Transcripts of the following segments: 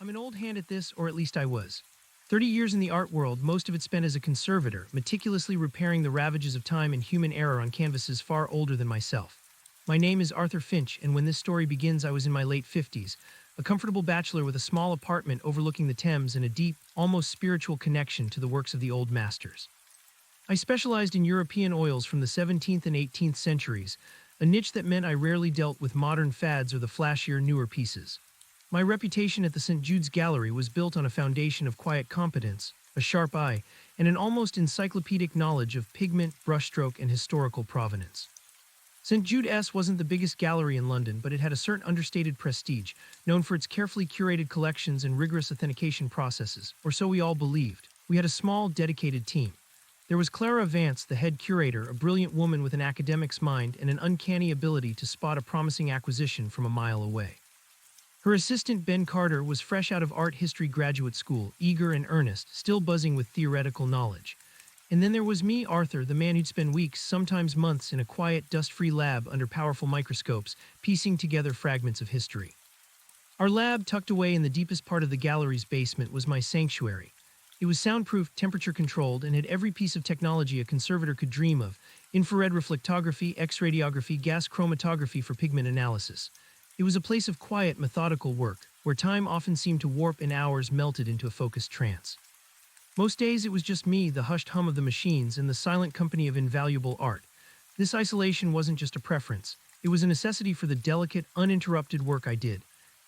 I'm an old hand at this, or at least I was. 30 years in the art world, most of it spent as a conservator, meticulously repairing the ravages of time and human error on canvases far older than myself. My name is Arthur Finch, and when this story begins, I was in my late 50s, a comfortable bachelor with a small apartment overlooking the Thames and a deep, almost spiritual connection to the works of the old masters. I specialized in European oils from the 17th and 18th centuries, a niche that meant I rarely dealt with modern fads or the flashier, newer pieces. My reputation at the St. Jude's Gallery was built on a foundation of quiet competence, a sharp eye, and an almost encyclopedic knowledge of pigment, brushstroke, and historical provenance. St. Jude's wasn't the biggest gallery in London, but it had a certain understated prestige, known for its carefully curated collections and rigorous authentication processes, or so we all believed. We had a small, dedicated team. There was Clara Vance, the head curator, a brilliant woman with an academic's mind and an uncanny ability to spot a promising acquisition from a mile away. Her assistant, Ben Carter, was fresh out of art history graduate school, eager and earnest, still buzzing with theoretical knowledge. And then there was me, Arthur, the man who'd spend weeks, sometimes months, in a quiet, dust-free lab under powerful microscopes, piecing together fragments of history. Our lab, tucked away in the deepest part of the gallery's basement, was my sanctuary. It was soundproof, temperature-controlled, and had every piece of technology a conservator could dream of: infrared reflectography, X-radiography, gas chromatography for pigment analysis. It was a place of quiet, methodical work, where time often seemed to warp and hours melted into a focused trance. Most days it was just me, the hushed hum of the machines, and the silent company of invaluable art. This isolation wasn't just a preference. It was a necessity for the delicate, uninterrupted work I did.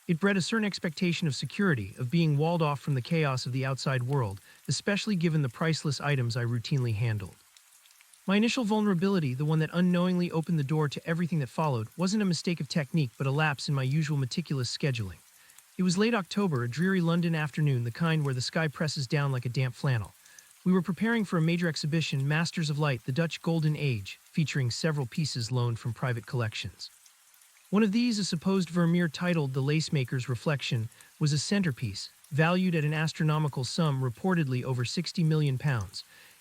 It bred a certain expectation of security, of being walled off from the chaos of the outside world, especially given the priceless items I routinely handled. My initial vulnerability, the one that unknowingly opened the door to everything that followed, wasn't a mistake of technique but a lapse in my usual meticulous scheduling. It was late October, a dreary London afternoon, the kind where the sky presses down like a damp flannel. We were preparing for a major exhibition, Masters of Light, the Dutch Golden Age, featuring several pieces loaned from private collections. One of these, a supposed Vermeer titled The Lacemaker's Reflection, was a centerpiece, valued at an astronomical sum, reportedly over £60 million.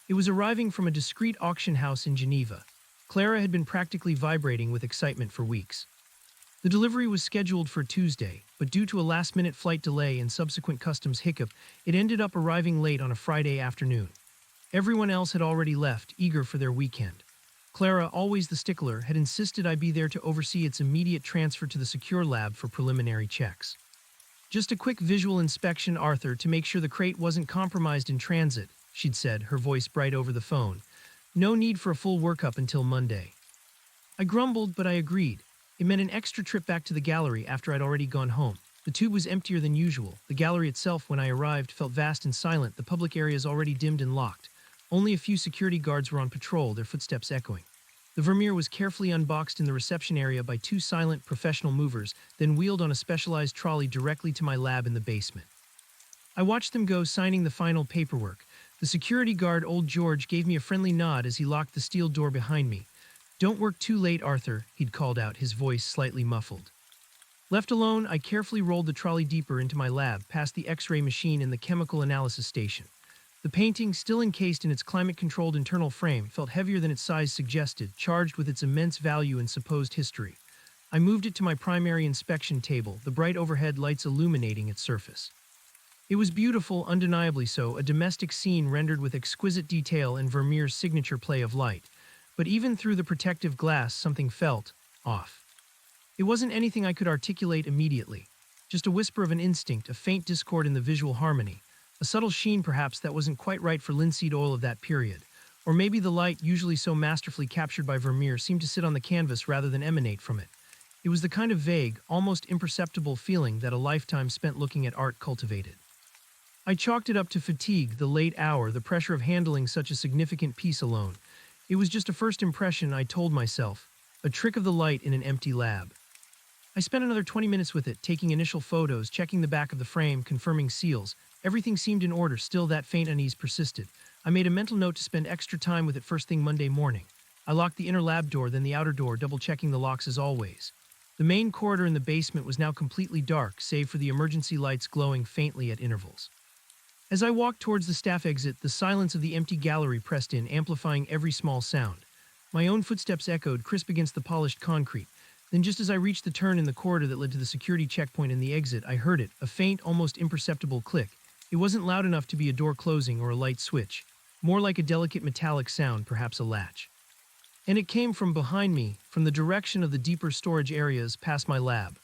It was arriving from a discreet auction house in Geneva. Clara had been practically vibrating with excitement for weeks. The delivery was scheduled for Tuesday, but due to a last-minute flight delay and subsequent customs hiccup, it ended up arriving late on a Friday afternoon. Everyone else had already left, eager for their weekend. Clara, always the stickler, had insisted I be there to oversee its immediate transfer to the secure lab for preliminary checks. "Just a quick visual inspection, Arthur, to make sure the crate wasn't compromised in transit," she'd said, her voice bright over the phone. "No need for a full workup until Monday." I grumbled, but I agreed. It meant an extra trip back to the gallery after I'd already gone home. The tube was emptier than usual. The gallery itself, when I arrived, felt vast and silent, the public areas already dimmed and locked. Only a few security guards were on patrol, their footsteps echoing. The Vermeer was carefully unboxed in the reception area by two silent, professional movers, then wheeled on a specialized trolley directly to my lab in the basement. I watched them go, signing the final paperwork. The security guard, old George, gave me a friendly nod as he locked the steel door behind me. "Don't work too late, Arthur," he'd called out, his voice slightly muffled. Left alone, I carefully rolled the trolley deeper into my lab, past the X-ray machine and the chemical analysis station. The painting, still encased in its climate-controlled internal frame, felt heavier than its size suggested, charged with its immense value and supposed history. I moved it to my primary inspection table, the bright overhead lights illuminating its surface. It was beautiful, undeniably so, a domestic scene rendered with exquisite detail and Vermeer's signature play of light. But even through the protective glass, something felt off. It wasn't anything I could articulate immediately. Just a whisper of an instinct, a faint discord in the visual harmony. A subtle sheen, perhaps, that wasn't quite right for linseed oil of that period. Or maybe the light, usually so masterfully captured by Vermeer, seemed to sit on the canvas rather than emanate from it. It was the kind of vague, almost imperceptible feeling that a lifetime spent looking at art cultivated. I chalked it up to fatigue, the late hour, the pressure of handling such a significant piece alone. It was just a first impression, I told myself, a trick of the light in an empty lab. I spent another 20 minutes with it, taking initial photos, checking the back of the frame, confirming seals. Everything seemed in order, still that faint unease persisted. I made a mental note to spend extra time with it first thing Monday morning. I locked the inner lab door, then the outer door, double-checking the locks as always. The main corridor in the basement was now completely dark, save for the emergency lights glowing faintly at intervals. As I walked towards the staff exit, the silence of the empty gallery pressed in, amplifying every small sound. My own footsteps echoed, crisp against the polished concrete. Then just as I reached the turn in the corridor that led to the security checkpoint and the exit, I heard it, a faint, almost imperceptible click. It wasn't loud enough to be a door closing or a light switch, more like a delicate metallic sound, perhaps a latch. And it came from behind me, from the direction of the deeper storage areas past my lab.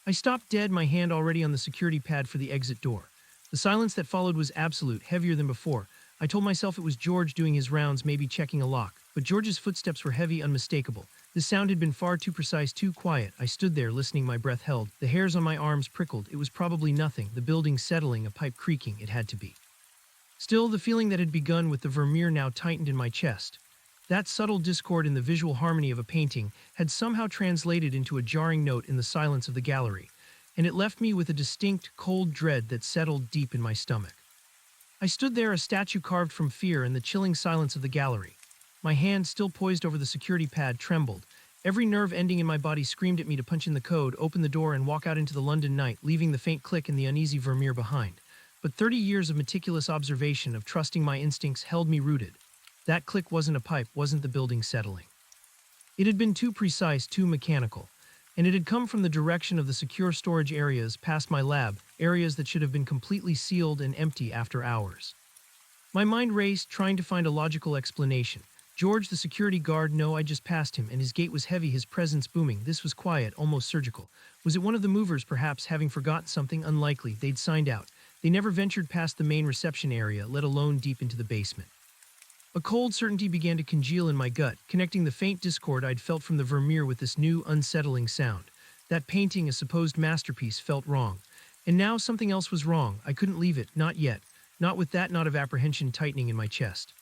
I stopped dead, my hand already on the security pad for the exit door. The silence that followed was absolute, heavier than before. I told myself it was George doing his rounds, maybe checking a lock, but George's footsteps were heavy, unmistakable. The sound had been far too precise, too quiet. I stood there, listening, my breath held. The hairs on my arms prickled. It was probably nothing, the building settling, a pipe creaking. It had to be. Still, the feeling that had begun with the Vermeer now tightened in my chest. That subtle discord in the visual harmony of a painting had somehow translated into a jarring note in the silence of the gallery, and it left me with a distinct, cold dread that settled deep in my stomach. I stood there, a statue carved from fear in the chilling silence of the gallery. My hand, still poised over the security pad, trembled. Every nerve ending in my body screamed at me to punch in the code, open the door, and walk out into the London night, leaving the faint click and the uneasy Vermeer behind. But 30 years of meticulous observation, of trusting my instincts, held me rooted. That click wasn't a pipe, wasn't the building settling. It had been too precise, too mechanical, and it had come from the direction of the secure storage areas past my lab, areas that should have been completely sealed and empty after hours. My mind raced, trying to find a logical explanation. George, the security guard, no, I just passed him, and his gait was heavy, his presence booming. This was quiet, almost surgical. Was it one of the movers, perhaps, having forgotten something? Unlikely. They'd signed out. They never ventured past the main reception area, let alone deep into the basement. A cold certainty began to congeal in my gut, connecting the faint discord I'd felt from the Vermeer with this new, unsettling sound. That painting, a supposed masterpiece, felt wrong. And now something else was wrong. I couldn't leave it, not yet. Not with that knot of apprehension tightening in my chest.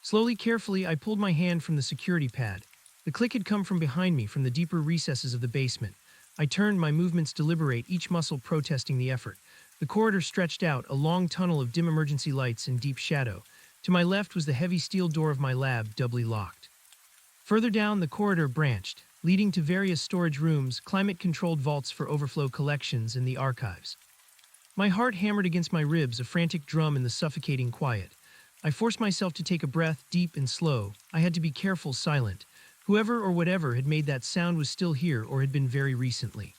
Slowly, carefully, I pulled my hand from the security pad. The click had come from behind me, from the deeper recesses of the basement. I turned, my movements deliberate, each muscle protesting the effort. The corridor stretched out, a long tunnel of dim emergency lights and deep shadow. To my left was the heavy steel door of my lab, doubly locked. Further down, the corridor branched, leading to various storage rooms, climate-controlled vaults for overflow collections, and the archives. My heart hammered against my ribs, a frantic drum in the suffocating quiet. I forced myself to take a breath, deep and slow. I had to be careful, silent. Whoever or whatever had made that sound was still here, or had been very recently.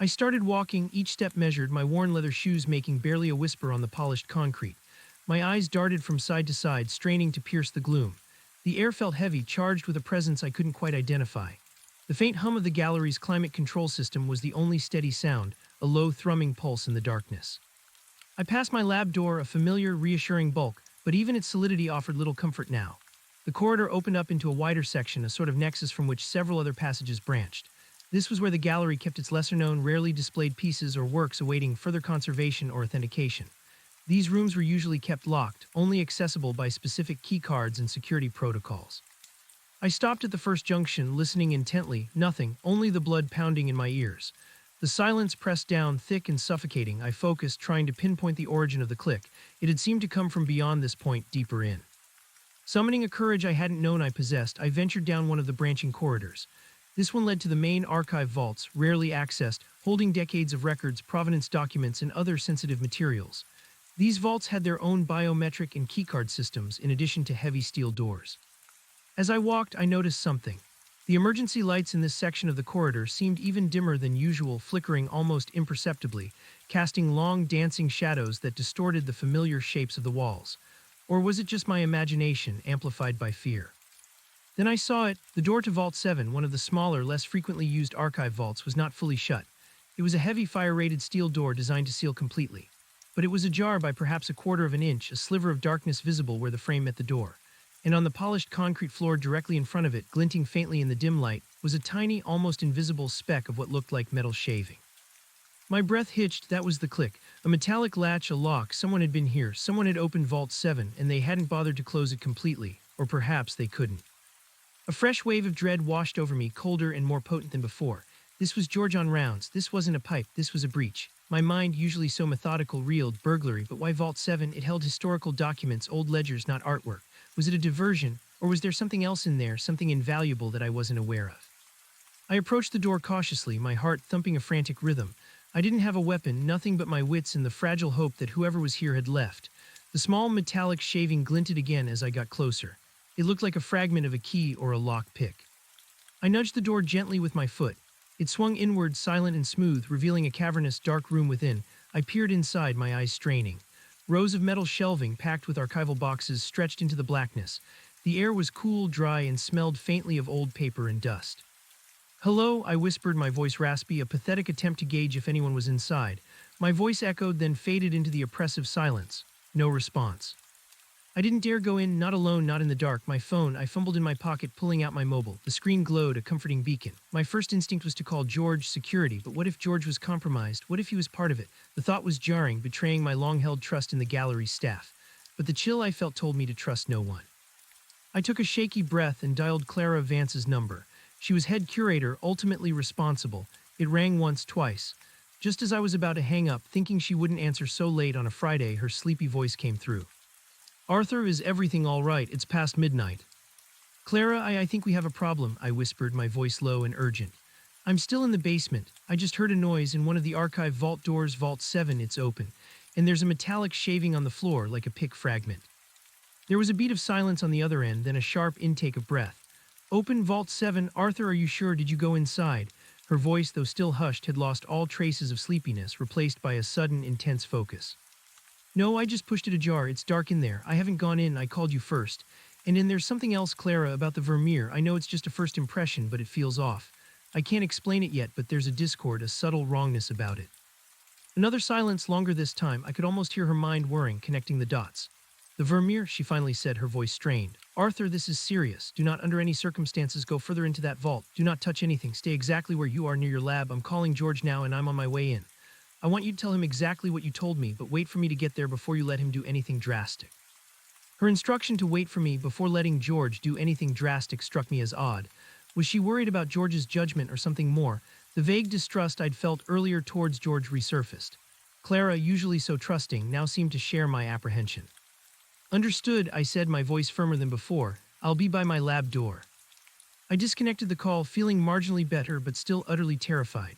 I started walking, each step measured, my worn leather shoes making barely a whisper on the polished concrete. My eyes darted from side to side, straining to pierce the gloom. The air felt heavy, charged with a presence I couldn't quite identify. The faint hum of the gallery's climate control system was the only steady sound, a low thrumming pulse in the darkness. I passed my lab door, a familiar, reassuring bulk, but even its solidity offered little comfort now. The corridor opened up into a wider section, a sort of nexus from which several other passages branched. This was where the gallery kept its lesser-known, rarely displayed pieces or works awaiting further conservation or authentication. These rooms were usually kept locked, only accessible by specific keycards and security protocols. I stopped at the first junction, listening intently. Nothing, only the blood pounding in my ears. The silence pressed down, thick and suffocating. I focused, trying to pinpoint the origin of the click. It had seemed to come from beyond this point, deeper in. Summoning a courage I hadn't known I possessed, I ventured down one of the branching corridors. This one led to the main archive vaults, rarely accessed, holding decades of records, provenance documents, and other sensitive materials. These vaults had their own biometric and keycard systems, in addition to heavy steel doors. As I walked, I noticed something. The emergency lights in this section of the corridor seemed even dimmer than usual, flickering almost imperceptibly, casting long, dancing shadows that distorted the familiar shapes of the walls. Or was it just my imagination, amplified by fear? Then I saw it. The door to Vault 7, one of the smaller, less frequently used archive vaults, was not fully shut. It was a heavy fire-rated steel door designed to seal completely. But it was ajar by perhaps a quarter of an inch, a sliver of darkness visible where the frame met the door. And on the polished concrete floor directly in front of it, glinting faintly in the dim light, was a tiny, almost invisible speck of what looked like metal shaving. My breath hitched. That was the click. A metallic latch, a lock. Someone had been here. Someone had opened Vault 7, and they hadn't bothered to close it completely. Or perhaps they couldn't. A fresh wave of dread washed over me, colder and more potent than before. This was George on rounds. This wasn't a pipe. This was a breach. My mind, usually so methodical, reeled. Burglary, but why Vault 7? It held historical documents, old ledgers, not artwork. Was it a diversion, or was there something else in there, something invaluable that I wasn't aware of? I approached the door cautiously, my heart thumping a frantic rhythm. I didn't have a weapon, nothing but my wits and the fragile hope that whoever was here had left. The small metallic shaving glinted again as I got closer. It looked like a fragment of a key or a lock pick. I nudged the door gently with my foot. It swung inward, silent and smooth, revealing a cavernous, dark room within. I peered inside, my eyes straining. Rows of metal shelving, packed with archival boxes, stretched into the blackness. The air was cool, dry, and smelled faintly of old paper and dust. "Hello," I whispered, my voice raspy, a pathetic attempt to gauge if anyone was inside. My voice echoed, then faded into the oppressive silence. No response. I didn't dare go in, not alone, not in the dark. My phone, I fumbled in my pocket, pulling out my mobile. The screen glowed, a comforting beacon. My first instinct was to call George security, but what if George was compromised? What if he was part of it? The thought was jarring, betraying my long-held trust in the gallery's staff. But the chill I felt told me to trust no one. I took a shaky breath and dialed Clara Vance's number. She was head curator, ultimately responsible. It rang once, twice. Just as I was about to hang up, thinking she wouldn't answer so late on a Friday, her sleepy voice came through. "Arthur, is everything all right? It's past midnight." "Clara, I think we have a problem," I whispered, my voice low and urgent. "I'm still in the basement. I just heard a noise in one of the archive vault doors, Vault 7, it's open. And there's a metallic shaving on the floor, like a pick fragment." There was a beat of silence on the other end, then a sharp intake of breath. "Open Vault 7, Arthur, are you sure? Did you go inside?" Her voice, though still hushed, had lost all traces of sleepiness, replaced by a sudden, intense focus. "No, I just pushed it ajar. It's dark in there. I haven't gone in. I called you first. And then there's something else, Clara, about the Vermeer. I know it's just a first impression, but it feels off. I can't explain it yet, but there's a discord, a subtle wrongness about it." Another silence, longer this time. I could almost hear her mind whirring, connecting the dots. "The Vermeer," she finally said, her voice strained. "Arthur, this is serious. Do not under any circumstances go further into that vault. Do not touch anything. Stay exactly where you are, near your lab. I'm calling George now and I'm on my way in. I want you to tell him exactly what you told me, but wait for me to get there before you let him do anything drastic." Her instruction to wait for me before letting George do anything drastic struck me as odd. Was she worried about George's judgment or something more? The vague distrust I'd felt earlier towards George resurfaced. Clara, usually so trusting, now seemed to share my apprehension. "Understood," I said, my voice firmer than before. "I'll be by my lab door." I disconnected the call, feeling marginally better but still utterly terrified.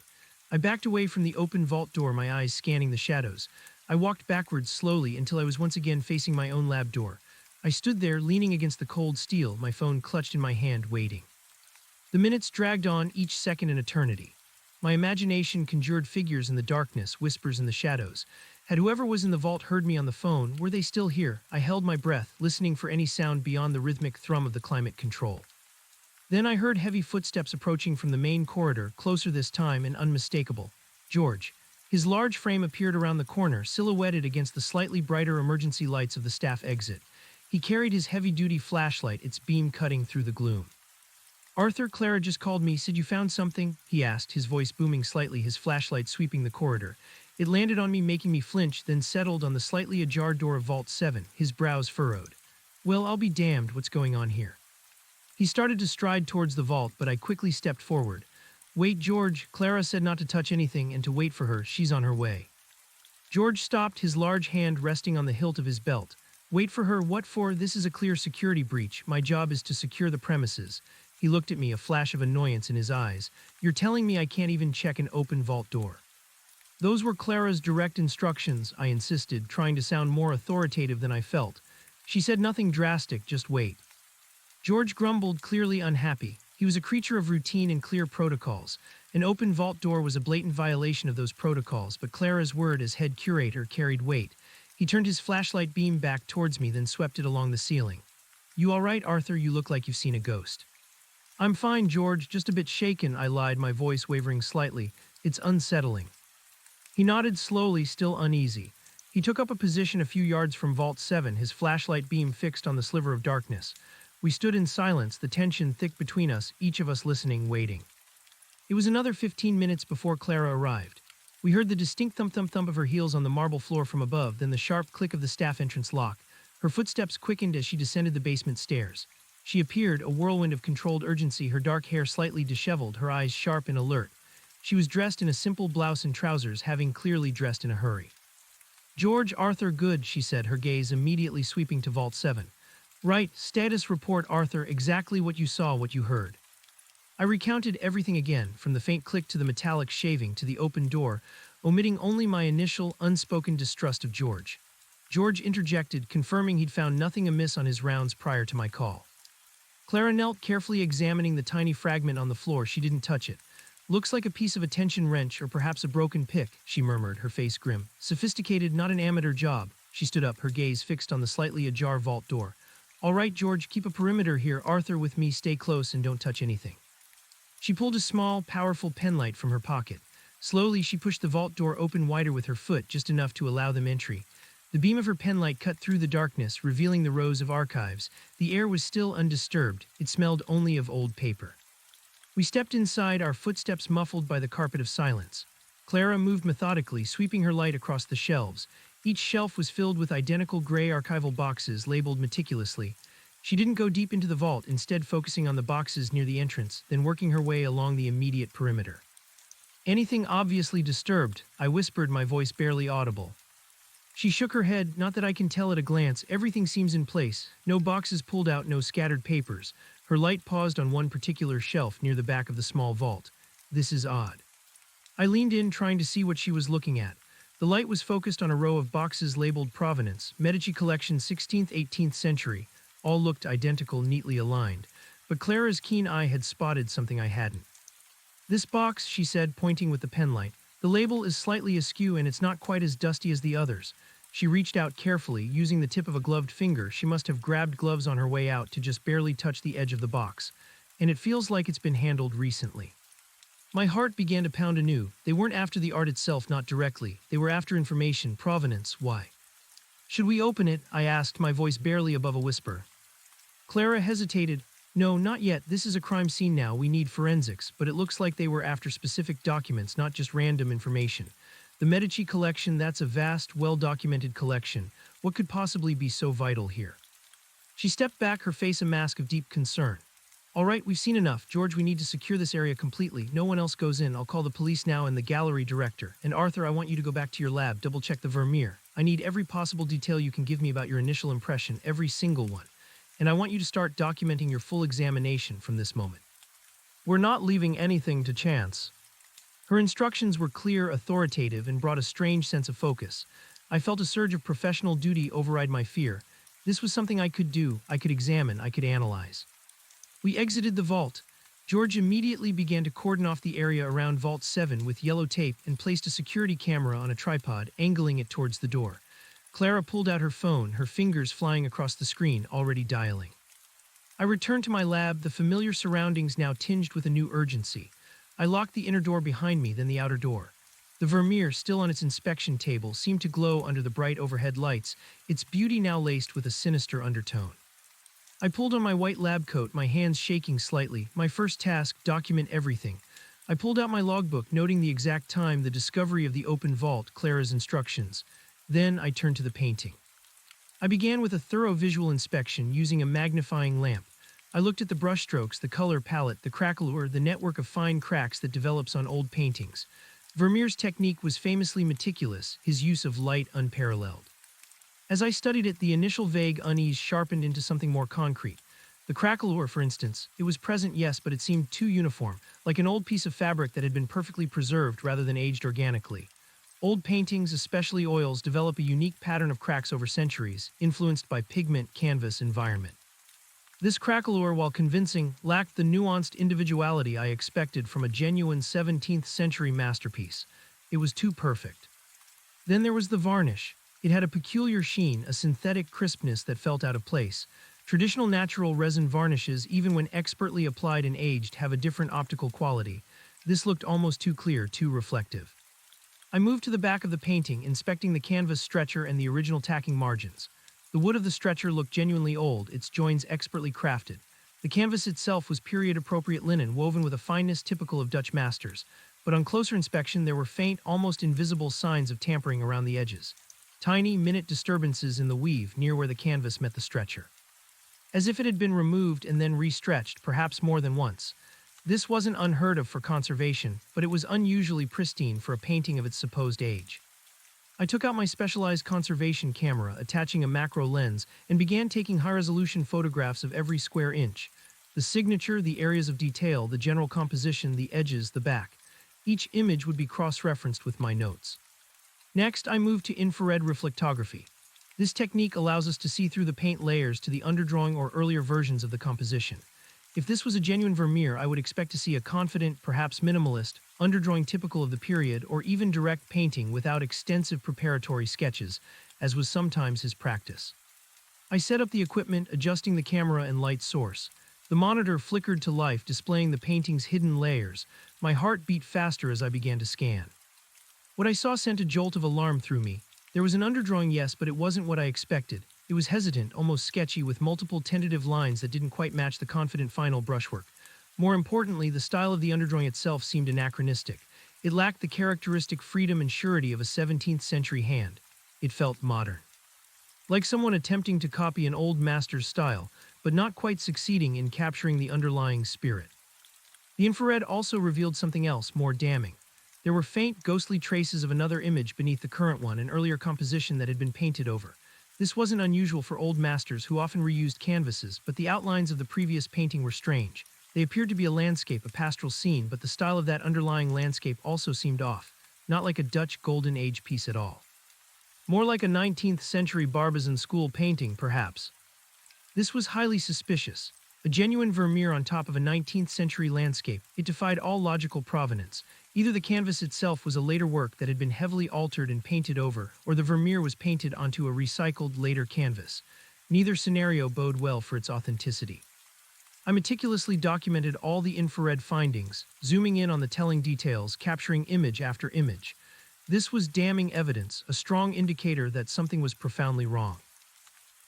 I backed away from the open vault door, my eyes scanning the shadows. I walked backwards slowly until I was once again facing my own lab door. I stood there, leaning against the cold steel, my phone clutched in my hand, waiting. The minutes dragged on, each second an eternity. My imagination conjured figures in the darkness, whispers in the shadows. Had whoever was in the vault heard me on the phone? Were they still here? I held my breath, listening for any sound beyond the rhythmic thrum of the climate control. Then I heard heavy footsteps approaching from the main corridor, closer this time and unmistakable. George. His large frame appeared around the corner, silhouetted against the slightly brighter emergency lights of the staff exit. He carried his heavy-duty flashlight, its beam cutting through the gloom. "Arthur, Clara just called me, said you found something?" he asked, his voice booming slightly, his flashlight sweeping the corridor. It landed on me, making me flinch, then settled on the slightly ajar door of Vault 7, his brows furrowed. "Well, I'll be damned, what's going on here?" He started to stride towards the vault, but I quickly stepped forward. "Wait, George, Clara said not to touch anything and to wait for her. She's on her way." George stopped, his large hand resting on the hilt of his belt. "Wait for her? What for? This is a clear security breach. My job is to secure the premises." He looked at me, a flash of annoyance in his eyes. "You're telling me I can't even check an open vault door?" "Those were Clara's direct instructions," I insisted, trying to sound more authoritative than I felt. "She said nothing drastic, just wait." George grumbled, clearly unhappy. He was a creature of routine and clear protocols. An open vault door was a blatant violation of those protocols, but Clara's word as head curator carried weight. He turned his flashlight beam back towards me, then swept it along the ceiling. "You all right, Arthur? You look like you've seen a ghost." "I'm fine, George, just a bit shaken," I lied, my voice wavering slightly. "It's unsettling." He nodded slowly, still uneasy. He took up a position a few yards from Vault 7, his flashlight beam fixed on the sliver of darkness. We stood in silence, the tension thick between us, each of us listening, waiting. It was another 15 minutes before Clara arrived. We heard the distinct thump-thump-thump of her heels on the marble floor from above, then the sharp click of the staff entrance lock. Her footsteps quickened as she descended the basement stairs. She appeared, a whirlwind of controlled urgency, her dark hair slightly disheveled, her eyes sharp and alert. She was dressed in a simple blouse and trousers, having clearly dressed in a hurry. "George, Arthur, good," she said, her gaze immediately sweeping to Vault 7. "Right, status report, Arthur, exactly what you saw, what you heard." I recounted everything again, from the faint click to the metallic shaving to the open door, omitting only my initial, unspoken distrust of George. George interjected, confirming he'd found nothing amiss on his rounds prior to my call. Clara knelt, carefully examining the tiny fragment on the floor. She didn't touch it. Looks like a piece of a tension wrench or perhaps a broken pick, she murmured, her face grim. Sophisticated, not an amateur job. She stood up, her gaze fixed on the slightly ajar vault door. All right, George, keep a perimeter here. Arthur with me, stay close and don't touch anything. She pulled a small, powerful penlight from her pocket. Slowly, she pushed the vault door open wider with her foot, just enough to allow them entry. The beam of her penlight cut through the darkness, revealing the rows of archives. The air was still undisturbed. It smelled only of old paper. We stepped inside, our footsteps muffled by the carpet of silence. Clara moved methodically, sweeping her light across the shelves. Each shelf was filled with identical gray archival boxes, labeled meticulously. She didn't go deep into the vault, instead focusing on the boxes near the entrance, then working her way along the immediate perimeter. Anything obviously disturbed, I whispered, my voice barely audible. She shook her head. Not that I can tell at a glance. Everything seems in place. No boxes pulled out, no scattered papers. Her light paused on one particular shelf near the back of the small vault. This is odd. I leaned in, trying to see what she was looking at. The light was focused on a row of boxes labeled Provenance, Medici Collection 16th, 18th century. All looked identical, neatly aligned. But Clara's keen eye had spotted something I hadn't. This box, she said, pointing with the penlight. The label is slightly askew and it's not quite as dusty as the others. She reached out carefully, using the tip of a gloved finger. She must have grabbed gloves on her way out to just barely touch the edge of the box. And it feels like it's been handled recently. My heart began to pound anew. They weren't after the art itself, not directly. They were after information, provenance. Why? Should we open it? I asked, my voice barely above a whisper. Clara hesitated. No, not yet. This is a crime scene now. We need forensics, but it looks like they were after specific documents, not just random information. The Medici collection, that's a vast, well-documented collection. What could possibly be so vital here? She stepped back, her face a mask of deep concern. All right, we've seen enough. George, we need to secure this area completely. No one else goes in. I'll call the police now and the gallery director. And Arthur, I want you to go back to your lab, double-check the Vermeer. I need every possible detail you can give me about your initial impression, every single one. And I want you to start documenting your full examination from this moment. We're not leaving anything to chance. Her instructions were clear, authoritative, and brought a strange sense of focus. I felt a surge of professional duty override my fear. This was something I could do, I could examine, I could analyze. We exited the vault. George immediately began to cordon off the area around Vault 7 with yellow tape and placed a security camera on a tripod, angling it towards the door. Clara pulled out her phone, her fingers flying across the screen, already dialing. I returned to my lab, the familiar surroundings now tinged with a new urgency. I locked the inner door behind me, then the outer door. The Vermeer, still on its inspection table, seemed to glow under the bright overhead lights, its beauty now laced with a sinister undertone. I pulled on my white lab coat, my hands shaking slightly. My first task, document everything. I pulled out my logbook, noting the exact time, the discovery of the open vault, Clara's instructions. Then I turned to the painting. I began with a thorough visual inspection using a magnifying lamp. I looked at the brushstrokes, the color palette, the craquelure, the network of fine cracks that develops on old paintings. Vermeer's technique was famously meticulous, his use of light unparalleled. As I studied it, the initial vague unease sharpened into something more concrete. The craquelure, for instance, it was present, yes, but it seemed too uniform, like an old piece of fabric that had been perfectly preserved rather than aged organically. Old paintings, especially oils, develop a unique pattern of cracks over centuries, influenced by pigment, canvas, environment. This craquelure, while convincing, lacked the nuanced individuality I expected from a genuine 17th century masterpiece. It was too perfect. Then there was the varnish. It had a peculiar sheen, a synthetic crispness that felt out of place. Traditional natural resin varnishes, even when expertly applied and aged, have a different optical quality. This looked almost too clear, too reflective. I moved to the back of the painting, inspecting the canvas stretcher and the original tacking margins. The wood of the stretcher looked genuinely old, its joins expertly crafted. The canvas itself was period-appropriate linen, woven with a fineness typical of Dutch masters. But on closer inspection, there were faint, almost invisible signs of tampering around the edges. Tiny, minute disturbances in the weave near where the canvas met the stretcher. As if it had been removed and then restretched, perhaps more than once. This wasn't unheard of for conservation, but it was unusually pristine for a painting of its supposed age. I took out my specialized conservation camera, attaching a macro lens, and began taking high-resolution photographs of every square inch. The signature, the areas of detail, the general composition, the edges, the back. Each image would be cross-referenced with my notes. Next, I moved to infrared reflectography. This technique allows us to see through the paint layers to the underdrawing or earlier versions of the composition. If this was a genuine Vermeer, I would expect to see a confident, perhaps minimalist, underdrawing typical of the period, or even direct painting without extensive preparatory sketches, as was sometimes his practice. I set up the equipment, adjusting the camera and light source. The monitor flickered to life, displaying the painting's hidden layers. My heart beat faster as I began to scan. What I saw sent a jolt of alarm through me. There was an underdrawing, yes, but it wasn't what I expected. It was hesitant, almost sketchy, with multiple tentative lines that didn't quite match the confident final brushwork. More importantly, the style of the underdrawing itself seemed anachronistic. It lacked the characteristic freedom and surety of a 17th century hand. It felt modern. Like someone attempting to copy an old master's style, but not quite succeeding in capturing the underlying spirit. The infrared also revealed something else, more damning. There were faint, ghostly traces of another image beneath the current one, an earlier composition that had been painted over. This wasn't unusual for old masters who often reused canvases, but the outlines of the previous painting were strange. They appeared to be a landscape, a pastoral scene, but the style of that underlying landscape also seemed off, not like a Dutch Golden Age piece at all. More like a 19th century Barbizon school painting, perhaps. This was highly suspicious. A genuine Vermeer on top of a 19th century landscape, it defied all logical provenance. Either the canvas itself was a later work that had been heavily altered and painted over, or the Vermeer was painted onto a recycled later canvas. Neither scenario bode well for its authenticity. I meticulously documented all the infrared findings, zooming in on the telling details, capturing image after image. This was damning evidence, a strong indicator that something was profoundly wrong.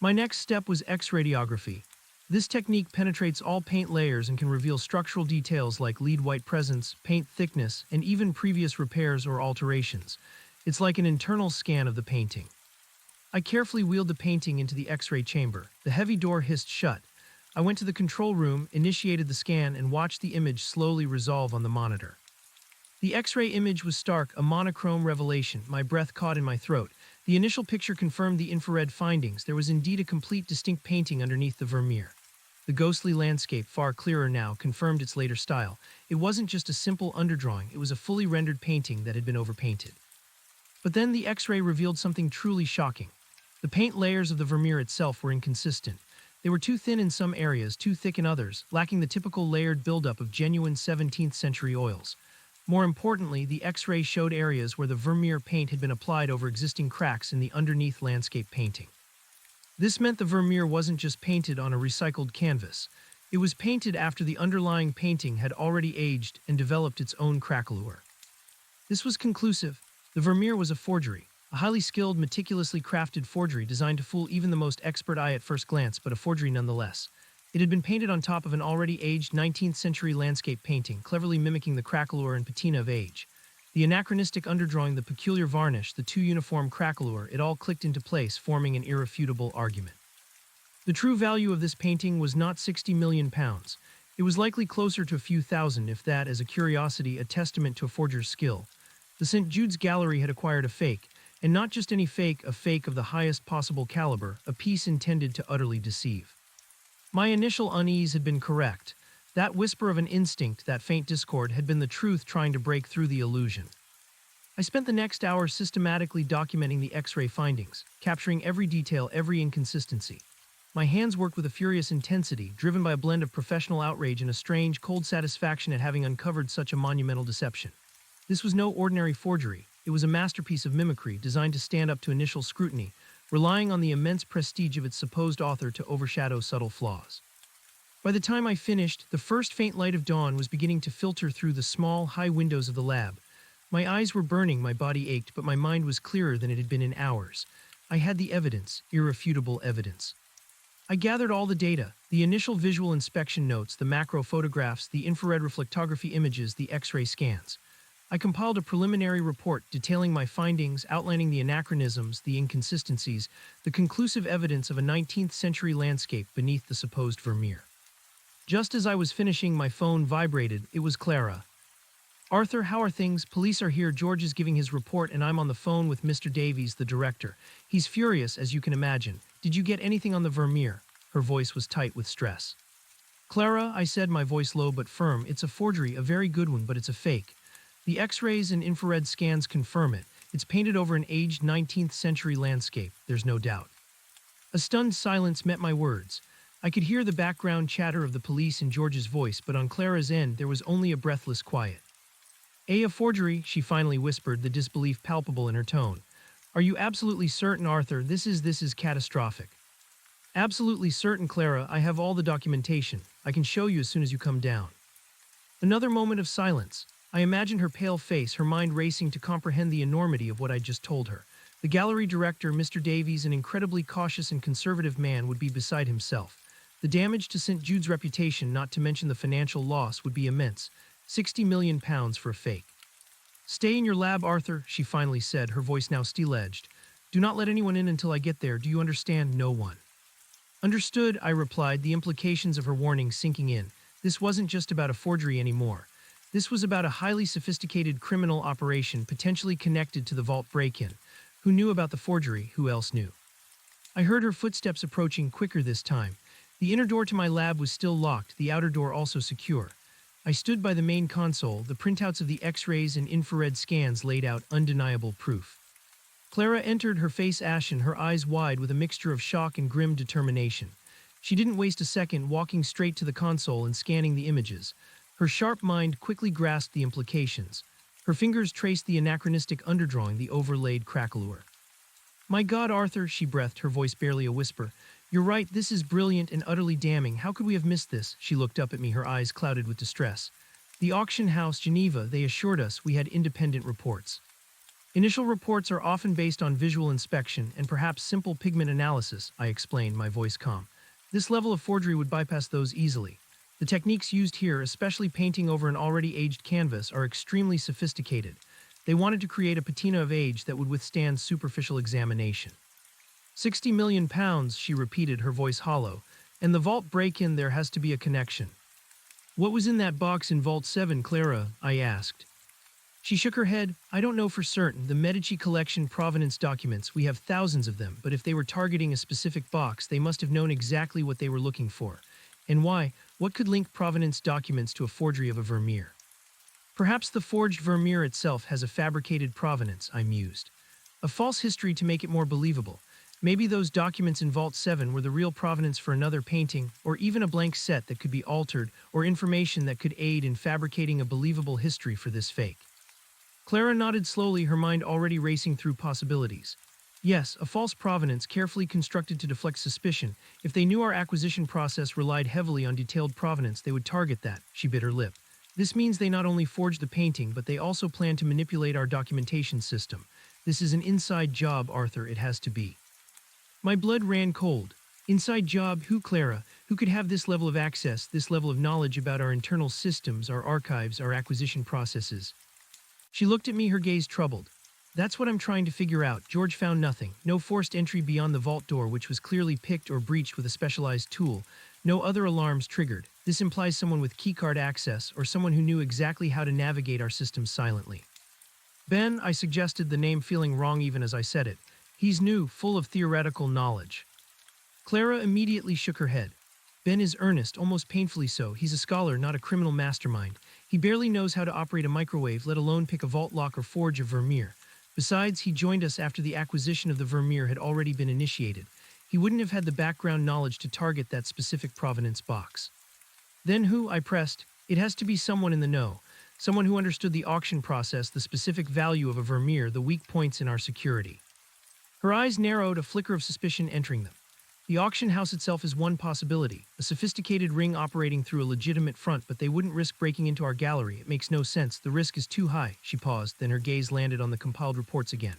My next step was X-radiography. This technique penetrates all paint layers and can reveal structural details like lead white presence, paint thickness, and even previous repairs or alterations. It's like an internal scan of the painting. I carefully wheeled the painting into the X-ray chamber. The heavy door hissed shut. I went to the control room, initiated the scan, and watched the image slowly resolve on the monitor. The X-ray image was stark, a monochrome revelation. My breath caught in my throat. The initial picture confirmed the infrared findings. There was indeed a complete, distinct painting underneath the Vermeer. The ghostly landscape, far clearer now, confirmed its later style. It wasn't just a simple underdrawing, it was a fully rendered painting that had been overpainted. But then the X-ray revealed something truly shocking. The paint layers of the Vermeer itself were inconsistent. They were too thin in some areas, too thick in others, lacking the typical layered buildup of genuine 17th century oils. More importantly, the X-ray showed areas where the Vermeer paint had been applied over existing cracks in the underneath landscape painting. This meant the Vermeer wasn't just painted on a recycled canvas. It was painted after the underlying painting had already aged and developed its own craquelure. This was conclusive. The Vermeer was a forgery, a highly skilled, meticulously crafted forgery designed to fool even the most expert eye at first glance, but a forgery nonetheless. It had been painted on top of an already aged 19th century landscape painting, cleverly mimicking the craquelure and patina of age. The anachronistic underdrawing, the peculiar varnish, the too uniform craquelure, it all clicked into place, forming an irrefutable argument. The true value of this painting was not £60 million. It was likely closer to a few thousand, if that, as a curiosity, a testament to a forger's skill. The St. Jude's Gallery had acquired a fake, and not just any fake, a fake of the highest possible caliber, a piece intended to utterly deceive. My initial unease had been correct. That whisper of an instinct, that faint discord, had been the truth trying to break through the illusion. I spent the next hour systematically documenting the X-ray findings, capturing every detail, every inconsistency. My hands worked with a furious intensity, driven by a blend of professional outrage and a strange, cold satisfaction at having uncovered such a monumental deception. This was no ordinary forgery. It was a masterpiece of mimicry designed to stand up to initial scrutiny, relying on the immense prestige of its supposed author to overshadow subtle flaws. By the time I finished, the first faint light of dawn was beginning to filter through the small, high windows of the lab. My eyes were burning, my body ached, but my mind was clearer than it had been in hours. I had the evidence, irrefutable evidence. I gathered all the data, the initial visual inspection notes, the macro photographs, the infrared reflectography images, the X-ray scans. I compiled a preliminary report detailing my findings, outlining the anachronisms, the inconsistencies, the conclusive evidence of a 19th century landscape beneath the supposed Vermeer. Just as I was finishing, my phone vibrated. It was Clara. "Arthur, how are things? Police are here. George is giving his report and I'm on the phone with Mr. Davies, the director. He's furious, as you can imagine. Did you get anything on the Vermeer?" Her voice was tight with stress. "Clara," I said, my voice low but firm, "it's a forgery, a very good one, but it's a fake. The X-rays and infrared scans confirm it. It's painted over an aged 19th century landscape, there's no doubt." A stunned silence met my words. I could hear the background chatter of the police and George's voice, but on Clara's end there was only a breathless quiet. A forgery, she finally whispered, the disbelief palpable in her tone. Are you absolutely certain, Arthur? This is catastrophic. Absolutely certain, Clara. I have all the documentation. I can show you as soon as you come down. Another moment of silence. I imagined her pale face, her mind racing to comprehend the enormity of what I'd just told her. The gallery director, Mr. Davies, an incredibly cautious and conservative man, would be beside himself. The damage to St. Jude's reputation, not to mention the financial loss, would be immense. £60 million for a fake. Stay in your lab, Arthur, she finally said, her voice now steel-edged. Do not let anyone in until I get there. Do you understand? No one. Understood, I replied, the implications of her warning sinking in. This wasn't just about a forgery anymore. This was about a highly sophisticated criminal operation potentially connected to the vault break-in. Who knew about the forgery? Who else knew? I heard her footsteps approaching, quicker this time. The inner door to my lab was still locked, the outer door also secure. I stood by the main console, the printouts of the X-rays and infrared scans laid out, undeniable proof. Clara entered, her face ashen, her eyes wide with a mixture of shock and grim determination. She didn't waste a second, walking straight to the console and scanning the images. Her sharp mind quickly grasped the implications. Her fingers traced the anachronistic underdrawing, the overlaid craquelure. My God, Arthur, she breathed, her voice barely a whisper. You're right, this is brilliant and utterly damning. How could we have missed this? She looked up at me, her eyes clouded with distress. The auction house, Geneva, they assured us we had independent reports. Initial reports are often based on visual inspection and perhaps simple pigment analysis, I explained, my voice calm. This level of forgery would bypass those easily. The techniques used here, especially painting over an already aged canvas, are extremely sophisticated. They wanted to create a patina of age that would withstand superficial examination. £60 million, she repeated, her voice hollow. And the vault break-in, there has to be a connection. What was in that box in Vault 7, Clara? I asked. She shook her head. I don't know for certain. The Medici collection provenance documents, we have thousands of them, but if they were targeting a specific box, they must have known exactly what they were looking for. And why? What could link provenance documents to a forgery of a Vermeer? Perhaps the forged Vermeer itself has a fabricated provenance, I mused. A false history to make it more believable. Maybe those documents in Vault 7 were the real provenance for another painting, or even a blank set that could be altered, or information that could aid in fabricating a believable history for this fake. Clara nodded slowly, her mind already racing through possibilities. Yes, a false provenance carefully constructed to deflect suspicion. If they knew our acquisition process relied heavily on detailed provenance, they would target that, she bit her lip. This means they not only forged the painting, but they also plan to manipulate our documentation system. This is an inside job, Arthur, it has to be. My blood ran cold. Inside job? Who, Clara? Who could have this level of access, this level of knowledge about our internal systems, our archives, our acquisition processes? She looked at me, her gaze troubled. That's what I'm trying to figure out. George found nothing. No forced entry beyond the vault door, which was clearly picked or breached with a specialized tool. No other alarms triggered. This implies someone with keycard access, or someone who knew exactly how to navigate our systems silently. Ben, I suggested, the name feeling wrong even as I said it. He's new, full of theoretical knowledge. Clara immediately shook her head. Ben is earnest, almost painfully so. He's a scholar, not a criminal mastermind. He barely knows how to operate a microwave, let alone pick a vault lock or forge a Vermeer. Besides, he joined us after the acquisition of the Vermeer had already been initiated. He wouldn't have had the background knowledge to target that specific provenance box. Then who? I pressed. It has to be someone in the know. Someone who understood the auction process, the specific value of a Vermeer, the weak points in our security. Her eyes narrowed, a flicker of suspicion entering them. The auction house itself is one possibility, a sophisticated ring operating through a legitimate front, but they wouldn't risk breaking into our gallery. It makes no sense. The risk is too high. She paused, then her gaze landed on the compiled reports again.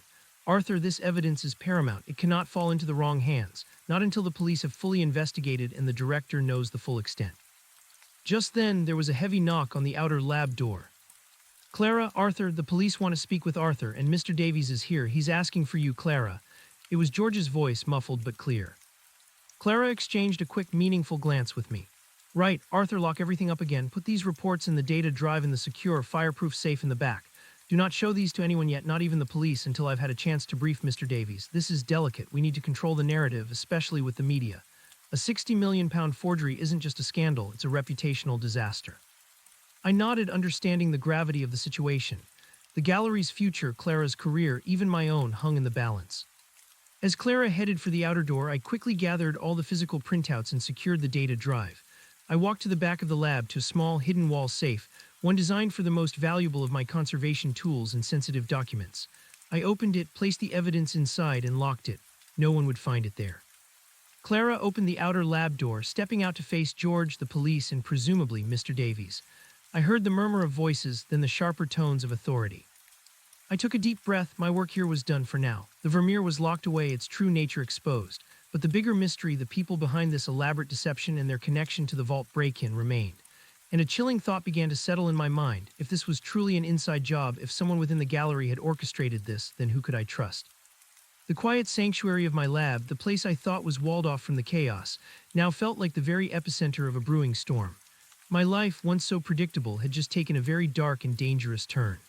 Arthur, this evidence is paramount. It cannot fall into the wrong hands, not until the police have fully investigated and the director knows the full extent. Just then, there was a heavy knock on the outer lab door. Clara, Arthur, the police want to speak with Arthur, and Mr. Davies is here. He's asking for you, Clara. It was George's voice, muffled but clear. Clara exchanged a quick, meaningful glance with me. Right, Arthur, lock everything up again. Put these reports in the data drive in the secure, fireproof safe in the back. Do not show these to anyone yet, not even the police, until I've had a chance to brief Mr. Davies. This is delicate. We need to control the narrative, especially with the media. A £60 million forgery isn't just a scandal, it's a reputational disaster. I nodded, understanding the gravity of the situation. The gallery's future, Clara's career, even my own, hung in the balance. As Clara headed for the outer door, I quickly gathered all the physical printouts and secured the data drive. I walked to the back of the lab to a small hidden wall safe, one designed for the most valuable of my conservation tools and sensitive documents. I opened it, placed the evidence inside, and locked it. No one would find it there. Clara opened the outer lab door, stepping out to face George, the police, and presumably Mr. Davies. I heard the murmur of voices, then the sharper tones of authority. I took a deep breath. My work here was done for now. The Vermeer was locked away, its true nature exposed. But the bigger mystery, the people behind this elaborate deception and their connection to the vault break-in, remained. And a chilling thought began to settle in my mind. If this was truly an inside job, if someone within the gallery had orchestrated this, then who could I trust? The quiet sanctuary of my lab, the place I thought was walled off from the chaos, now felt like the very epicenter of a brewing storm. My life, once so predictable, had just taken a very dark and dangerous turn.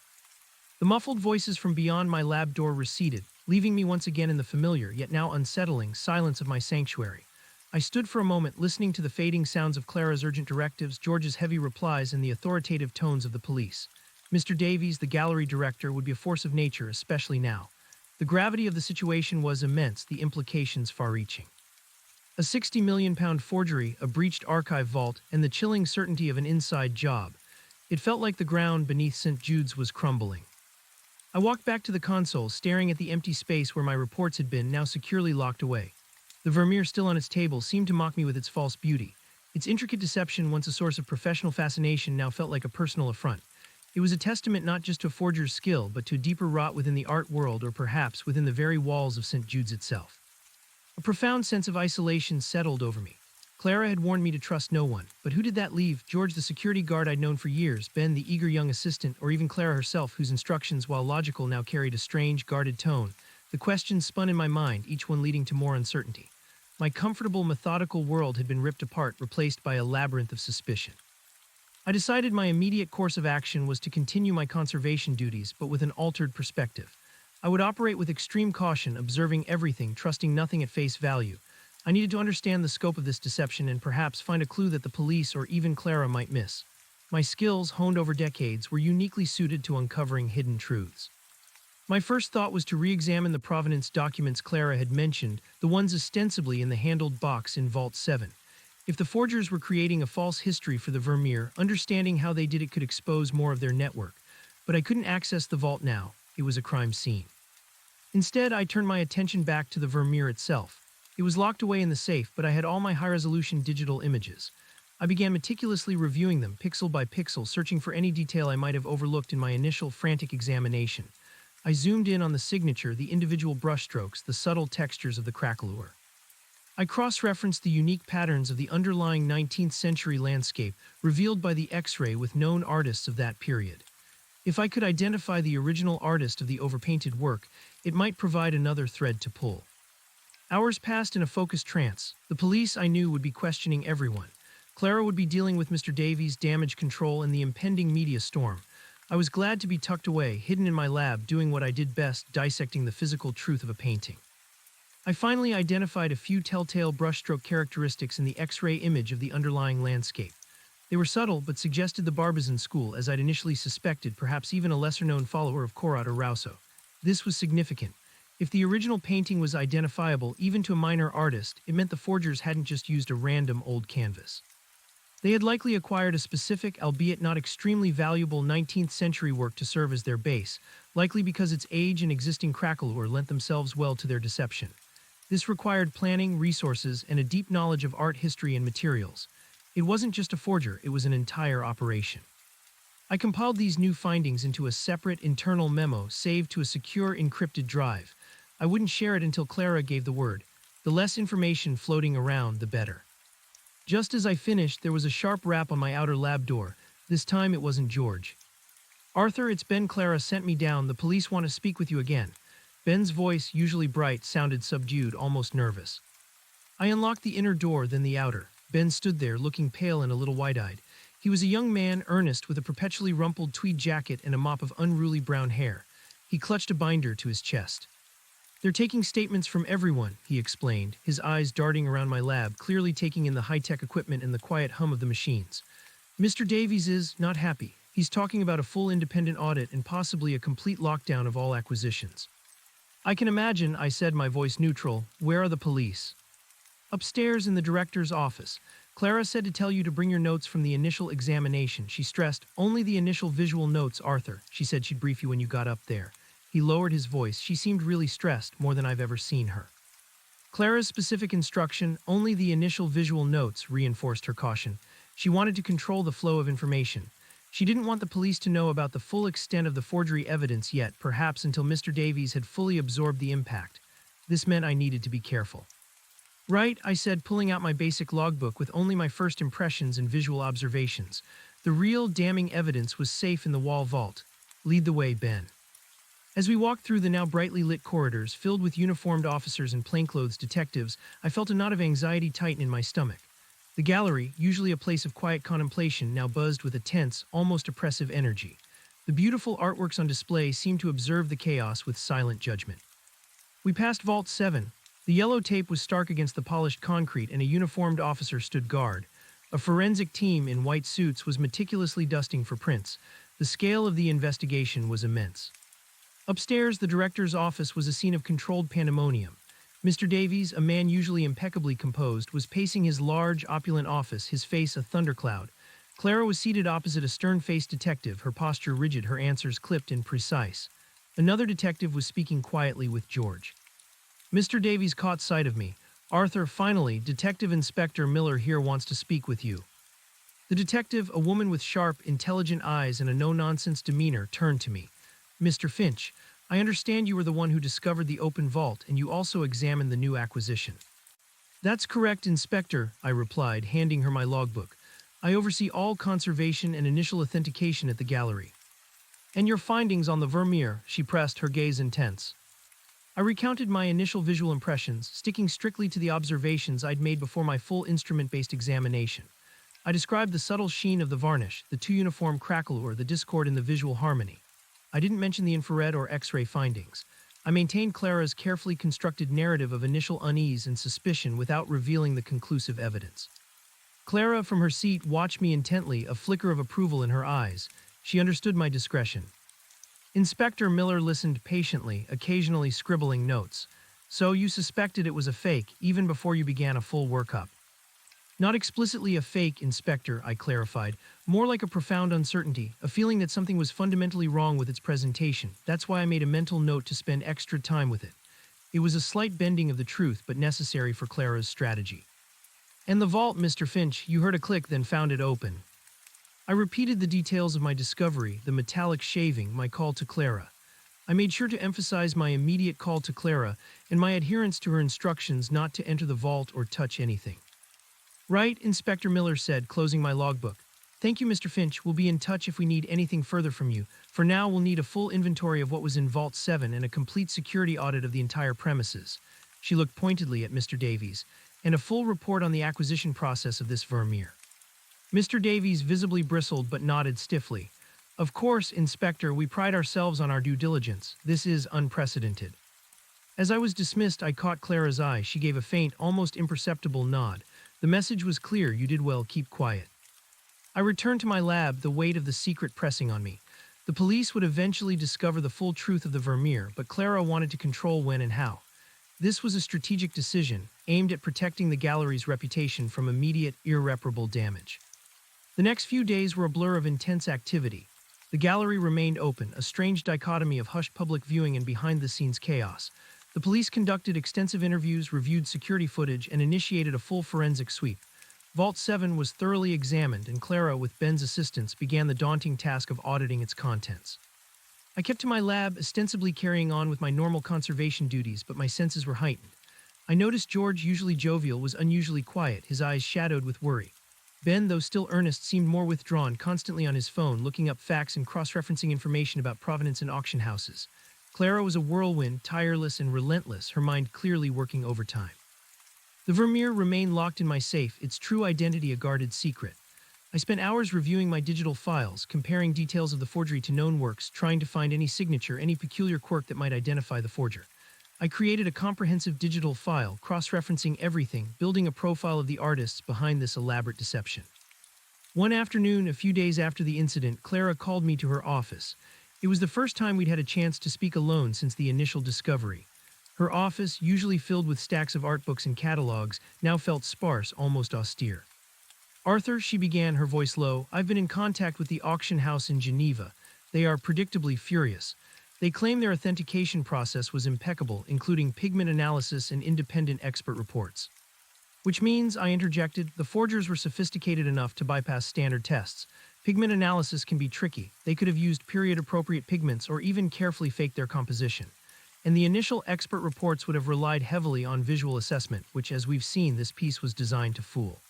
The muffled voices from beyond my lab door receded, leaving me once again in the familiar, yet now unsettling, silence of my sanctuary. I stood for a moment, listening to the fading sounds of Clara's urgent directives, George's heavy replies, and the authoritative tones of the police. Mr. Davies, the gallery director, would be a force of nature, especially now. The gravity of the situation was immense, the implications far-reaching. A 60 million pound forgery, a breached archive vault, and the chilling certainty of an inside job. It felt like the ground beneath St. Jude's was crumbling. I walked back to the console, staring at the empty space where my reports had been, now securely locked away. The Vermeer still on its table seemed to mock me with its false beauty. Its intricate deception, once a source of professional fascination, now felt like a personal affront. It was a testament not just to a forger's skill, but to a deeper rot within the art world, or perhaps within the very walls of St. Jude's itself. A profound sense of isolation settled over me. Clara had warned me to trust no one, but who did that leave? George, the security guard I'd known for years, Ben, the eager young assistant, or even Clara herself, whose instructions, while logical, now carried a strange, guarded tone. The questions spun in my mind, each one leading to more uncertainty. My comfortable, methodical world had been ripped apart, replaced by a labyrinth of suspicion. I decided my immediate course of action was to continue my conservation duties, but with an altered perspective. I would operate with extreme caution, observing everything, trusting nothing at face value. I needed to understand the scope of this deception and perhaps find a clue that the police or even Clara might miss. My skills, honed over decades, were uniquely suited to uncovering hidden truths. My first thought was to re-examine the provenance documents Clara had mentioned, the ones ostensibly in the handled box in Vault 7. If the forgers were creating a false history for the Vermeer, understanding how they did it could expose more of their network. But I couldn't access the vault now. It was a crime scene. Instead, I turned my attention back to the Vermeer itself. It was locked away in the safe, but I had all my high-resolution digital images. I began meticulously reviewing them, pixel by pixel, searching for any detail I might have overlooked in my initial frantic examination. I zoomed in on the signature, the individual brushstrokes, the subtle textures of the craquelure. I cross-referenced the unique patterns of the underlying 19th century landscape revealed by the X-ray with known artists of that period. If I could identify the original artist of the overpainted work, it might provide another thread to pull. Hours passed in a focused trance. The police, I knew, would be questioning everyone. Clara would be dealing with Mr. Davies' damage control and the impending media storm. I was glad to be tucked away, hidden in my lab, doing what I did best, dissecting the physical truth of a painting. I finally identified a few telltale brushstroke characteristics in the X-ray image of the underlying landscape. They were subtle, but suggested the Barbizon school, as I'd initially suspected, perhaps even a lesser-known follower of Corot or Rousseau. This was significant. If the original painting was identifiable, even to a minor artist, it meant the forgers hadn't just used a random old canvas. They had likely acquired a specific, albeit not extremely valuable 19th century work to serve as their base, likely because its age and existing craquelure lent themselves well to their deception. This required planning, resources, and a deep knowledge of art history and materials. It wasn't just a forger, it was an entire operation. I compiled these new findings into a separate internal memo saved to a secure encrypted drive. I wouldn't share it until Clara gave the word. The less information floating around, the better. Just as I finished, there was a sharp rap on my outer lab door. This time it wasn't George. "Arthur, it's Ben. Clara sent me down. The police want to speak with you again." Ben's voice, usually bright, sounded subdued, almost nervous. I unlocked the inner door, then the outer. Ben stood there, looking pale and a little wide-eyed. He was a young man, earnest, with a perpetually rumpled tweed jacket and a mop of unruly brown hair. He clutched a binder to his chest. "They're taking statements from everyone," he explained, his eyes darting around my lab, clearly taking in the high-tech equipment and the quiet hum of the machines. "Mr. Davies is not happy. He's talking about a full independent audit and possibly a complete lockdown of all acquisitions." I can imagine, I said, my voice neutral. Where are the police? Upstairs in the director's office. Clara said to tell you to bring your notes from the initial examination. She stressed, only the initial visual notes, Arthur. She said she'd brief you when you got up there. He lowered his voice. She seemed really stressed, more than I've ever seen her. Clara's specific instruction, only the initial visual notes, reinforced her caution. She wanted to control the flow of information. She didn't want the police to know about the full extent of the forgery evidence yet, perhaps until Mr. Davies had fully absorbed the impact. This meant I needed to be careful. Right, I said, pulling out my basic logbook with only my first impressions and visual observations. The real damning evidence was safe in the wall vault. Lead the way, Ben. As we walked through the now brightly lit corridors filled with uniformed officers and plainclothes detectives, I felt a knot of anxiety tighten in my stomach. The gallery, usually a place of quiet contemplation, now buzzed with a tense, almost oppressive energy. The beautiful artworks on display seemed to observe the chaos with silent judgment. We passed Vault 7. The yellow tape was stark against the polished concrete, and a uniformed officer stood guard. A forensic team in white suits was meticulously dusting for prints. The scale of the investigation was immense. Upstairs, the director's office was a scene of controlled pandemonium. Mr. Davies, a man usually impeccably composed, was pacing his large, opulent office, his face a thundercloud. Clara was seated opposite a stern-faced detective, her posture rigid, her answers clipped and precise. Another detective was speaking quietly with George. Mr. Davies caught sight of me. Arthur, finally, Detective Inspector Miller here wants to speak with you. The detective, a woman with sharp, intelligent eyes and a no-nonsense demeanor, turned to me. Mr. Finch, I understand you were the one who discovered the open vault, and you also examined the new acquisition. That's correct, Inspector, I replied, handing her my logbook. I oversee all conservation and initial authentication at the gallery. And your findings on the Vermeer, she pressed, her gaze intense. I recounted my initial visual impressions, sticking strictly to the observations I'd made before my full instrument-based examination. I described the subtle sheen of the varnish, the two-uniform crackle or the discord in the visual harmony. I didn't mention the infrared or X-ray findings. I maintained Clara's carefully constructed narrative of initial unease and suspicion without revealing the conclusive evidence. Clara, from her seat, watched me intently, a flicker of approval in her eyes. She understood my discretion. Inspector Miller listened patiently, occasionally scribbling notes. So you suspected it was a fake, even before you began a full workup. Not explicitly a fake, Inspector, I clarified. More like a profound uncertainty, a feeling that something was fundamentally wrong with its presentation. That's why I made a mental note to spend extra time with it. It was a slight bending of the truth, but necessary for Clara's strategy. And the vault, Mr. Finch, you heard a click, then found it open. I repeated the details of my discovery, the metallic shaving, my call to Clara. I made sure to emphasize my immediate call to Clara and my adherence to her instructions not to enter the vault or touch anything. Right, Inspector Miller said, closing my logbook. Thank you, Mr. Finch. We'll be in touch if we need anything further from you. For now, we'll need a full inventory of what was in Vault 7 and a complete security audit of the entire premises. She looked pointedly at Mr. Davies, and a full report on the acquisition process of this Vermeer. Mr. Davies visibly bristled but nodded stiffly. Of course, Inspector, we pride ourselves on our due diligence. This is unprecedented. As I was dismissed, I caught Clara's eye. She gave a faint, almost imperceptible nod. The message was clear. You did well. Keep quiet. I returned to my lab, the weight of the secret pressing on me. The police would eventually discover the full truth of the Vermeer, but Clara wanted to control when and how. This was a strategic decision, aimed at protecting the gallery's reputation from immediate, irreparable damage. The next few days were a blur of intense activity. The gallery remained open, a strange dichotomy of hushed public viewing and behind-the-scenes chaos. The police conducted extensive interviews, reviewed security footage, and initiated a full forensic sweep. Vault 7 was thoroughly examined, and Clara, with Ben's assistance, began the daunting task of auditing its contents. I kept to my lab, ostensibly carrying on with my normal conservation duties, but my senses were heightened. I noticed George, usually jovial, was unusually quiet, his eyes shadowed with worry. Ben, though still earnest, seemed more withdrawn, constantly on his phone, looking up facts and cross-referencing information about provenance and auction houses. Clara was a whirlwind, tireless and relentless, her mind clearly working overtime. The Vermeer remained locked in my safe, its true identity a guarded secret. I spent hours reviewing my digital files, comparing details of the forgery to known works, trying to find any signature, any peculiar quirk that might identify the forger. I created a comprehensive digital file, cross-referencing everything, building a profile of the artists behind this elaborate deception. One afternoon, a few days after the incident, Clara called me to her office. It was the first time we'd had a chance to speak alone since the initial discovery. Her office, usually filled with stacks of art books and catalogs, now felt sparse, almost austere. Arthur, she began, her voice low, I've been in contact with the auction house in Geneva. They are predictably furious. They claim their authentication process was impeccable, including pigment analysis and independent expert reports. Which means, I interjected, the forgers were sophisticated enough to bypass standard tests. Pigment analysis can be tricky. They could have used period-appropriate pigments or even carefully faked their composition. And the initial expert reports would have relied heavily on visual assessment, which, as we've seen, this piece was designed to fool.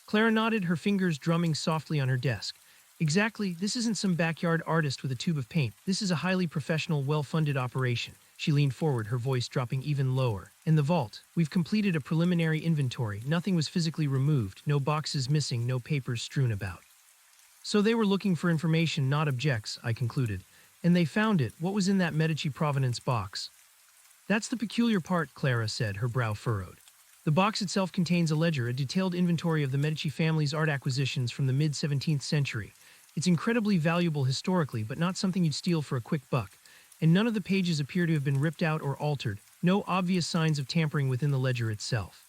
Clara nodded, her fingers drumming softly on her desk. Exactly, this isn't some backyard artist with a tube of paint. This is a highly professional, well-funded operation. She leaned forward, her voice dropping even lower. In the vault, we've completed a preliminary inventory. Nothing was physically removed, no boxes missing, no papers strewn about. So they were looking for information, not objects, I concluded. And they found it. What was in that Medici provenance box? That's the peculiar part, Clara said, her brow furrowed. The box itself contains a ledger, a detailed inventory of the Medici family's art acquisitions from the mid-17th century. It's incredibly valuable historically, but not something you'd steal for a quick buck. And none of the pages appear to have been ripped out or altered, no obvious signs of tampering within the ledger itself.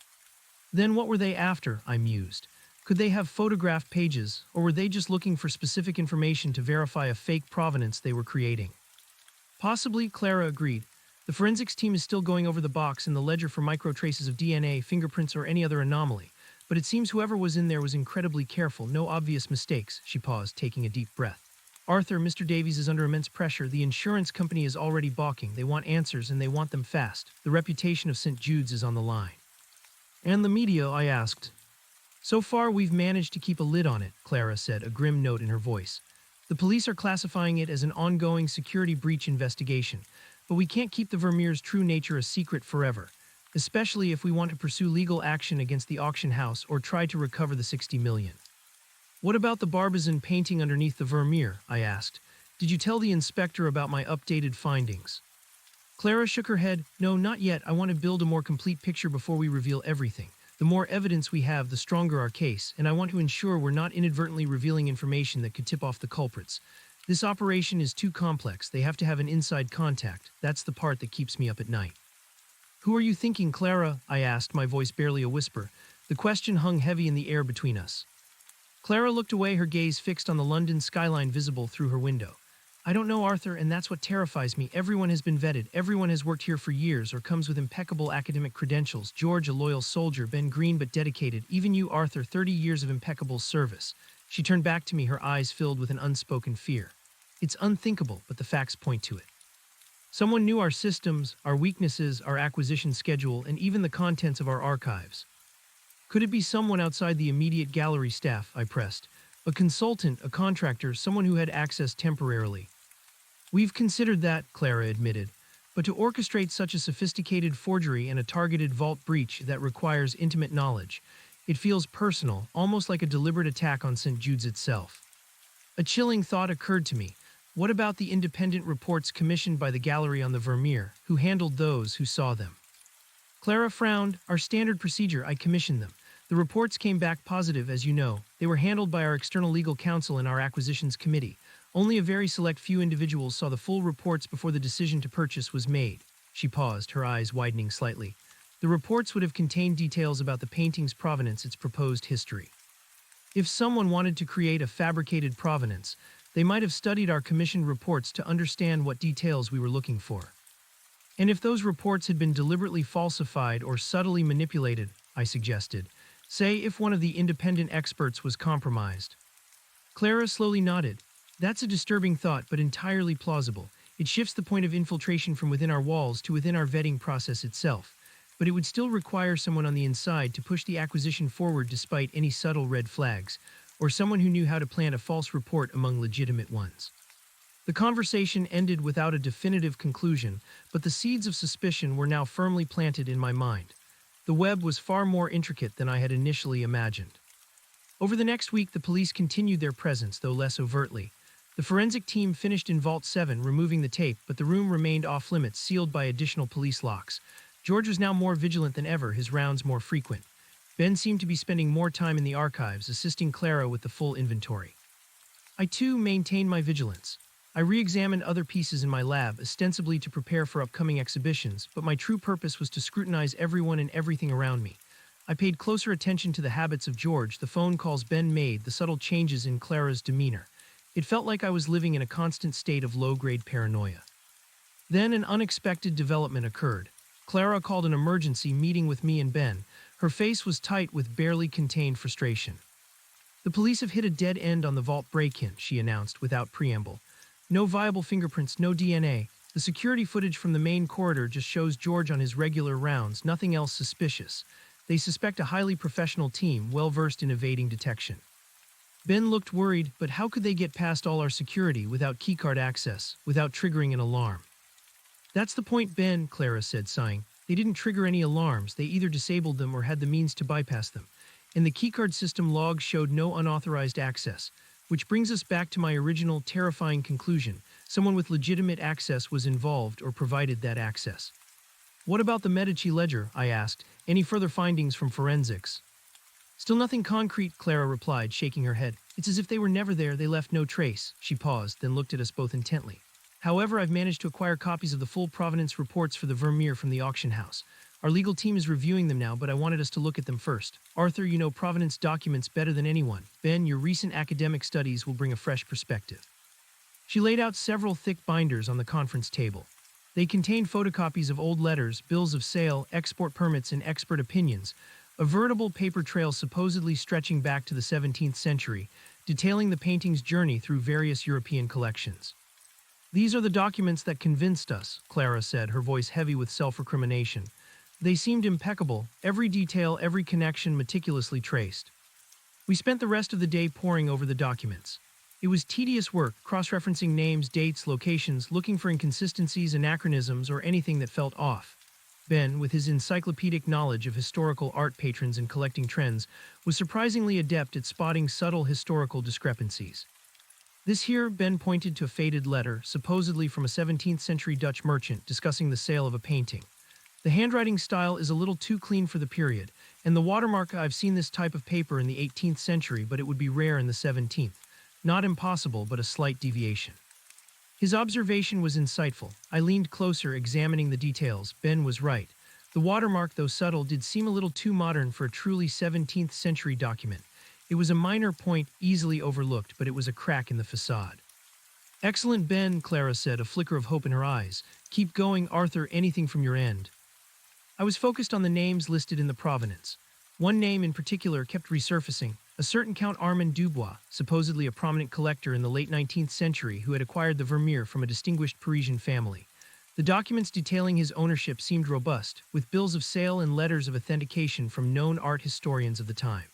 Then what were they after? I mused. Could they have photographed pages, or were they just looking for specific information to verify a fake provenance they were creating? Possibly, Clara agreed. The forensics team is still going over the box and the ledger for micro-traces of DNA, fingerprints, or any other anomaly. But it seems whoever was in there was incredibly careful, no obvious mistakes. She paused, taking a deep breath. Arthur, Mr. Davies is under immense pressure. The insurance company is already balking. They want answers, and they want them fast. The reputation of St. Jude's is on the line. And the media, I asked. So far, we've managed to keep a lid on it, Clara said, a grim note in her voice. The police are classifying it as an ongoing security breach investigation, but we can't keep the Vermeer's true nature a secret forever, especially if we want to pursue legal action against the auction house or try to recover the $60 million. What about the Barbizon painting underneath the Vermeer? I asked. Did you tell the inspector about my updated findings? Clara shook her head. No, not yet. I want to build a more complete picture before we reveal everything. The more evidence we have, the stronger our case, and I want to ensure we're not inadvertently revealing information that could tip off the culprits. This operation is too complex. They have to have an inside contact. That's the part that keeps me up at night. Who are you thinking, Clara? I asked, my voice barely a whisper. The question hung heavy in the air between us. Clara looked away, her gaze fixed on the London skyline visible through her window. I don't know, Arthur, and that's what terrifies me. Everyone has been vetted. Everyone has worked here for years or comes with impeccable academic credentials. George, a loyal soldier. Ben, green but dedicated. Even you, Arthur, 30 years of impeccable service. She turned back to me, her eyes filled with an unspoken fear. It's unthinkable, but the facts point to it. Someone knew our systems, our weaknesses, our acquisition schedule, and even the contents of our archives. Could it be someone outside the immediate gallery staff? I pressed. A consultant, a contractor, someone who had access temporarily. We've considered that, Clara admitted, but to orchestrate such a sophisticated forgery and a targeted vault breach that requires intimate knowledge, it feels personal, almost like a deliberate attack on St. Jude's itself. A chilling thought occurred to me. What about the independent reports commissioned by the gallery on the Vermeer? Who handled those? Who saw them? Clara frowned. Our standard procedure, I commissioned them. The reports came back positive, as you know. They were handled by our external legal counsel and our acquisitions committee. Only a very select few individuals saw the full reports before the decision to purchase was made. She paused, her eyes widening slightly. The reports would have contained details about the painting's provenance, its proposed history. If someone wanted to create a fabricated provenance, they might have studied our commissioned reports to understand what details we were looking for. And if those reports had been deliberately falsified or subtly manipulated, I suggested, say if one of the independent experts was compromised. Clara slowly nodded. That's a disturbing thought, but entirely plausible. It shifts the point of infiltration from within our walls to within our vetting process itself. But it would still require someone on the inside to push the acquisition forward despite any subtle red flags, or someone who knew how to plant a false report among legitimate ones. The conversation ended without a definitive conclusion, but the seeds of suspicion were now firmly planted in my mind. The web was far more intricate than I had initially imagined. Over the next week, the police continued their presence, though less overtly. The forensic team finished in Vault 7, removing the tape, but the room remained off-limits, sealed by additional police locks. George was now more vigilant than ever, his rounds more frequent. Ben seemed to be spending more time in the archives, assisting Clara with the full inventory. I, too, maintained my vigilance. I re-examined other pieces in my lab, ostensibly to prepare for upcoming exhibitions, but my true purpose was to scrutinize everyone and everything around me. I paid closer attention to the habits of George, the phone calls Ben made, the subtle changes in Clara's demeanor. It felt like I was living in a constant state of low-grade paranoia. Then an unexpected development occurred. Clara called an emergency meeting with me and Ben. Her face was tight with barely contained frustration. "The police have hit a dead end on the vault break-in," she announced without preamble. "No viable fingerprints, no DNA. The security footage from the main corridor just shows George on his regular rounds, nothing else suspicious. They suspect a highly professional team, well-versed in evading detection." Ben looked worried, but how could they get past all our security without keycard access, without triggering an alarm? "That's the point, Ben," Clara said, sighing. "They didn't trigger any alarms, they either disabled them or had the means to bypass them. And the keycard system logs showed no unauthorized access. Which brings us back to my original, terrifying conclusion. Someone with legitimate access was involved or provided that access." "What about the Medici ledger?" I asked. "Any further findings from forensics?" "Still nothing concrete," Clara replied, shaking her head. "It's as if they were never there, they left no trace." She paused, then looked at us both intently. "However, I've managed to acquire copies of the full provenance reports for the Vermeer from the auction house. Our legal team is reviewing them now, but I wanted us to look at them first. Arthur, you know provenance documents better than anyone. Ben, your recent academic studies will bring a fresh perspective." She laid out several thick binders on the conference table. They contained photocopies of old letters, bills of sale, export permits, and expert opinions, a veritable paper trail supposedly stretching back to the 17th century, detailing the painting's journey through various European collections. "These are the documents that convinced us," Clara said, her voice heavy with self-recrimination. "They seemed impeccable, every detail, every connection meticulously traced." We spent the rest of the day poring over the documents. It was tedious work, cross-referencing names, dates, locations, looking for inconsistencies, anachronisms, or anything that felt off. Ben, with his encyclopedic knowledge of historical art patrons and collecting trends, was surprisingly adept at spotting subtle historical discrepancies. "This here," Ben pointed to a faded letter, supposedly from a 17th century Dutch merchant, discussing the sale of a painting. "The handwriting style is a little too clean for the period, and the watermark, I've seen this type of paper in the 18th century, but it would be rare in the 17th. Not impossible, but a slight deviation." His observation was insightful. I leaned closer, examining the details. Ben was right. The watermark, though subtle, did seem a little too modern for a truly 17th century document. It was a minor point, easily overlooked, but it was a crack in the facade. "Excellent, Ben," Clara said, a flicker of hope in her eyes. "Keep going, Arthur, anything from your end?" I was focused on the names listed in the provenance. One name in particular kept resurfacing, a certain Count Armand Dubois, supposedly a prominent collector in the late 19th century who had acquired the Vermeer from a distinguished Parisian family. The documents detailing his ownership seemed robust, with bills of sale and letters of authentication from known art historians of the time.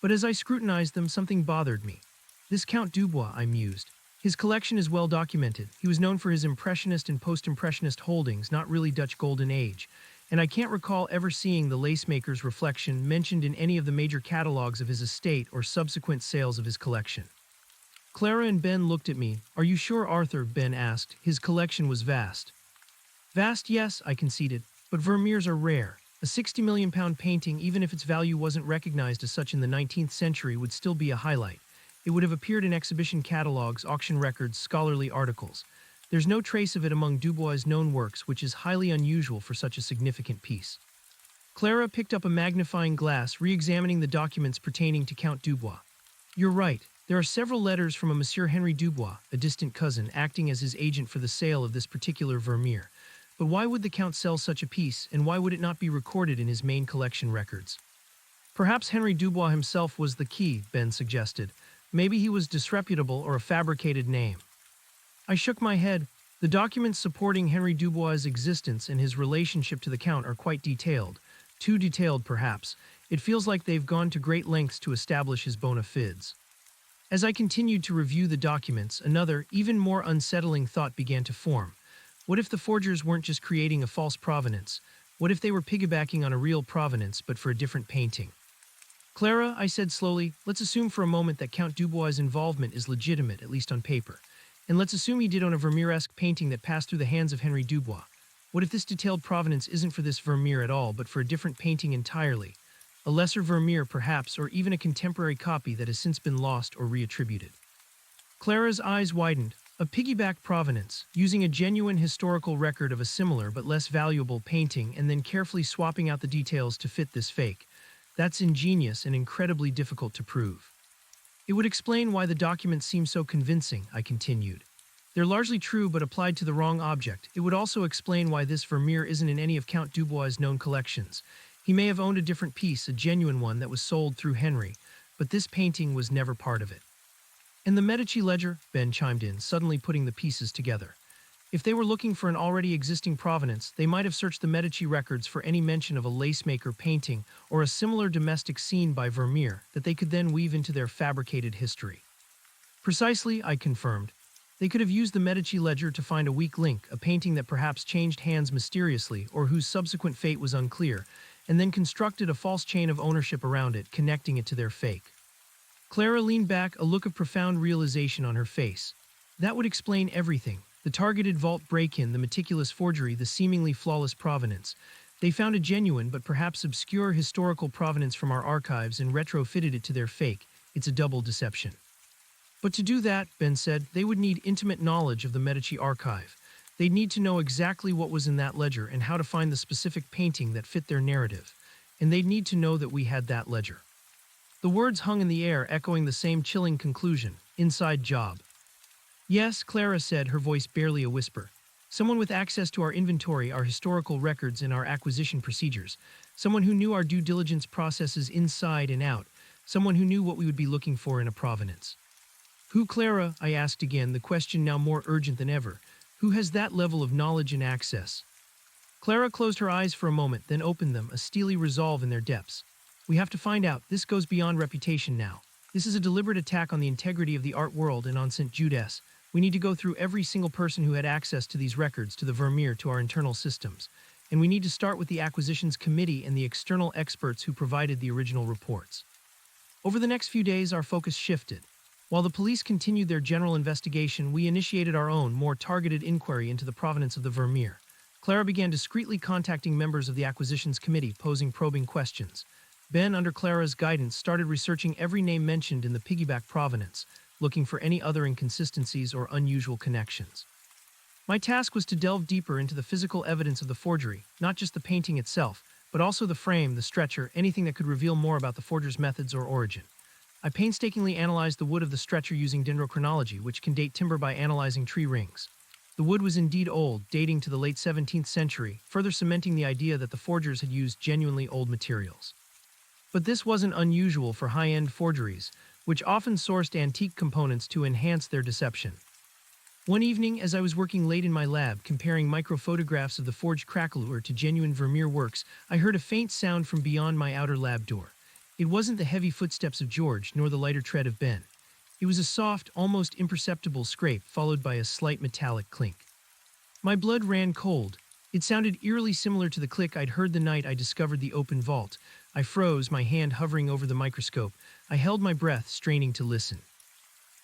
But as I scrutinized them, something bothered me. "This Count Dubois," I mused. "His collection is well documented. He was known for his Impressionist and Post-Impressionist holdings, not really Dutch Golden Age. And I can't recall ever seeing the lacemaker's reflection mentioned in any of the major catalogs of his estate or subsequent sales of his collection." Clara and Ben looked at me. "Are you sure, Arthur?" Ben asked. "His collection was vast." "Vast, yes," I conceded, "but Vermeers are rare. A 60 million pound painting, even if its value wasn't recognized as such in the 19th century, would still be a highlight. It would have appeared in exhibition catalogs, auction records, scholarly articles. There's no trace of it among Dubois' known works, which is highly unusual for such a significant piece." Clara picked up a magnifying glass, re-examining the documents pertaining to Count Dubois. "You're right. There are several letters from a Monsieur Henry Dubois, a distant cousin, acting as his agent for the sale of this particular Vermeer. But why would the Count sell such a piece, and why would it not be recorded in his main collection records?" "Perhaps Henry Dubois himself was the key," Ben suggested. "Maybe he was disreputable or a fabricated name." I shook my head. The documents supporting Henry Dubois' existence and his relationship to the Count are quite detailed. Too detailed, perhaps. It feels like they've gone to great lengths to establish his bona fides. As I continued to review the documents, another, even more unsettling thought began to form. What if the forgers weren't just creating a false provenance? What if they were piggybacking on a real provenance, but for a different painting? "Clara," I said slowly, "let's assume for a moment that Count Dubois' involvement is legitimate, at least on paper. And let's assume he did own a Vermeer-esque painting that passed through the hands of Henry Dubois. What if this detailed provenance isn't for this Vermeer at all, but for a different painting entirely? A lesser Vermeer, perhaps, or even a contemporary copy that has since been lost or reattributed?" Clara's eyes widened. A piggyback provenance, using a genuine historical record of a similar but less valuable painting and then carefully swapping out the details to fit this fake. That's ingenious and incredibly difficult to prove. It would explain why the documents seem so convincing, I continued. They're largely true but applied to the wrong object. It would also explain why this Vermeer isn't in any of Count Dubois' known collections. He may have owned a different piece, a genuine one that was sold through Henry, but this painting was never part of it. And the Medici ledger, Ben chimed in, suddenly putting the pieces together. If they were looking for an already existing provenance, they might have searched the Medici records for any mention of a lacemaker painting or a similar domestic scene by Vermeer that they could then weave into their fabricated history. Precisely, I confirmed. They could have used the Medici ledger to find a weak link, a painting that perhaps changed hands mysteriously or whose subsequent fate was unclear, and then constructed a false chain of ownership around it, connecting it to their fake. Clara leaned back, a look of profound realization on her face. That would explain everything. The targeted vault break-in, the meticulous forgery, the seemingly flawless provenance. They found a genuine but perhaps obscure historical provenance from our archives and retrofitted it to their fake. It's a double deception. But to do that, Ben said, they would need intimate knowledge of the Medici archive. They'd need to know exactly what was in that ledger and how to find the specific painting that fit their narrative. And they'd need to know that we had that ledger. The words hung in the air, echoing the same chilling conclusion. Inside job. Yes, Clara said, her voice barely a whisper. Someone with access to our inventory, our historical records, and our acquisition procedures. Someone who knew our due diligence processes inside and out. Someone who knew what we would be looking for in a provenance. Who, Clara? I asked again, the question now more urgent than ever. Who has that level of knowledge and access? Clara closed her eyes for a moment, then opened them, a steely resolve in their depths. We have to find out. This goes beyond reputation now. This is a deliberate attack on the integrity of the art world and on St. Judas. We need to go through every single person who had access to these records, to the Vermeer, to our internal systems. And we need to start with the acquisitions committee and the external experts who provided the original reports. Over the next few days, our focus shifted. While the police continued their general investigation, we initiated our own, more targeted inquiry into the provenance of the Vermeer. Clara began discreetly contacting members of the acquisitions committee, posing probing questions. Ben, under Clara's guidance, started researching every name mentioned in the piggyback provenance, looking for any other inconsistencies or unusual connections. My task was to delve deeper into the physical evidence of the forgery, not just the painting itself, but also the frame, the stretcher, anything that could reveal more about the forger's methods or origin. I painstakingly analyzed the wood of the stretcher using dendrochronology, which can date timber by analyzing tree rings. The wood was indeed old, dating to the late 17th century, further cementing the idea that the forgers had used genuinely old materials. But this wasn't unusual for high-end forgeries, which often sourced antique components to enhance their deception. One evening, as I was working late in my lab, comparing microphotographs of the forged craquelure to genuine Vermeer works, I heard a faint sound from beyond my outer lab door. It wasn't the heavy footsteps of George, nor the lighter tread of Ben. It was a soft, almost imperceptible scrape, followed by a slight metallic clink. My blood ran cold. It sounded eerily similar to the click I'd heard the night I discovered the open vault. I froze, my hand hovering over the microscope. I held my breath, straining to listen.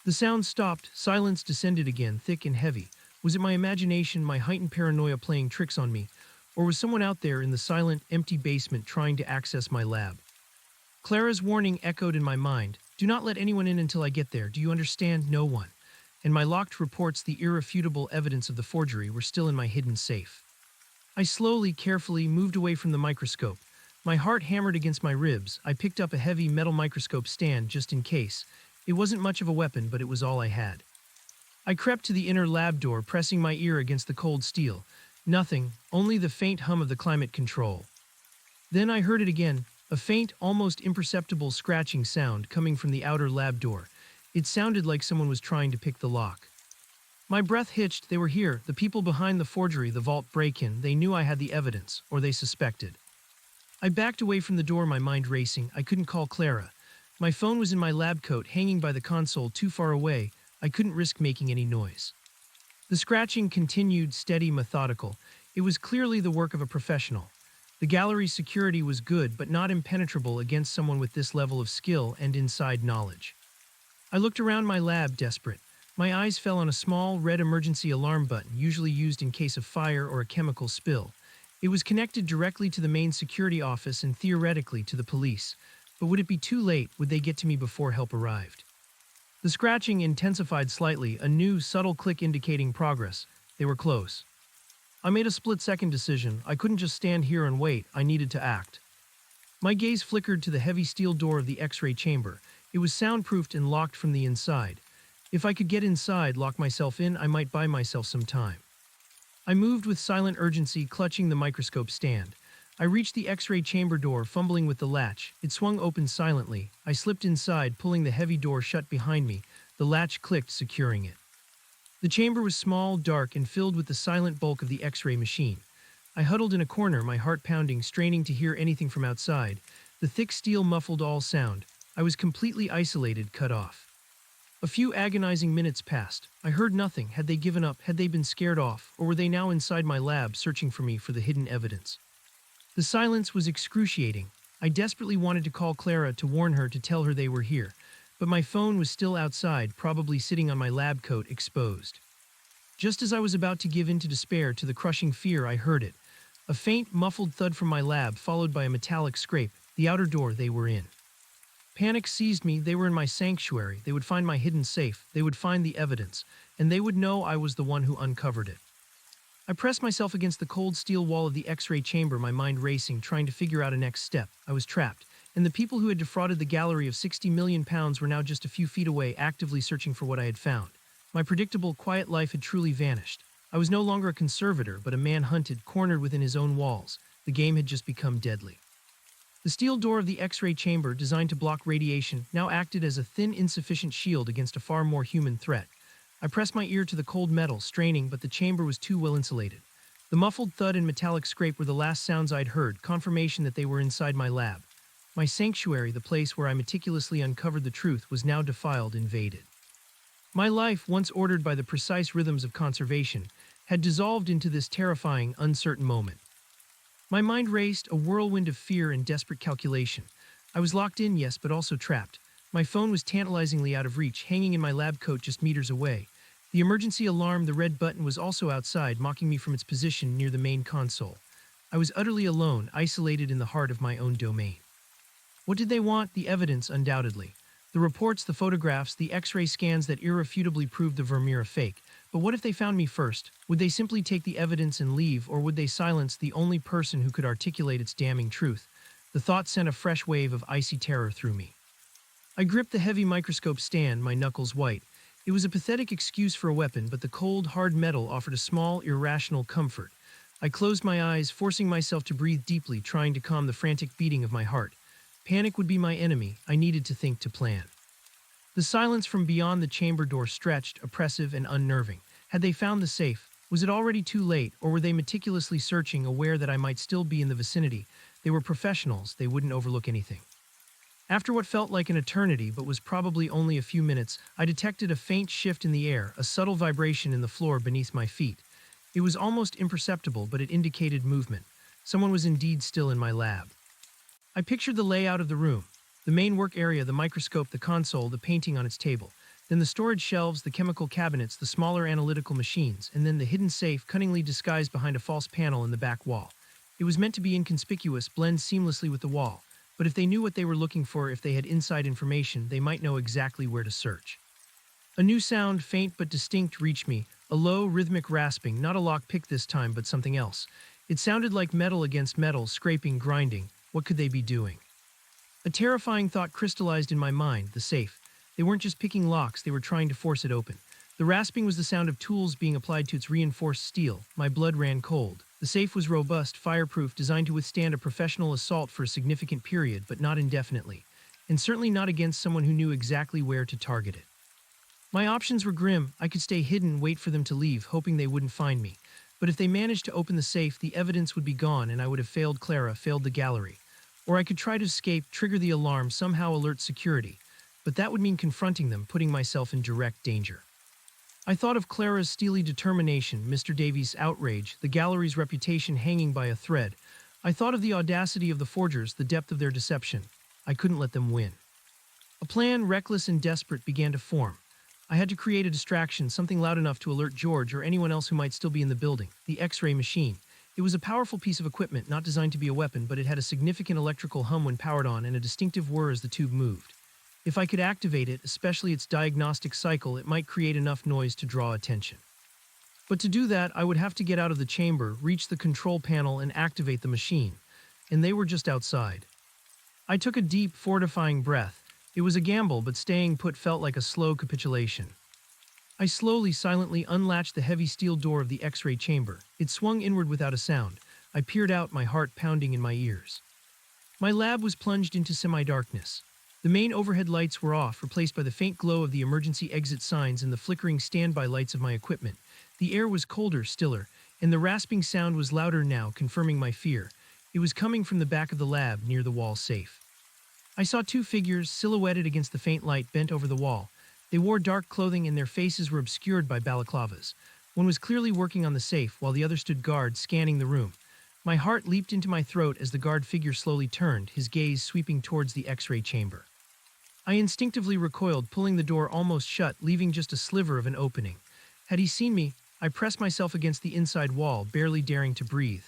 The sound stopped, silence descended again, thick and heavy. Was it my imagination, my heightened paranoia playing tricks on me? Or was someone out there in the silent, empty basement trying to access my lab? Clara's warning echoed in my mind. Do not let anyone in until I get there. Do you understand? No one. And my locked reports, the irrefutable evidence of the forgery, were still in my hidden safe. I slowly, carefully moved away from the microscope. My heart hammered against my ribs. I picked up a heavy metal microscope stand just in case. It wasn't much of a weapon, but it was all I had. I crept to the inner lab door, pressing my ear against the cold steel. Nothing, only the faint hum of the climate control. Then I heard it again, a faint, almost imperceptible scratching sound coming from the outer lab door. It sounded like someone was trying to pick the lock. My breath hitched. They were here, the people behind the forgery, the vault break-in. They knew I had the evidence, or they suspected. I backed away from the door, my mind racing. I couldn't call Clara. My phone was in my lab coat, hanging by the console, too far away. I couldn't risk making any noise. The scratching continued, steady, methodical. It was clearly the work of a professional. The gallery's security was good, but not impenetrable against someone with this level of skill and inside knowledge. I looked around my lab, desperate. My eyes fell on a small, red emergency alarm button, usually used in case of fire or a chemical spill. It was connected directly to the main security office and theoretically to the police. But would it be too late? Would they get to me before help arrived? The scratching intensified slightly, a new, subtle click indicating progress. They were close. I made a split-second decision. I couldn't just stand here and wait. I needed to act. My gaze flickered to the heavy steel door of the X-ray chamber. It was soundproofed and locked from the inside. If I could get inside, lock myself in, I might buy myself some time. I moved with silent urgency, clutching the microscope stand. I reached the X-ray chamber door, fumbling with the latch. It swung open silently. I slipped inside, pulling the heavy door shut behind me. The latch clicked, securing it. The chamber was small, dark, and filled with the silent bulk of the X-ray machine. I huddled in a corner, my heart pounding, straining to hear anything from outside. The thick steel muffled all sound. I was completely isolated, cut off. A few agonizing minutes passed. I heard nothing. Had they given up? Had they been scared off? Or were they now inside my lab, searching for me for the hidden evidence? The silence was excruciating. I desperately wanted to call Clara to warn her, to tell her they were here. But my phone was still outside, probably sitting on my lab coat, exposed. Just as I was about to give in to despair, to the crushing fear, I heard it. A faint, muffled thud from my lab, followed by a metallic scrape. The outer door they were in. Panic seized me. They were in my sanctuary. They would find my hidden safe. They would find the evidence. And they would know I was the one who uncovered it. I pressed myself against the cold steel wall of the X-ray chamber, my mind racing, trying to figure out a next step. I was trapped. And the people who had defrauded the gallery of £60 million were now just a few feet away, actively searching for what I had found. My predictable, quiet life had truly vanished. I was no longer a conservator, but a man hunted, cornered within his own walls. The game had just become deadly. The steel door of the X-ray chamber, designed to block radiation, now acted as a thin, insufficient shield against a far more human threat. I pressed my ear to the cold metal, straining, but the chamber was too well insulated. The muffled thud and metallic scrape were the last sounds I'd heard, confirmation that they were inside my lab. My sanctuary, the place where I meticulously uncovered the truth, was now defiled, invaded. My life, once ordered by the precise rhythms of conservation, had dissolved into this terrifying, uncertain moment. My mind raced, a whirlwind of fear and desperate calculation. I was locked in, yes, but also trapped. My phone was tantalizingly out of reach, hanging in my lab coat just meters away. The emergency alarm, the red button, was also outside, mocking me from its position near the main console. I was utterly alone, isolated in the heart of my own domain. What did they want? The evidence, undoubtedly. The reports, the photographs, the X-ray scans that irrefutably proved the Vermeer fake. But what if they found me first? Would they simply take the evidence and leave, or would they silence the only person who could articulate its damning truth? The thought sent a fresh wave of icy terror through me. I gripped the heavy microscope stand, my knuckles white. It was a pathetic excuse for a weapon, but the cold, hard metal offered a small, irrational comfort. I closed my eyes, forcing myself to breathe deeply, trying to calm the frantic beating of my heart. Panic would be my enemy. I needed to think, to plan. The silence from beyond the chamber door stretched, oppressive and unnerving. Had they found the safe? Was it already too late, or were they meticulously searching, aware that I might still be in the vicinity? They were professionals. They wouldn't overlook anything. After what felt like an eternity, but was probably only a few minutes, I detected a faint shift in the air, a subtle vibration in the floor beneath my feet. It was almost imperceptible, but it indicated movement. Someone was indeed still in my lab. I pictured the layout of the room. The main work area, the microscope, the console, the painting on its table. Then the storage shelves, the chemical cabinets, the smaller analytical machines, and then the hidden safe, cunningly disguised behind a false panel in the back wall. It was meant to be inconspicuous, blend seamlessly with the wall. But if they knew what they were looking for, if they had inside information, they might know exactly where to search. A new sound, faint but distinct, reached me. A low, rhythmic rasping, not a lockpick this time, but something else. It sounded like metal against metal, scraping, grinding. What could they be doing? A terrifying thought crystallized in my mind, the safe. They weren't just picking locks, they were trying to force it open. The rasping was the sound of tools being applied to its reinforced steel. My blood ran cold. The safe was robust, fireproof, designed to withstand a professional assault for a significant period, but not indefinitely. And certainly not against someone who knew exactly where to target it. My options were grim. I could stay hidden, wait for them to leave, hoping they wouldn't find me. But if they managed to open the safe, the evidence would be gone and I would have failed Clara, failed the gallery. Or I could try to escape, trigger the alarm, somehow alert security. But that would mean confronting them, putting myself in direct danger. I thought of Clara's steely determination, Mr. Davies' outrage, the gallery's reputation hanging by a thread. I thought of the audacity of the forgers, the depth of their deception. I couldn't let them win. A plan, reckless and desperate, began to form. I had to create a distraction, something loud enough to alert George or anyone else who might still be in the building. The X-ray machine. It was a powerful piece of equipment, not designed to be a weapon, but it had a significant electrical hum when powered on and a distinctive whir as the tube moved. If I could activate it, especially its diagnostic cycle, it might create enough noise to draw attention. But to do that, I would have to get out of the chamber, reach the control panel, and activate the machine. And they were just outside. I took a deep, fortifying breath. It was a gamble, but staying put felt like a slow capitulation. I slowly, silently unlatched the heavy steel door of the X-ray chamber. It swung inward without a sound. I peered out, my heart pounding in my ears. My lab was plunged into semi-darkness. The main overhead lights were off, replaced by the faint glow of the emergency exit signs and the flickering standby lights of my equipment. The air was colder, stiller, and the rasping sound was louder now, confirming my fear. It was coming from the back of the lab, near the wall safe. I saw two figures, silhouetted against the faint light, bent over the wall. They wore dark clothing and their faces were obscured by balaclavas. One was clearly working on the safe, while the other stood guard, scanning the room. My heart leaped into my throat as the guard figure slowly turned, his gaze sweeping towards the X-ray chamber. I instinctively recoiled, pulling the door almost shut, leaving just a sliver of an opening. Had he seen me, I pressed myself against the inside wall, barely daring to breathe.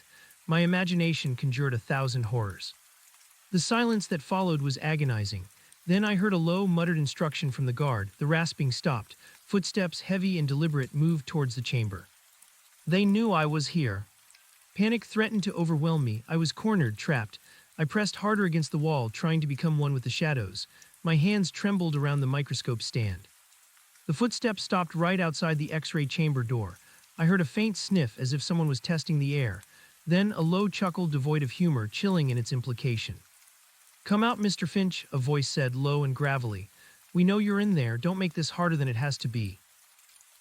My imagination conjured 1,000 horrors. The silence that followed was agonizing. Then I heard a low, muttered instruction from the guard. The rasping stopped. Footsteps, heavy and deliberate, moved towards the chamber. They knew I was here. Panic threatened to overwhelm me. I was cornered, trapped. I pressed harder against the wall, trying to become one with the shadows. My hands trembled around the microscope stand. The footsteps stopped right outside the X-ray chamber door. I heard a faint sniff, as if someone was testing the air. Then a low chuckle devoid of humor, chilling in its implication. "Come out, Mr. Finch," a voice said, low and gravelly. "We know you're in there. Don't make this harder than it has to be."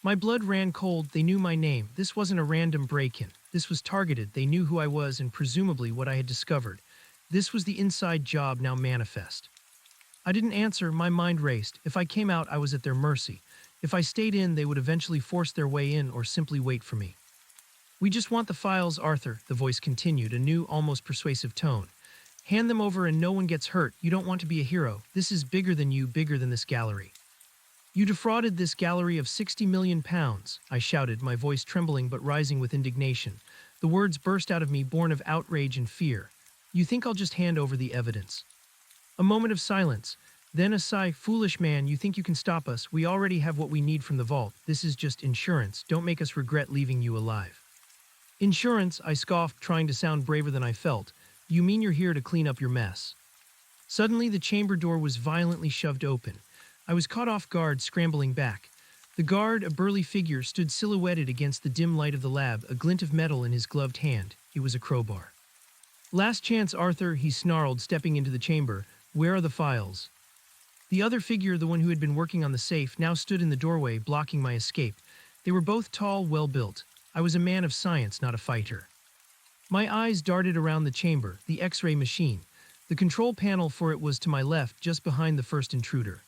My blood ran cold. They knew my name. This wasn't a random break-in. This was targeted. They knew who I was and presumably what I had discovered. This was the inside job now manifest. I didn't answer. My mind raced. If I came out, I was at their mercy. If I stayed in, they would eventually force their way in or simply wait for me. "We just want the files, Arthur," the voice continued, a new, almost persuasive tone. "Hand them over and no one gets hurt. You don't want to be a hero. This is bigger than you, bigger than this gallery." "You defrauded this gallery of 60 million pounds, I shouted, my voice trembling but rising with indignation. The words burst out of me, born of outrage and fear. "You think I'll just hand over the evidence?" A moment of silence. Then a sigh. "Foolish man, you think you can stop us. We already have what we need from the vault. This is just insurance. Don't make us regret leaving you alive." "Insurance?" I scoffed, trying to sound braver than I felt. "You mean you're here to clean up your mess?" Suddenly, the chamber door was violently shoved open. I was caught off guard, scrambling back. The guard, a burly figure, stood silhouetted against the dim light of the lab, a glint of metal in his gloved hand. It was a crowbar. "Last chance, Arthur," he snarled, stepping into the chamber. "Where are the files?" The other figure, the one who had been working on the safe, now stood in the doorway, blocking my escape. They were both tall, well-built. I was a man of science, not a fighter. My eyes darted around the chamber, the X-ray machine. The control panel for it was to my left, just behind the first intruder.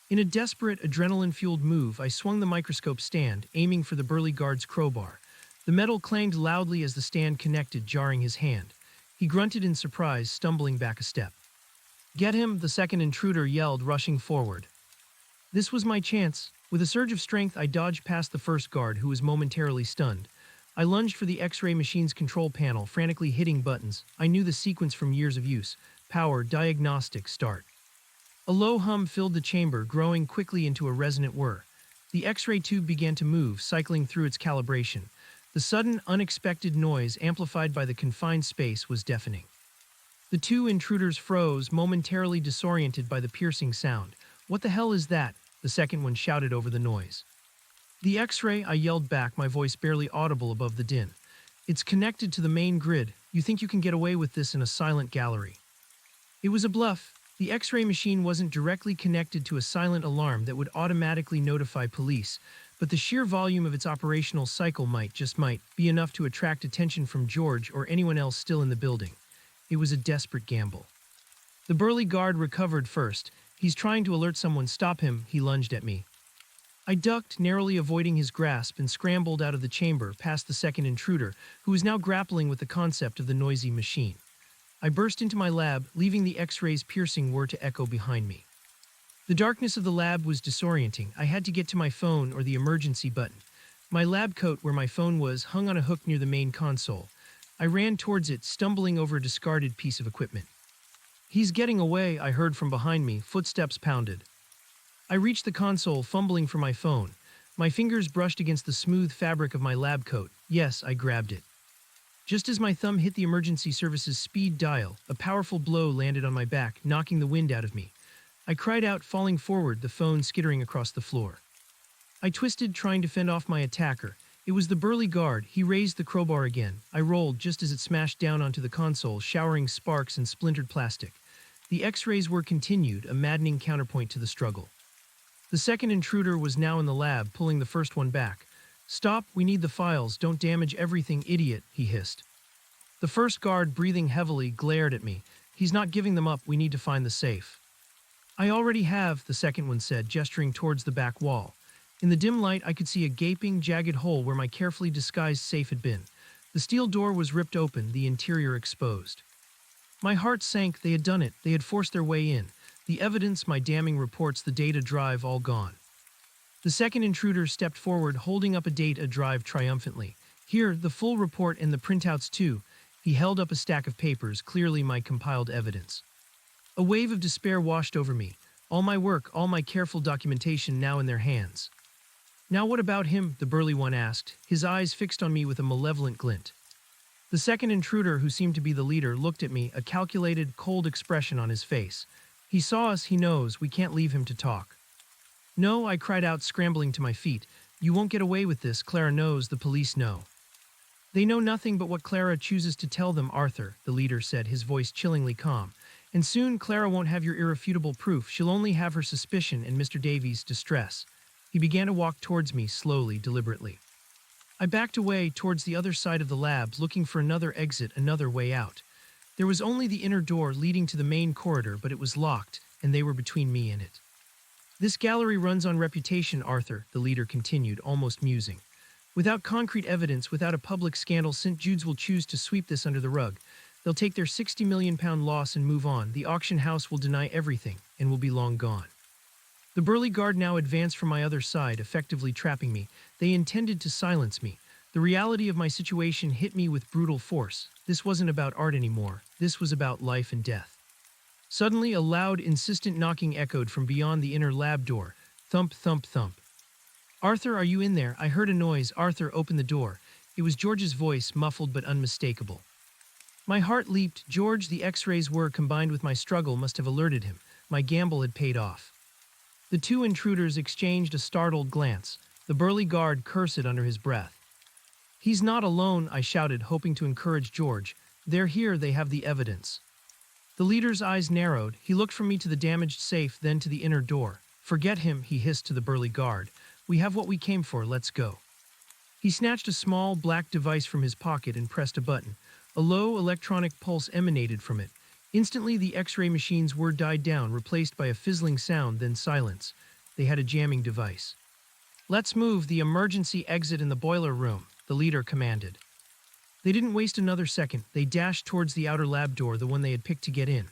In a desperate, adrenaline-fueled move, I swung the microscope stand, aiming for the burly guard's crowbar. The metal clanged loudly as the stand connected, jarring his hand. He grunted in surprise, stumbling back a step. "Get him!" the second intruder yelled, rushing forward. This was my chance. With a surge of strength, I dodged past the first guard, who was momentarily stunned. I lunged for the X-ray machine's control panel, frantically hitting buttons. I knew the sequence from years of use. Power, diagnostic, start. A low hum filled the chamber, growing quickly into a resonant whir. The X-ray tube began to move, cycling through its calibration. The sudden, unexpected noise, amplified by the confined space, was deafening. The two intruders froze, momentarily disoriented by the piercing sound. "What the hell is that?" the second one shouted over the noise. "The X-ray," I yelled back, my voice barely audible above the din. "It's connected to the main grid. You think you can get away with this in a silent gallery?" It was a bluff. The X-ray machine wasn't directly connected to a silent alarm that would automatically notify police, but the sheer volume of its operational cycle might be enough to attract attention from George or anyone else still in the building. It was a desperate gamble. The burly guard recovered first. "He's trying to alert someone. Stop him," he lunged at me. I ducked, narrowly avoiding his grasp, and scrambled out of the chamber, past the second intruder, who was now grappling with the concept of the noisy machine. I burst into my lab, leaving the X-ray's piercing whir to echo behind me. The darkness of the lab was disorienting. I had to get to my phone or the emergency button. My lab coat, where my phone was, hung on a hook near the main console. I ran towards it, stumbling over a discarded piece of equipment. He's getting away, I heard from behind me, footsteps pounded. I reached the console, fumbling for my phone. My fingers brushed against the smooth fabric of my lab coat. Yes, I grabbed it. Just as my thumb hit the emergency service's speed dial, a powerful blow landed on my back, knocking the wind out of me. I cried out, falling forward, the phone skittering across the floor. I twisted, trying to fend off my attacker. It was the burly guard. He raised the crowbar again. I rolled just as it smashed down onto the console, showering sparks and splintered plastic. The X-rays were continued, a maddening counterpoint to the struggle. The second intruder was now in the lab, pulling the first one back. "Stop, we need the files, don't damage everything, idiot," he hissed. The first guard, breathing heavily, glared at me. "He's not giving them up, we need to find the safe." "I already have," the second one said, gesturing towards the back wall. In the dim light, I could see a gaping, jagged hole where my carefully disguised safe had been. The steel door was ripped open, the interior exposed. My heart sank. They had done it. They had forced their way in. The evidence, my damning reports, the data drive, all gone. The second intruder stepped forward, holding up a data drive triumphantly. "Here, the full report and the printouts too." He held up a stack of papers, clearly my compiled evidence. A wave of despair washed over me. All my work, all my careful documentation now in their hands. "Now what about him?" the burly one asked, his eyes fixed on me with a malevolent glint. The second intruder, who seemed to be the leader, looked at me, a calculated, cold expression on his face. "He saw us, he knows, we can't leave him to talk." "No," I cried out, scrambling to my feet. "You won't get away with this. Clara knows, the police know." "They know nothing but what Clara chooses to tell them, Arthur," the leader said, his voice chillingly calm. "And soon Clara won't have your irrefutable proof. She'll only have her suspicion and Mr. Davies' distress." He began to walk towards me, slowly, deliberately. I backed away towards the other side of the lab, looking for another exit, another way out. There was only the inner door leading to the main corridor, but it was locked, and they were between me and it. "This gallery runs on reputation, Arthur," the leader continued, almost musing. "Without concrete evidence, without a public scandal, St. Jude's will choose to sweep this under the rug. They'll take their £60 million loss and move on. The auction house will deny everything, and will be long gone." The burly guard now advanced from my other side, effectively trapping me. They intended to silence me. The reality of my situation hit me with brutal force. This wasn't about art anymore. This was about life and death. Suddenly, a loud, insistent knocking echoed from beyond the inner lab door. Thump, thump, thump. "Arthur, are you in there?" I heard a noise. Arthur opened the door. It was George's voice, muffled but unmistakable. My heart leaped. George, the X-rays were, combined with my struggle, must have alerted him. My gamble had paid off. The two intruders exchanged a startled glance. The burly guard cursed under his breath. "He's not alone," I shouted, hoping to encourage George. "They're here, they have the evidence." The leader's eyes narrowed. He looked from me to the damaged safe, then to the inner door. "Forget him," he hissed to the burly guard. "We have what we came for, let's go." He snatched a small, black device from his pocket and pressed a button. A low, electronic pulse emanated from it. Instantly, the X-ray machine's word died down, replaced by a fizzling sound, then silence. They had a jamming device. "Let's move, the emergency exit in the boiler room," the leader commanded. They didn't waste another second. They dashed towards the outer lab door, the one they had picked to get in.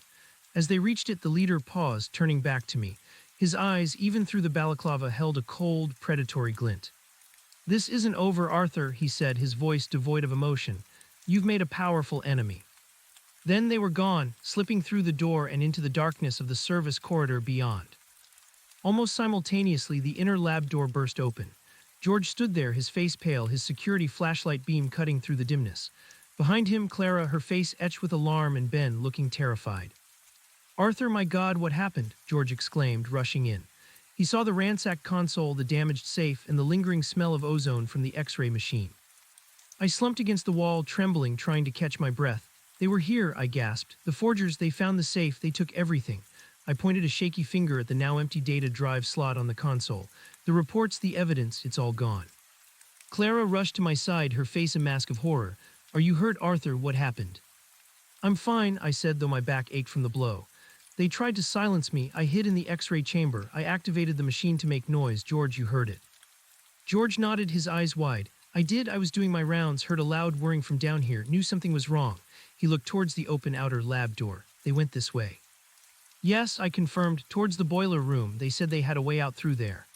As they reached it, the leader paused, turning back to me. His eyes, even through the balaclava, held a cold, predatory glint. "This isn't over, Arthur," he said, his voice devoid of emotion. "You've made a powerful enemy." Then they were gone, slipping through the door and into the darkness of the service corridor beyond. Almost simultaneously, the inner lab door burst open. George stood there, his face pale, his security flashlight beam cutting through the dimness. Behind him, Clara, her face etched with alarm, and Ben, looking terrified. "Arthur, my God, what happened?" George exclaimed, rushing in. He saw the ransacked console, the damaged safe, and the lingering smell of ozone from the X-ray machine. I slumped against the wall, trembling, trying to catch my breath. "They were here," I gasped. "The forgers, they found the safe, they took everything." I pointed a shaky finger at the now empty data drive slot on the console. "The reports, the evidence, it's all gone." Clara rushed to my side, her face a mask of horror. "Are you hurt, Arthur? What happened?" "I'm fine," I said, though my back ached from the blow. "They tried to silence me. I hid in the X-ray chamber. I activated the machine to make noise. George, you heard it." George nodded, his eyes wide. "I did. I was doing my rounds, heard a loud whirring from down here, knew something was wrong." He looked towards the open outer lab door. "They went this way." "Yes," I confirmed, "towards the boiler room. They said they had a way out through there."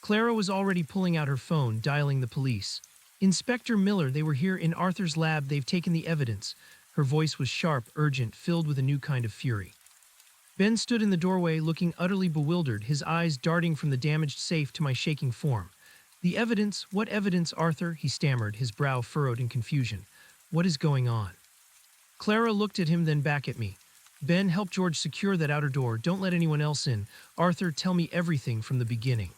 Clara was already pulling out her phone, dialing the police. "Inspector Miller, they were here in Arthur's lab. They've taken the evidence." Her voice was sharp, urgent, filled with a new kind of fury. Ben stood in the doorway looking utterly bewildered, his eyes darting from the damaged safe to my shaking form. The evidence? What evidence, Arthur? He stammered, his brow furrowed in confusion. What is going on? Clara looked at him, then back at me. Ben, help George secure that outer door. Don't let anyone else in. Arthur, tell me everything from the beginning.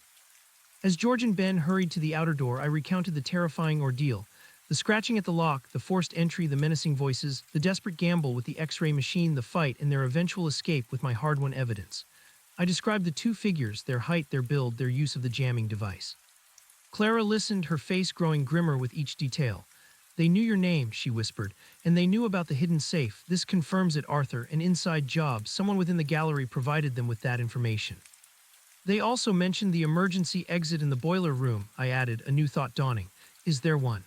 As George and Ben hurried to the outer door, I recounted the terrifying ordeal. The scratching at the lock, the forced entry, the menacing voices, the desperate gamble with the X-ray machine, the fight, and their eventual escape with my hard-won evidence. I described the two figures, their height, their build, their use of the jamming device. Clara listened, her face growing grimmer with each detail. They knew your name, she whispered, and they knew about the hidden safe. This confirms it, Arthur, an inside job. Someone within the gallery provided them with that information. They also mentioned the emergency exit in the boiler room, I added, a new thought dawning. Is there one?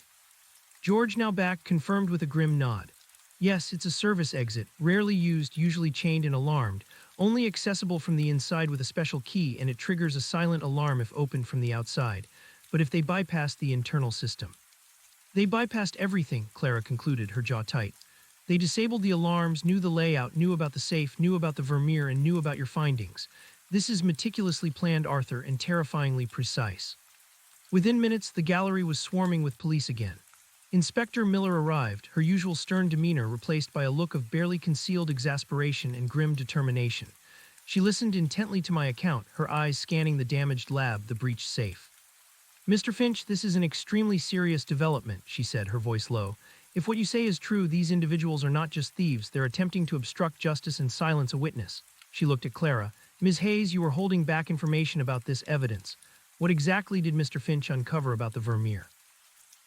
George, now back, confirmed with a grim nod. Yes, it's a service exit, rarely used, usually chained and alarmed, only accessible from the inside with a special key, and it triggers a silent alarm if opened from the outside. But if they bypass the internal system. They bypassed everything, Clara concluded, her jaw tight. They disabled the alarms, knew the layout, knew about the safe, knew about the Vermeer, and knew about your findings. This is meticulously planned, Arthur, and terrifyingly precise. Within minutes, the gallery was swarming with police again. Inspector Miller arrived, her usual stern demeanor replaced by a look of barely concealed exasperation and grim determination. She listened intently to my account, her eyes scanning the damaged lab, the breached safe. Mr. Finch, this is an extremely serious development, she said, her voice low. If what you say is true, these individuals are not just thieves, they're attempting to obstruct justice and silence a witness. She looked at Clara. Ms. Hayes, you were holding back information about this evidence. What exactly did Mr. Finch uncover about the Vermeer?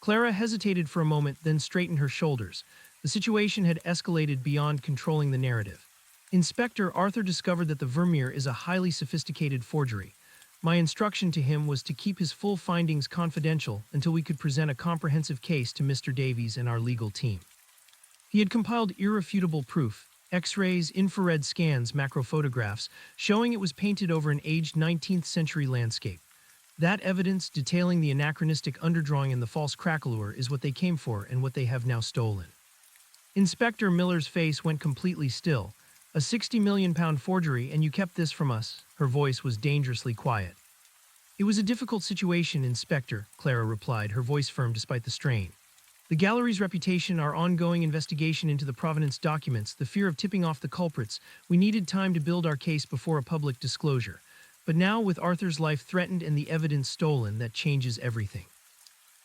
Clara hesitated for a moment, then straightened her shoulders. The situation had escalated beyond controlling the narrative. Inspector Arthur discovered that the Vermeer is a highly sophisticated forgery. My instruction to him was to keep his full findings confidential until we could present a comprehensive case to Mr. Davies and our legal team. He had compiled irrefutable proof, X-rays, infrared scans, macro photographs, showing it was painted over an aged 19th century landscape. That evidence, detailing the anachronistic underdrawing and the false craquelure, is what they came for and what they have now stolen. Inspector Miller's face went completely still. A 60 million pound forgery, and you kept this from us? Her voice was dangerously quiet. It was a difficult situation, Inspector, Clara replied, her voice firm despite the strain. The gallery's reputation, our ongoing investigation into the provenance documents, the fear of tipping off the culprits, we needed time to build our case before a public disclosure. But now, with Arthur's life threatened and the evidence stolen, that changes everything.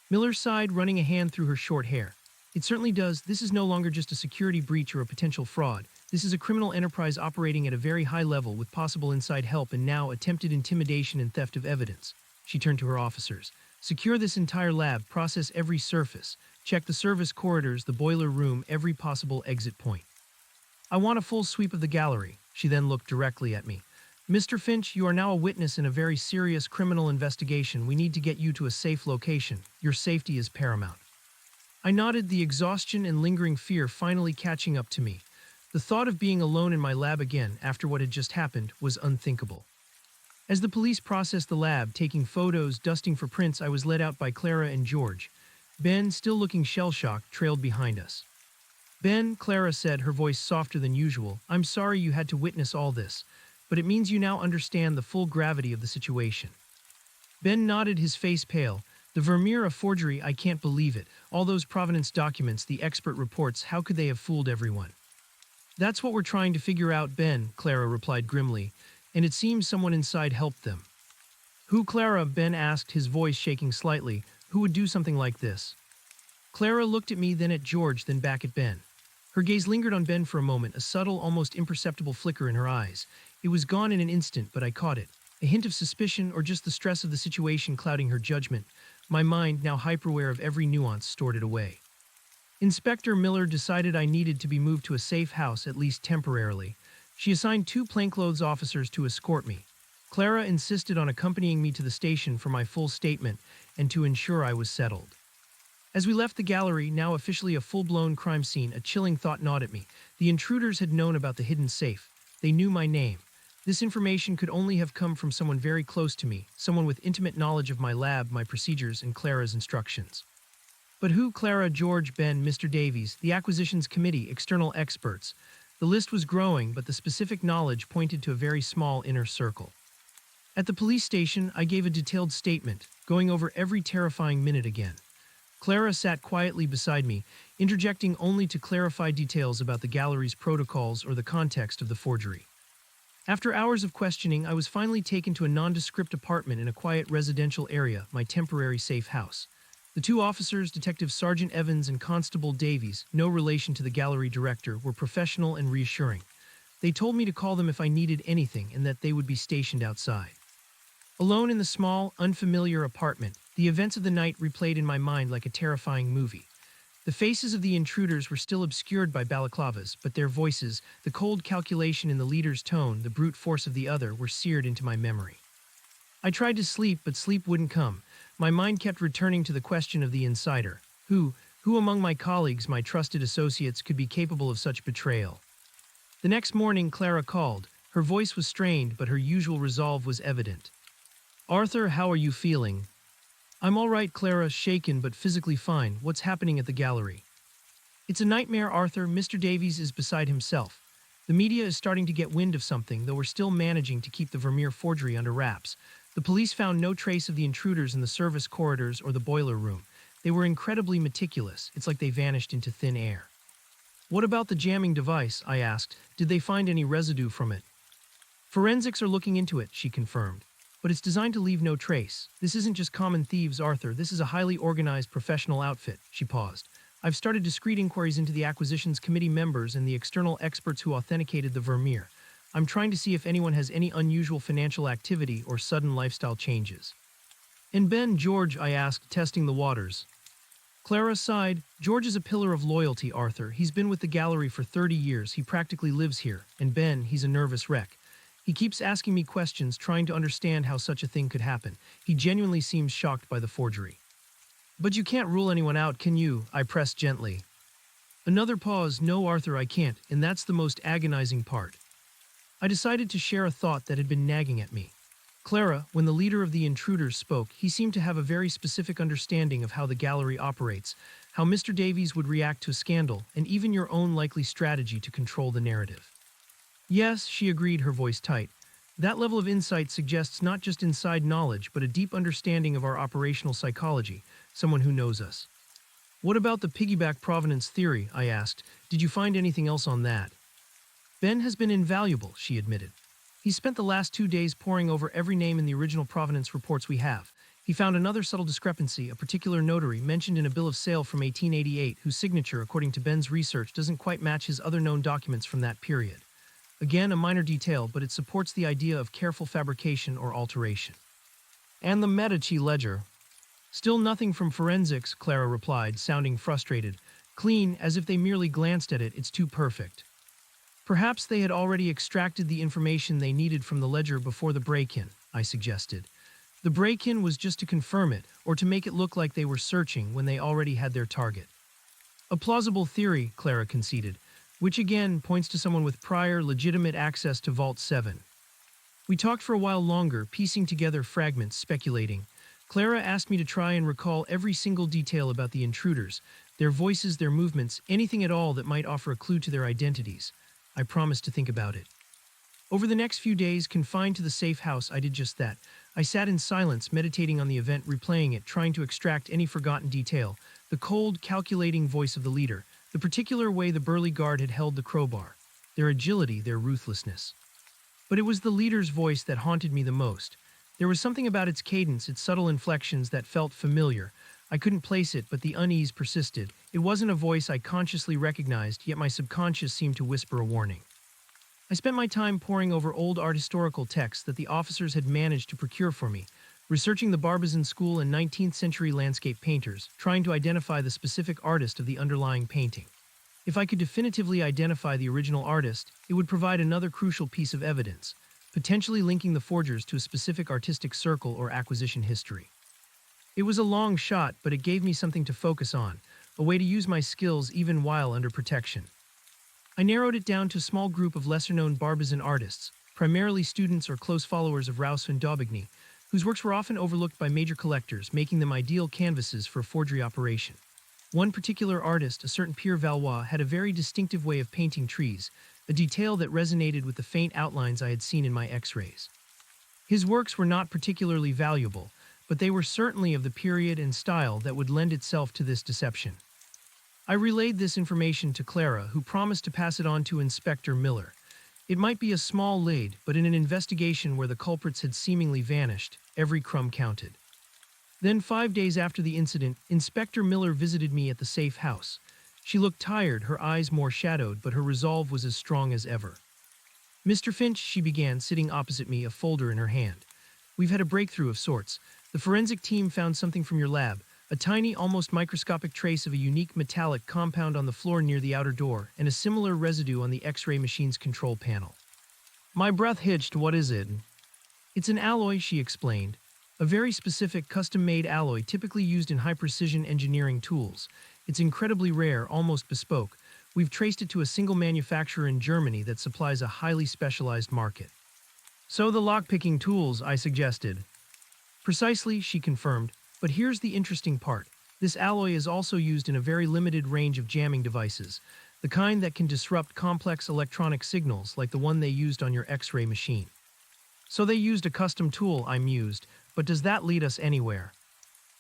Miller sighed, running a hand through her short hair. It certainly does. This is no longer just a security breach or a potential fraud. This is a criminal enterprise operating at a very high level with possible inside help and now attempted intimidation and theft of evidence. She turned to her officers. Secure this entire lab, process every surface, check the service corridors, the boiler room, every possible exit point. I want a full sweep of the gallery. She then looked directly at me. Mr. Finch, you are now a witness in a very serious criminal investigation. We need to get you to a safe location. Your safety is paramount. I nodded, the exhaustion and lingering fear finally catching up to me. The thought of being alone in my lab again after what had just happened was unthinkable. As the police processed the lab, taking photos, dusting for prints, I was led out by Clara and George. Ben, still looking shell-shocked, trailed behind us. Ben, Clara said, her voice softer than usual, I'm sorry you had to witness all this, but it means you now understand the full gravity of the situation. Ben nodded, his face pale. The Vermeer, a forgery, I can't believe it. All those provenance documents, the expert reports, how could they have fooled everyone? That's what we're trying to figure out, Ben, Clara replied grimly, and it seems someone inside helped them. Who, Clara? Ben asked, his voice shaking slightly. Who would do something like this? Clara looked at me, then at George, then back at Ben. Her gaze lingered on Ben for a moment, a subtle, almost imperceptible flicker in her eyes. It was gone in an instant, but I caught it. A hint of suspicion or just the stress of the situation clouding her judgment. My mind, now hyper-aware of every nuance, stored it away. Inspector Miller decided I needed to be moved to a safe house, at least temporarily. She assigned 2 plainclothes officers to escort me. Clara insisted on accompanying me to the station for my full statement and to ensure I was settled. As we left the gallery, now officially a full-blown crime scene, a chilling thought gnawed at me. The intruders had known about the hidden safe. They knew my name. This information could only have come from someone very close to me, someone with intimate knowledge of my lab, my procedures, and Clara's instructions. But who? Clara, George, Ben, Mr. Davies, the acquisitions committee, external experts. The list was growing, but the specific knowledge pointed to a very small inner circle. At the police station, I gave a detailed statement, going over every terrifying minute again. Clara sat quietly beside me, interjecting only to clarify details about the gallery's protocols or the context of the forgery. After hours of questioning, I was finally taken to a nondescript apartment in a quiet residential area, my temporary safe house. The two officers, Detective Sergeant Evans and Constable Davies, no relation to the gallery director, were professional and reassuring. They told me to call them if I needed anything and that they would be stationed outside. Alone in the small, unfamiliar apartment, the events of the night replayed in my mind like a terrifying movie. The faces of the intruders were still obscured by balaclavas, but their voices, the cold calculation in the leader's tone, the brute force of the other, were seared into my memory. I tried to sleep, but sleep wouldn't come. My mind kept returning to the question of the insider. Who among my colleagues, my trusted associates, could be capable of such betrayal? The next morning, Clara called. Her voice was strained, but her usual resolve was evident. "Arthur, how are you feeling?" "I'm all right, Clara, shaken but physically fine. What's happening at the gallery?" "It's a nightmare, Arthur." Mr. Davies is beside himself. "The media is starting to get wind of something, though we're still managing to keep the Vermeer forgery under wraps. The police found no trace of the intruders in the service corridors or the boiler room. They were incredibly meticulous. It's like they vanished into thin air." "What about the jamming device?" I asked. "Did they find any residue from it?" "Forensics are looking into it," she confirmed. "But it's designed to leave no trace. This isn't just common thieves, Arthur. This is a highly organized professional outfit." She paused. "I've started discreet inquiries into the acquisitions committee members and the external experts who authenticated the Vermeer. I'm trying to see if anyone has any unusual financial activity or sudden lifestyle changes." "And Ben, George?" I asked, testing the waters. Clara sighed. "George is a pillar of loyalty, Arthur. He's been with the gallery for 30 years. He practically lives here. And Ben, he's a nervous wreck. He keeps asking me questions, trying to understand how such a thing could happen. He genuinely seems shocked by the forgery." "But you can't rule anyone out, can you?" I pressed gently. Another pause. "No, Arthur, I can't, and that's the most agonizing part." I decided to share a thought that had been nagging at me. "Clara, when the leader of the intruders spoke, he seemed to have a very specific understanding of how the gallery operates, how Mr. Davies would react to a scandal, and even your own likely strategy to control the narrative." "Yes," she agreed, her voice tight. "That level of insight suggests not just inside knowledge, but a deep understanding of our operational psychology, someone who knows us." "What about the piggyback provenance theory?" I asked. "Did you find anything else on that?" "Ben has been invaluable," she admitted. "He spent the last 2 days poring over every name in the original provenance reports we have. He found another subtle discrepancy, a particular notary mentioned in a bill of sale from 1888, whose signature, according to Ben's research, doesn't quite match his other known documents from that period. Again, a minor detail, but it supports the idea of careful fabrication or alteration." "And the Medici ledger?" "Still nothing from forensics," Clara replied, sounding frustrated. "Clean, as if they merely glanced at it. It's too perfect." "Perhaps they had already extracted the information they needed from the ledger before the break-in," I suggested. "The break-in was just to confirm it, or to make it look like they were searching when they already had their target." "A plausible theory," Clara conceded, "which again points to someone with prior, legitimate access to Vault 7. We talked for a while longer, piecing together fragments, speculating. Clara asked me to try and recall every single detail about the intruders, their voices, their movements, anything at all that might offer a clue to their identities. I promised to think about it. Over the next few days, confined to the safe house, I did just that. I sat in silence, meditating on the event, replaying it, trying to extract any forgotten detail. The cold, calculating voice of the leader, the particular way the burly guard had held the crowbar, their agility, their ruthlessness. But it was the leader's voice that haunted me the most. There was something about its cadence, its subtle inflections that felt familiar. I couldn't place it, but the unease persisted. It wasn't a voice I consciously recognized, yet my subconscious seemed to whisper a warning. I spent my time poring over old art historical texts that the officers had managed to procure for me, researching the Barbizon School and 19th century landscape painters, trying to identify the specific artist of the underlying painting. If I could definitively identify the original artist, it would provide another crucial piece of evidence, potentially linking the forgers to a specific artistic circle or acquisition history. It was a long shot, but it gave me something to focus on, a way to use my skills even while under protection. I narrowed it down to a small group of lesser-known Barbizon artists, primarily students or close followers of Rous and Daubigny, whose works were often overlooked by major collectors, making them ideal canvases for a forgery operation. One particular artist, a certain Pierre Valois, had a very distinctive way of painting trees. a detail that resonated with the faint outlines I had seen in my X-rays. His works were not particularly valuable, but they were certainly of the period and style that would lend itself to this deception. I relayed this information to Clara, who promised to pass it on to Inspector Miller. It might be a small lead, but in an investigation where the culprits had seemingly vanished, every crumb counted. Then 5 days after the incident, Inspector Miller visited me at the safe house. She looked tired, her eyes more shadowed, but her resolve was as strong as ever. "Mr. Finch," she began, sitting opposite me, a folder in her hand. "We've had a breakthrough of sorts. The forensic team found something from your lab, a tiny, almost microscopic trace of a unique metallic compound on the floor near the outer door, and a similar residue on the X-ray machine's control panel." My breath hitched. "What is it?" "It's an alloy," she explained. "A very specific, custom-made alloy typically used in high-precision engineering tools. It's incredibly rare, almost bespoke. We've traced it to a single manufacturer in Germany that supplies a highly specialized market." "So the lock-picking tools," I suggested. "Precisely," she confirmed. "But here's the interesting part. This alloy is also used in a very limited range of jamming devices, the kind that can disrupt complex electronic signals like the one they used on your X-ray machine." "So they used a custom tool," I mused, "but does that lead us anywhere?"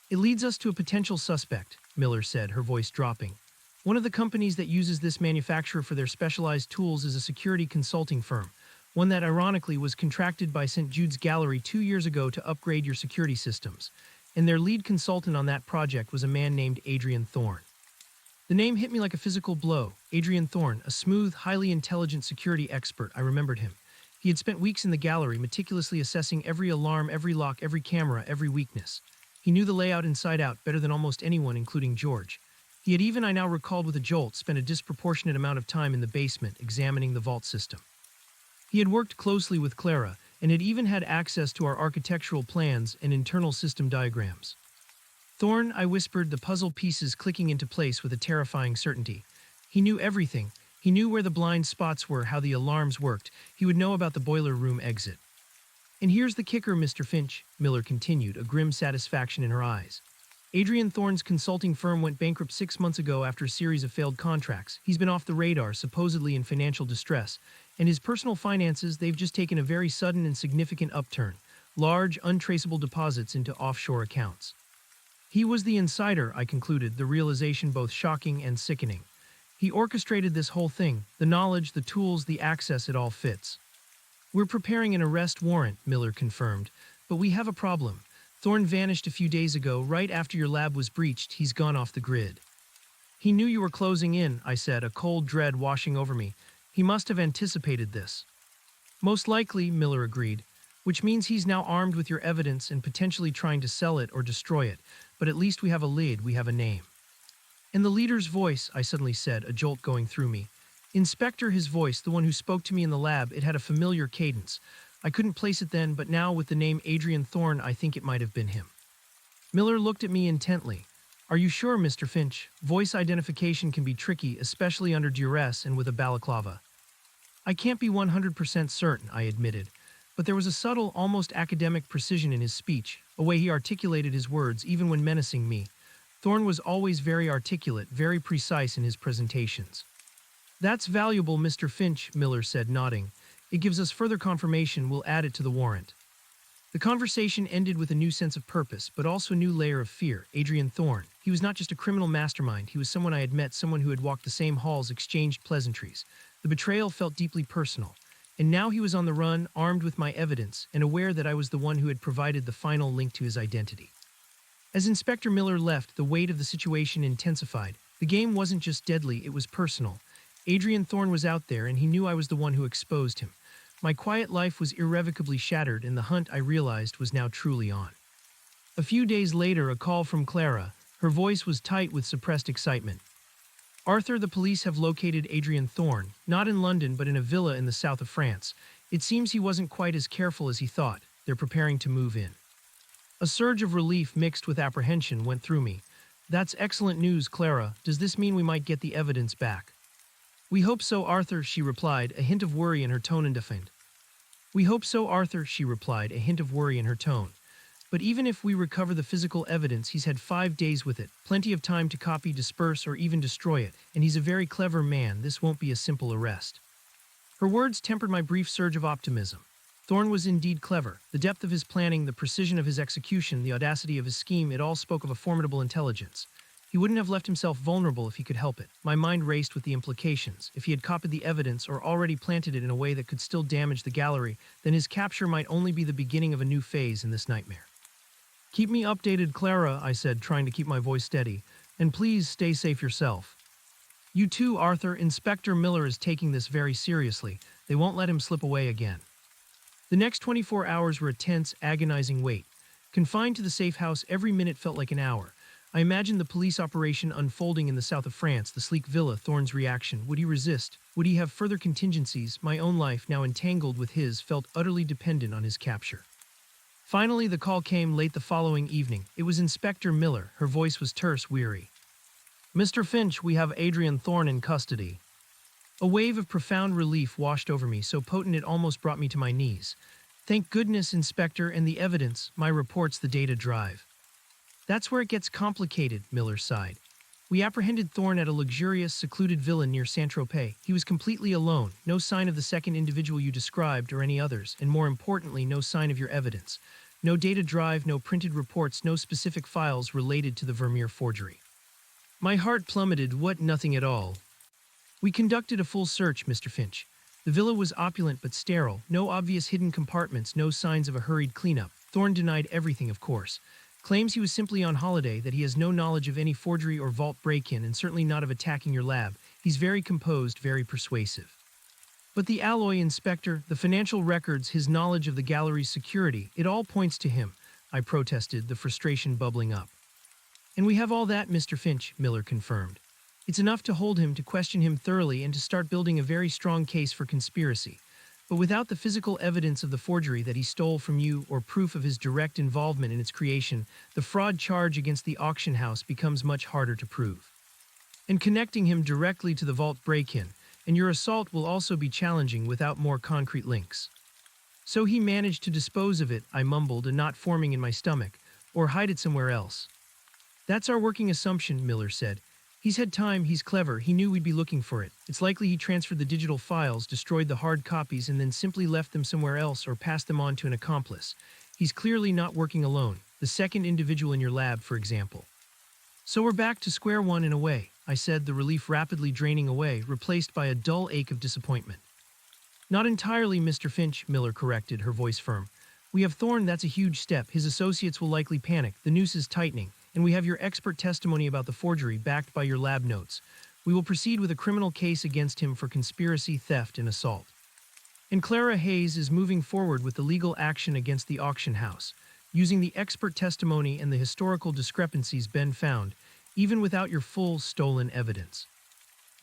"It leads us to a potential suspect," Miller said, her voice dropping. "One of the companies that uses this manufacturer for their specialized tools is a security consulting firm, one that ironically was contracted by St. Jude's Gallery 2 years ago to upgrade your security systems. And their lead consultant on that project was a man named Adrian Thorne." The name hit me like a physical blow. Adrian Thorne, a smooth, highly intelligent security expert. I remembered him. He had spent weeks in the gallery, meticulously assessing every alarm, every lock, every camera, every weakness. He knew the layout inside out better than almost anyone, including George. He had even, I now recalled with a jolt, spent a disproportionate amount of time in the basement examining the vault system. He had worked closely with Clara, and had even had access to our architectural plans and internal system diagrams. "Thorne," I whispered, the puzzle pieces clicking into place with a terrifying certainty. "He knew everything. He knew where the blind spots were, how the alarms worked. He would know about the boiler room exit." "And here's the kicker, Mr. Finch," Miller continued, a grim satisfaction in her eyes. "Adrian Thorne's consulting firm went bankrupt 6 months ago after a series of failed contracts. He's been off the radar, supposedly in financial distress. And his personal finances, they've just taken a very sudden and significant upturn. Large, untraceable deposits into offshore accounts." "He was the insider," I concluded, the realization both shocking and sickening. "He orchestrated this whole thing. The knowledge, the tools, the access, it all fits." "We're preparing an arrest warrant," Miller confirmed. "But we have a problem. Thorne vanished a few days ago, right after your lab was breached. He's gone off the grid." "He knew you were closing in," I said, a cold dread washing over me. "He must have anticipated this." "Most likely," Miller agreed, "which means he's now armed with your evidence and potentially trying to sell it or destroy it. But at least we have a lead, we have a name." "And the leader's voice," I suddenly said, a jolt going through me. "Inspector, his voice, the one who spoke to me in the lab, it had a familiar cadence. I couldn't place it then, but now with the name Adrian Thorne, I think it might have been him." Miller looked at me intently. "Are you sure, Mr. Finch? Voice identification can be tricky, especially under duress and with a balaclava." "I can't be 100% certain," I admitted, but there was a subtle, almost academic precision in his speech, a way he articulated his words even when menacing me. Thorne was always very articulate, very precise in his presentations. "That's valuable, Mr. Finch," Miller said, nodding. "It gives us further confirmation. We'll add it to the warrant." The conversation ended with a new sense of purpose, but also a new layer of fear. Adrian Thorne. He was not just a criminal mastermind, he was someone I had met, someone who had walked the same halls, exchanged pleasantries. The betrayal felt deeply personal. And now he was on the run, armed with my evidence, and aware that I was the one who had provided the final link to his identity. As Inspector Miller left, the weight of the situation intensified. The game wasn't just deadly, it was personal. Adrian Thorne was out there, and he knew I was the one who exposed him. My quiet life was irrevocably shattered, and the hunt, I realized, was now truly on. A few days later, a call from Clara. Her voice was tight with suppressed excitement. "Arthur, the police have located Adrian Thorne, not in London but in a villa in the south of France. It seems he wasn't quite as careful as he thought. They're preparing to move in." A surge of relief mixed with apprehension went through me. "That's excellent news, Clara. Does this mean we might get the evidence back?" "We hope so, Arthur," she replied, a hint of worry in her tone and defiant. "We hope so, Arthur," she replied, a hint of worry in her tone. "But even if we recover the physical evidence, he's had 5 days with it, plenty of time to copy, disperse, or even destroy it, and he's a very clever man. This won't be a simple arrest." Her words tempered my brief surge of optimism. Thorne was indeed clever. The depth of his planning, the precision of his execution, the audacity of his scheme, it all spoke of a formidable intelligence. He wouldn't have left himself vulnerable if he could help it. My mind raced with the implications. If he had copied the evidence or already planted it in a way that could still damage the gallery, then his capture might only be the beginning of a new phase in this nightmare. "Keep me updated, Clara," I said, trying to keep my voice steady. "And please stay safe yourself." "You too, Arthur. Inspector Miller is taking this very seriously. They won't let him slip away again." The next 24 hours were a tense, agonizing wait. Confined to the safe house, every minute felt like an hour. I imagined the police operation unfolding in the south of France, the sleek villa, Thorne's reaction. Would he resist? Would he have further contingencies? My own life, now entangled with his, felt utterly dependent on his capture. Finally, the call came late the following evening. It was Inspector Miller. Her voice was terse, weary. "Mr. Finch, we have Adrian Thorne in custody." A wave of profound relief washed over me, so potent it almost brought me to my knees. "Thank goodness, Inspector, and the evidence, my reports, the data drive." "That's where it gets complicated," Miller sighed. "We apprehended Thorne at a luxurious, secluded villa near Saint-Tropez. He was completely alone, no sign of the second individual you described or any others, and more importantly, no sign of your evidence. No data drive, no printed reports, no specific files related to the Vermeer forgery." My heart plummeted. What? Nothing at all? "We conducted a full search, Mr. Finch. The villa was opulent but sterile, no obvious hidden compartments, no signs of a hurried cleanup. Thorne denied everything, of course. Claims he was simply on holiday, that he has no knowledge of any forgery or vault break-in, and certainly not of attacking your lab. He's very composed, very persuasive." "But the alloy, Inspector, the financial records, his knowledge of the gallery's security, it all points to him," I protested, the frustration bubbling up. "And we have all that, Mr. Finch," Miller confirmed. "It's enough to hold him, to question him thoroughly, and to start building a very strong case for conspiracy. But without the physical evidence of the forgery that he stole from you or proof of his direct involvement in its creation, the fraud charge against the auction house becomes much harder to prove. And connecting him directly to the vault break-in, and your assault will also be challenging without more concrete links." "So he managed to dispose of it," I mumbled, a knot forming in my stomach, "or hide it somewhere else." "That's our working assumption," Miller said. "He's had time, he's clever, he knew we'd be looking for it. It's likely he transferred the digital files, destroyed the hard copies, and then simply left them somewhere else or passed them on to an accomplice. He's clearly not working alone, the second individual in your lab, for example." "So we're back to square one in a way," I said, the relief rapidly draining away, replaced by a dull ache of disappointment. "Not entirely, Mr. Finch," Miller corrected, her voice firm. "We have Thorne, that's a huge step. His associates will likely panic, the noose is tightening. And we have your expert testimony about the forgery backed by your lab notes. We will proceed with a criminal case against him for conspiracy, theft, and assault. And Clara Hayes is moving forward with the legal action against the auction house, using the expert testimony and the historical discrepancies Ben found, even without your full stolen evidence.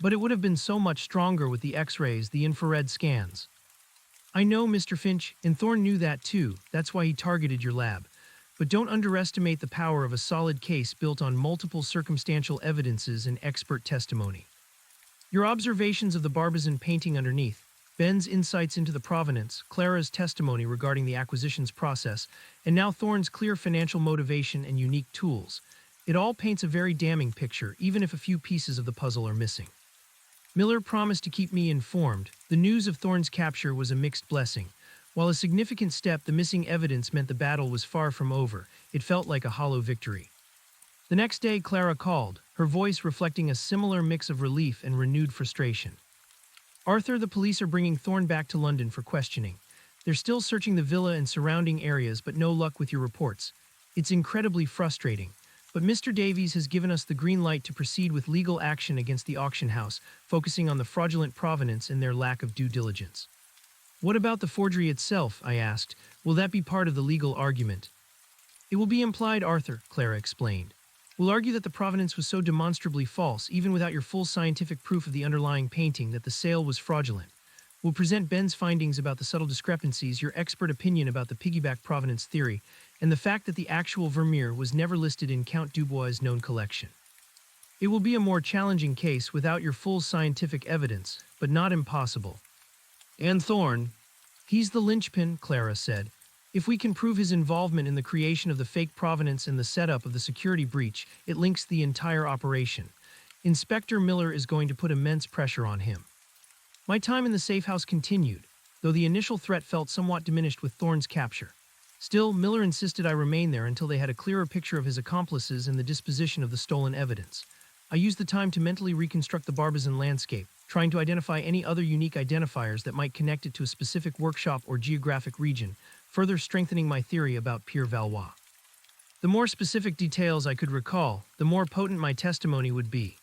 But it would have been so much stronger with the X-rays, the infrared scans." "I know, Mr. Finch, and Thorne knew that too. That's why he targeted your lab. But don't underestimate the power of a solid case built on multiple circumstantial evidences and expert testimony. Your observations of the Barbizon painting underneath, Ben's insights into the provenance, Clara's testimony regarding the acquisitions process, and now Thorne's clear financial motivation and unique tools. It all paints a very damning picture, even if a few pieces of the puzzle are missing." Miller promised to keep me informed. The news of Thorne's capture was a mixed blessing. While a significant step, the missing evidence meant the battle was far from over. It felt like a hollow victory. The next day, Clara called, her voice reflecting a similar mix of relief and renewed frustration. "Arthur, the police are bringing Thorne back to London for questioning. They're still searching the villa and surrounding areas, but no luck with your reports. It's incredibly frustrating. But Mr. Davies has given us the green light to proceed with legal action against the auction house, focusing on the fraudulent provenance and their lack of due diligence." "What about the forgery itself?" I asked. "Will that be part of the legal argument?" "It will be implied, Arthur," Clara explained. "We'll argue that the provenance was so demonstrably false, even without your full scientific proof of the underlying painting, that the sale was fraudulent. We'll present Ben's findings about the subtle discrepancies, your expert opinion about the piggyback provenance theory, and the fact that the actual Vermeer was never listed in Count Dubois' known collection. It will be a more challenging case without your full scientific evidence, but not impossible." "And Thorne?" "He's the linchpin," Clara said. "If we can prove his involvement in the creation of the fake provenance and the setup of the security breach, it links the entire operation. Inspector Miller is going to put immense pressure on him." My time in the safe house continued, though the initial threat felt somewhat diminished with Thorne's capture. Still, Miller insisted I remain there until they had a clearer picture of his accomplices and the disposition of the stolen evidence. I used the time to mentally reconstruct the Barbizon landscape, trying to identify any other unique identifiers that might connect it to a specific workshop or geographic region, further strengthening my theory about Pierre Valois. The more specific details I could recall, the more potent my testimony would be.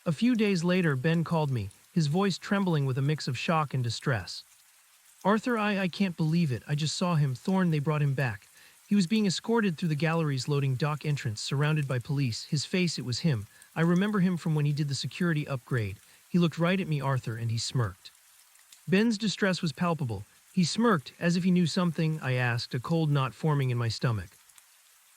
A few days later, Ben called me, his voice trembling with a mix of shock and distress. Arthur, I can't believe it. I just saw him. Thorne, they brought him back. He was being escorted through the gallery's loading dock entrance, surrounded by police. His face, it was him. I remember him from when he did the security upgrade. He looked right at me, Arthur, and he smirked. Ben's distress was palpable. He smirked, as if he knew something, I asked, a cold knot forming in my stomach.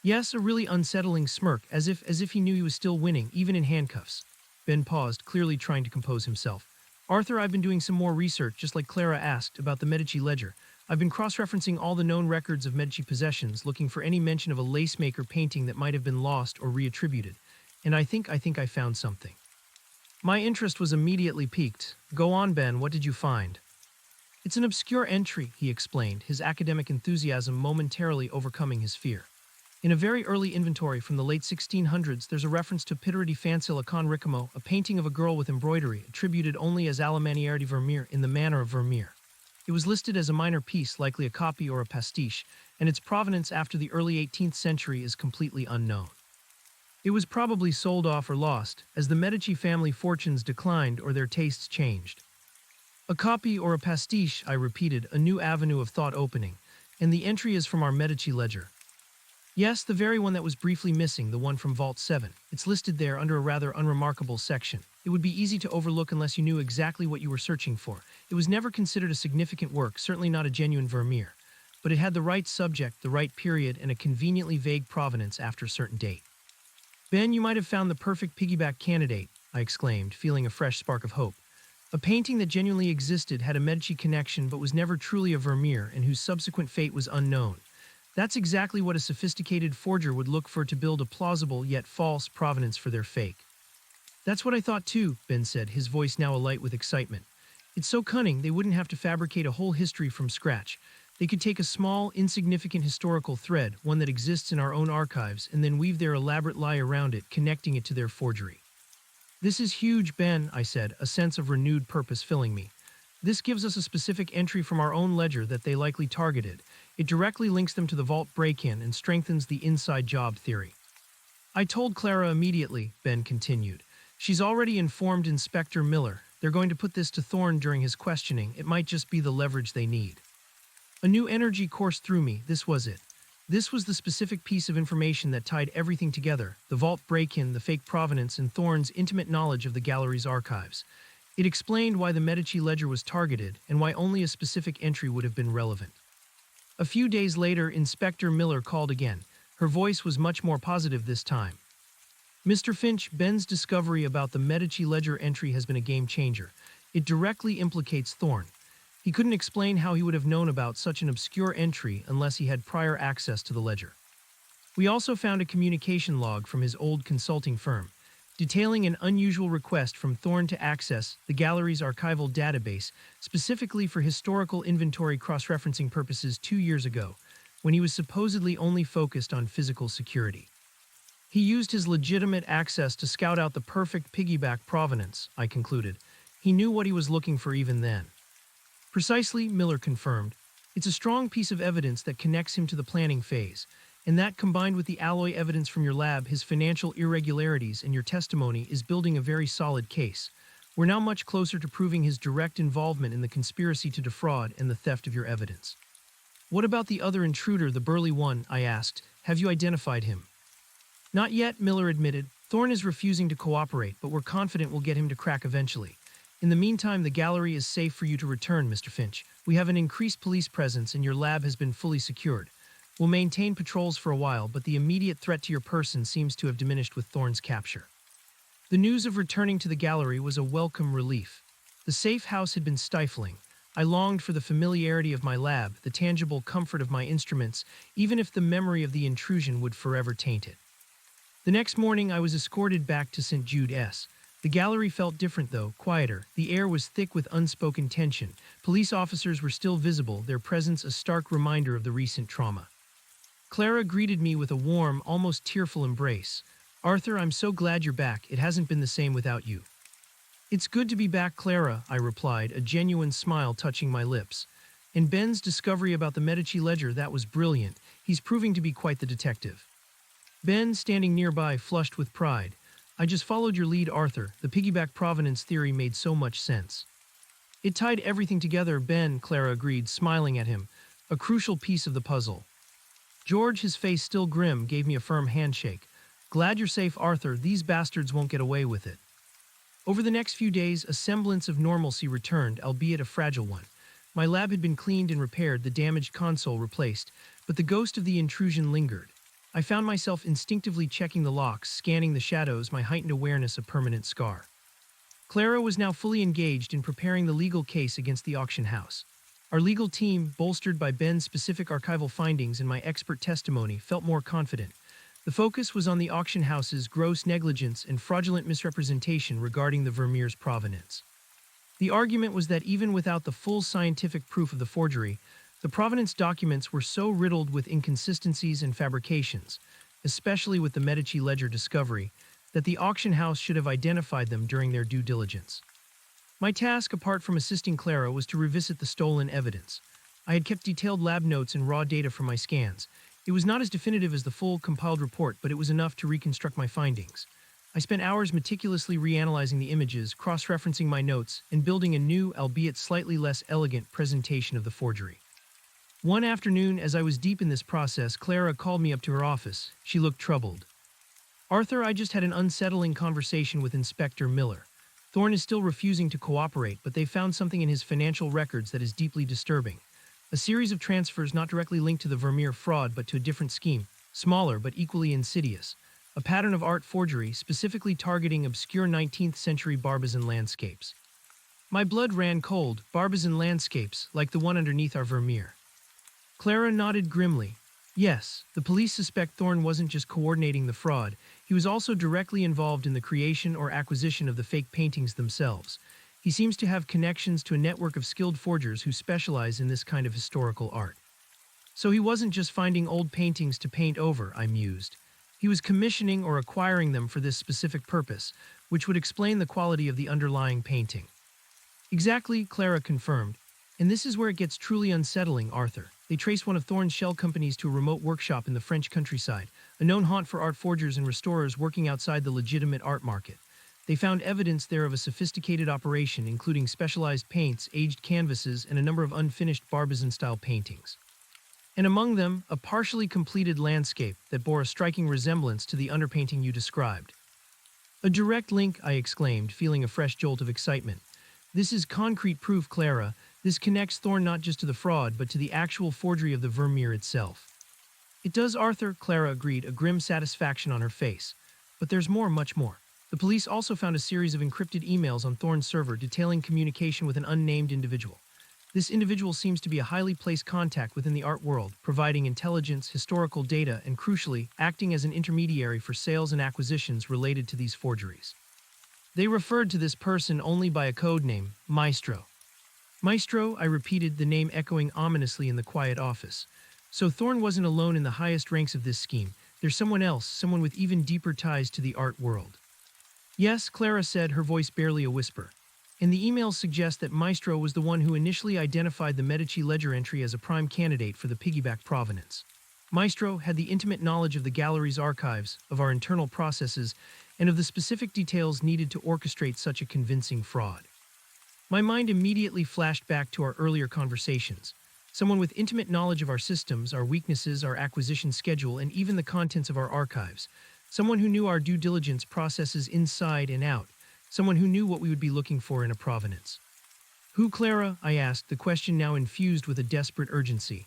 Yes, a really unsettling smirk, as if he knew he was still winning, even in handcuffs. Ben paused, clearly trying to compose himself. Arthur, I've been doing some more research, just like Clara asked, about the Medici ledger. I've been cross-referencing all the known records of Medici possessions, looking for any mention of a lacemaker painting that might have been lost or reattributed. And I think I found something. My interest was immediately piqued. Go on, Ben, what did you find? It's an obscure entry, he explained, his academic enthusiasm momentarily overcoming his fear. In a very early inventory from the late 1600s, there's a reference to Pittura di Fancilla con Ricamo, a painting of a girl with embroidery, attributed only as alla maniera di Vermeer, in the manner of Vermeer. It was listed as a minor piece, likely a copy or a pastiche, and its provenance after the early 18th century is completely unknown. It was probably sold off or lost, as the Medici family fortunes declined or their tastes changed. A copy or a pastiche, I repeated, a new avenue of thought opening, and the entry is from our Medici ledger. Yes, the very one that was briefly missing, the one from Vault 7. It's listed there under a rather unremarkable section. It would be easy to overlook unless you knew exactly what you were searching for. It was never considered a significant work, certainly not a genuine Vermeer. But it had the right subject, the right period, and a conveniently vague provenance after a certain date. Ben, you might have found the perfect piggyback candidate, I exclaimed, feeling a fresh spark of hope. A painting that genuinely existed, had a Medici connection, but was never truly a Vermeer, and whose subsequent fate was unknown. That's exactly what a sophisticated forger would look for to build a plausible yet false provenance for their fake. That's what I thought too, Ben said, his voice now alight with excitement. It's so cunning they wouldn't have to fabricate a whole history from scratch. They could take a small, insignificant historical thread, one that exists in our own archives, and then weave their elaborate lie around it, connecting it to their forgery. This is huge, Ben, I said, a sense of renewed purpose filling me. This gives us a specific entry from our own ledger that they likely targeted. It directly links them to the vault break-in and strengthens the inside job theory. I told Clara immediately, Ben continued. She's already informed Inspector Miller. They're going to put this to Thorne during his questioning. It might just be the leverage they need. A new energy coursed through me. This was it. This was the specific piece of information that tied everything together, the vault break-in, the fake provenance, and Thorne's intimate knowledge of the gallery's archives. It explained why the Medici ledger was targeted and why only a specific entry would have been relevant. A few days later, Inspector Miller called again. Her voice was much more positive this time. Mr. Finch, Ben's discovery about the Medici ledger entry has been a game changer. It directly implicates Thorne. He couldn't explain how he would have known about such an obscure entry unless he had prior access to the ledger. We also found a communication log from his old consulting firm, detailing an unusual request from Thorne to access the gallery's archival database, specifically for historical inventory cross-referencing purposes 2 years ago, when he was supposedly only focused on physical security. He used his legitimate access to scout out the perfect piggyback provenance, I concluded. He knew what he was looking for even then. Precisely, Miller confirmed. It's a strong piece of evidence that connects him to the planning phase, and that, combined with the alloy evidence from your lab, his financial irregularities, and your testimony, is building a very solid case. We're now much closer to proving his direct involvement in the conspiracy to defraud and the theft of your evidence. What about the other intruder, the burly one? I asked. Have you identified him? Not yet, Miller admitted. Thorne is refusing to cooperate, but we're confident we'll get him to crack eventually. In the meantime, the gallery is safe for you to return, Mr. Finch. We have an increased police presence and your lab has been fully secured. We'll maintain patrols for a while, but the immediate threat to your person seems to have diminished with Thorne's capture. The news of returning to the gallery was a welcome relief. The safe house had been stifling. I longed for the familiarity of my lab, the tangible comfort of my instruments, even if the memory of the intrusion would forever taint it. The next morning, I was escorted back to St. Jude S. The gallery felt different though, quieter. The air was thick with unspoken tension. Police officers were still visible, their presence a stark reminder of the recent trauma. Clara greeted me with a warm, almost tearful embrace. "Arthur, I'm so glad you're back. It hasn't been the same without you." "It's good to be back, Clara," I replied, a genuine smile touching my lips. "And Ben's discovery about the Medici ledger, that was brilliant. He's proving to be quite the detective." Ben, standing nearby, flushed with pride. "I just followed your lead, Arthur. The piggyback provenance theory made so much sense." "It tied everything together, Ben," Clara agreed, smiling at him. "A crucial piece of the puzzle." George, his face still grim, gave me a firm handshake. "Glad you're safe, Arthur. These bastards won't get away with it." Over the next few days, a semblance of normalcy returned, albeit a fragile one. My lab had been cleaned and repaired, the damaged console replaced, but the ghost of the intrusion lingered. I found myself instinctively checking the locks, scanning the shadows, my heightened awareness a permanent scar. Clara was now fully engaged in preparing the legal case against the auction house. Our legal team, bolstered by Ben's specific archival findings and my expert testimony, felt more confident. The focus was on the auction house's gross negligence and fraudulent misrepresentation regarding the Vermeer's provenance. The argument was that even without the full scientific proof of the forgery, the provenance documents were so riddled with inconsistencies and fabrications, especially with the Medici ledger discovery, that the auction house should have identified them during their due diligence. My task, apart from assisting Clara, was to revisit the stolen evidence. I had kept detailed lab notes and raw data from my scans. It was not as definitive as the full compiled report, but it was enough to reconstruct my findings. I spent hours meticulously reanalyzing the images, cross-referencing my notes, and building a new, albeit slightly less elegant, presentation of the forgery. One afternoon, as I was deep in this process, Clara called me up to her office. She looked troubled. "Arthur, I just had an unsettling conversation with Inspector Miller. Thorne is still refusing to cooperate, but they found something in his financial records that is deeply disturbing. A series of transfers not directly linked to the Vermeer fraud, but to a different scheme, smaller but equally insidious. A pattern of art forgery, specifically targeting obscure 19th century Barbizon landscapes." My blood ran cold. Barbizon landscapes, like the one underneath our Vermeer. Clara nodded grimly. "Yes, the police suspect Thorne wasn't just coordinating the fraud, he was also directly involved in the creation or acquisition of the fake paintings themselves. He seems to have connections to a network of skilled forgers who specialize in this kind of historical art." "So he wasn't just finding old paintings to paint over," I mused. "He was commissioning or acquiring them for this specific purpose, which would explain the quality of the underlying painting." "Exactly," Clara confirmed. "And this is where it gets truly unsettling, Arthur. They traced one of Thorne's shell companies to a remote workshop in the French countryside, a known haunt for art forgers and restorers working outside the legitimate art market. They found evidence there of a sophisticated operation, including specialized paints, aged canvases, and a number of unfinished Barbizon-style paintings. And among them, a partially completed landscape that bore a striking resemblance to the underpainting you described." "A direct link," I exclaimed, feeling a fresh jolt of excitement. "This is concrete proof, Clara. This connects Thorne not just to the fraud, but to the actual forgery of the Vermeer itself." "It does, Arthur," Clara agreed, a grim satisfaction on her face. "But there's more, much more. The police also found a series of encrypted emails on Thorne's server detailing communication with an unnamed individual. This individual seems to be a highly placed contact within the art world, providing intelligence, historical data, and crucially, acting as an intermediary for sales and acquisitions related to these forgeries. They referred to this person only by a code name, Maestro." "Maestro," I repeated, the name echoing ominously in the quiet office. "So Thorne wasn't alone in the highest ranks of this scheme. There's someone else, someone with even deeper ties to the art world." "Yes," Clara said, her voice barely a whisper. "And the emails suggest that Maestro was the one who initially identified the Medici ledger entry as a prime candidate for the piggyback provenance. Maestro had the intimate knowledge of the gallery's archives, of our internal processes, and of the specific details needed to orchestrate such a convincing fraud." My mind immediately flashed back to our earlier conversations. Someone with intimate knowledge of our systems, our weaknesses, our acquisition schedule, and even the contents of our archives. Someone who knew our due diligence processes inside and out. Someone who knew what we would be looking for in a provenance. "Who, Clara?" I asked, the question now infused with a desperate urgency.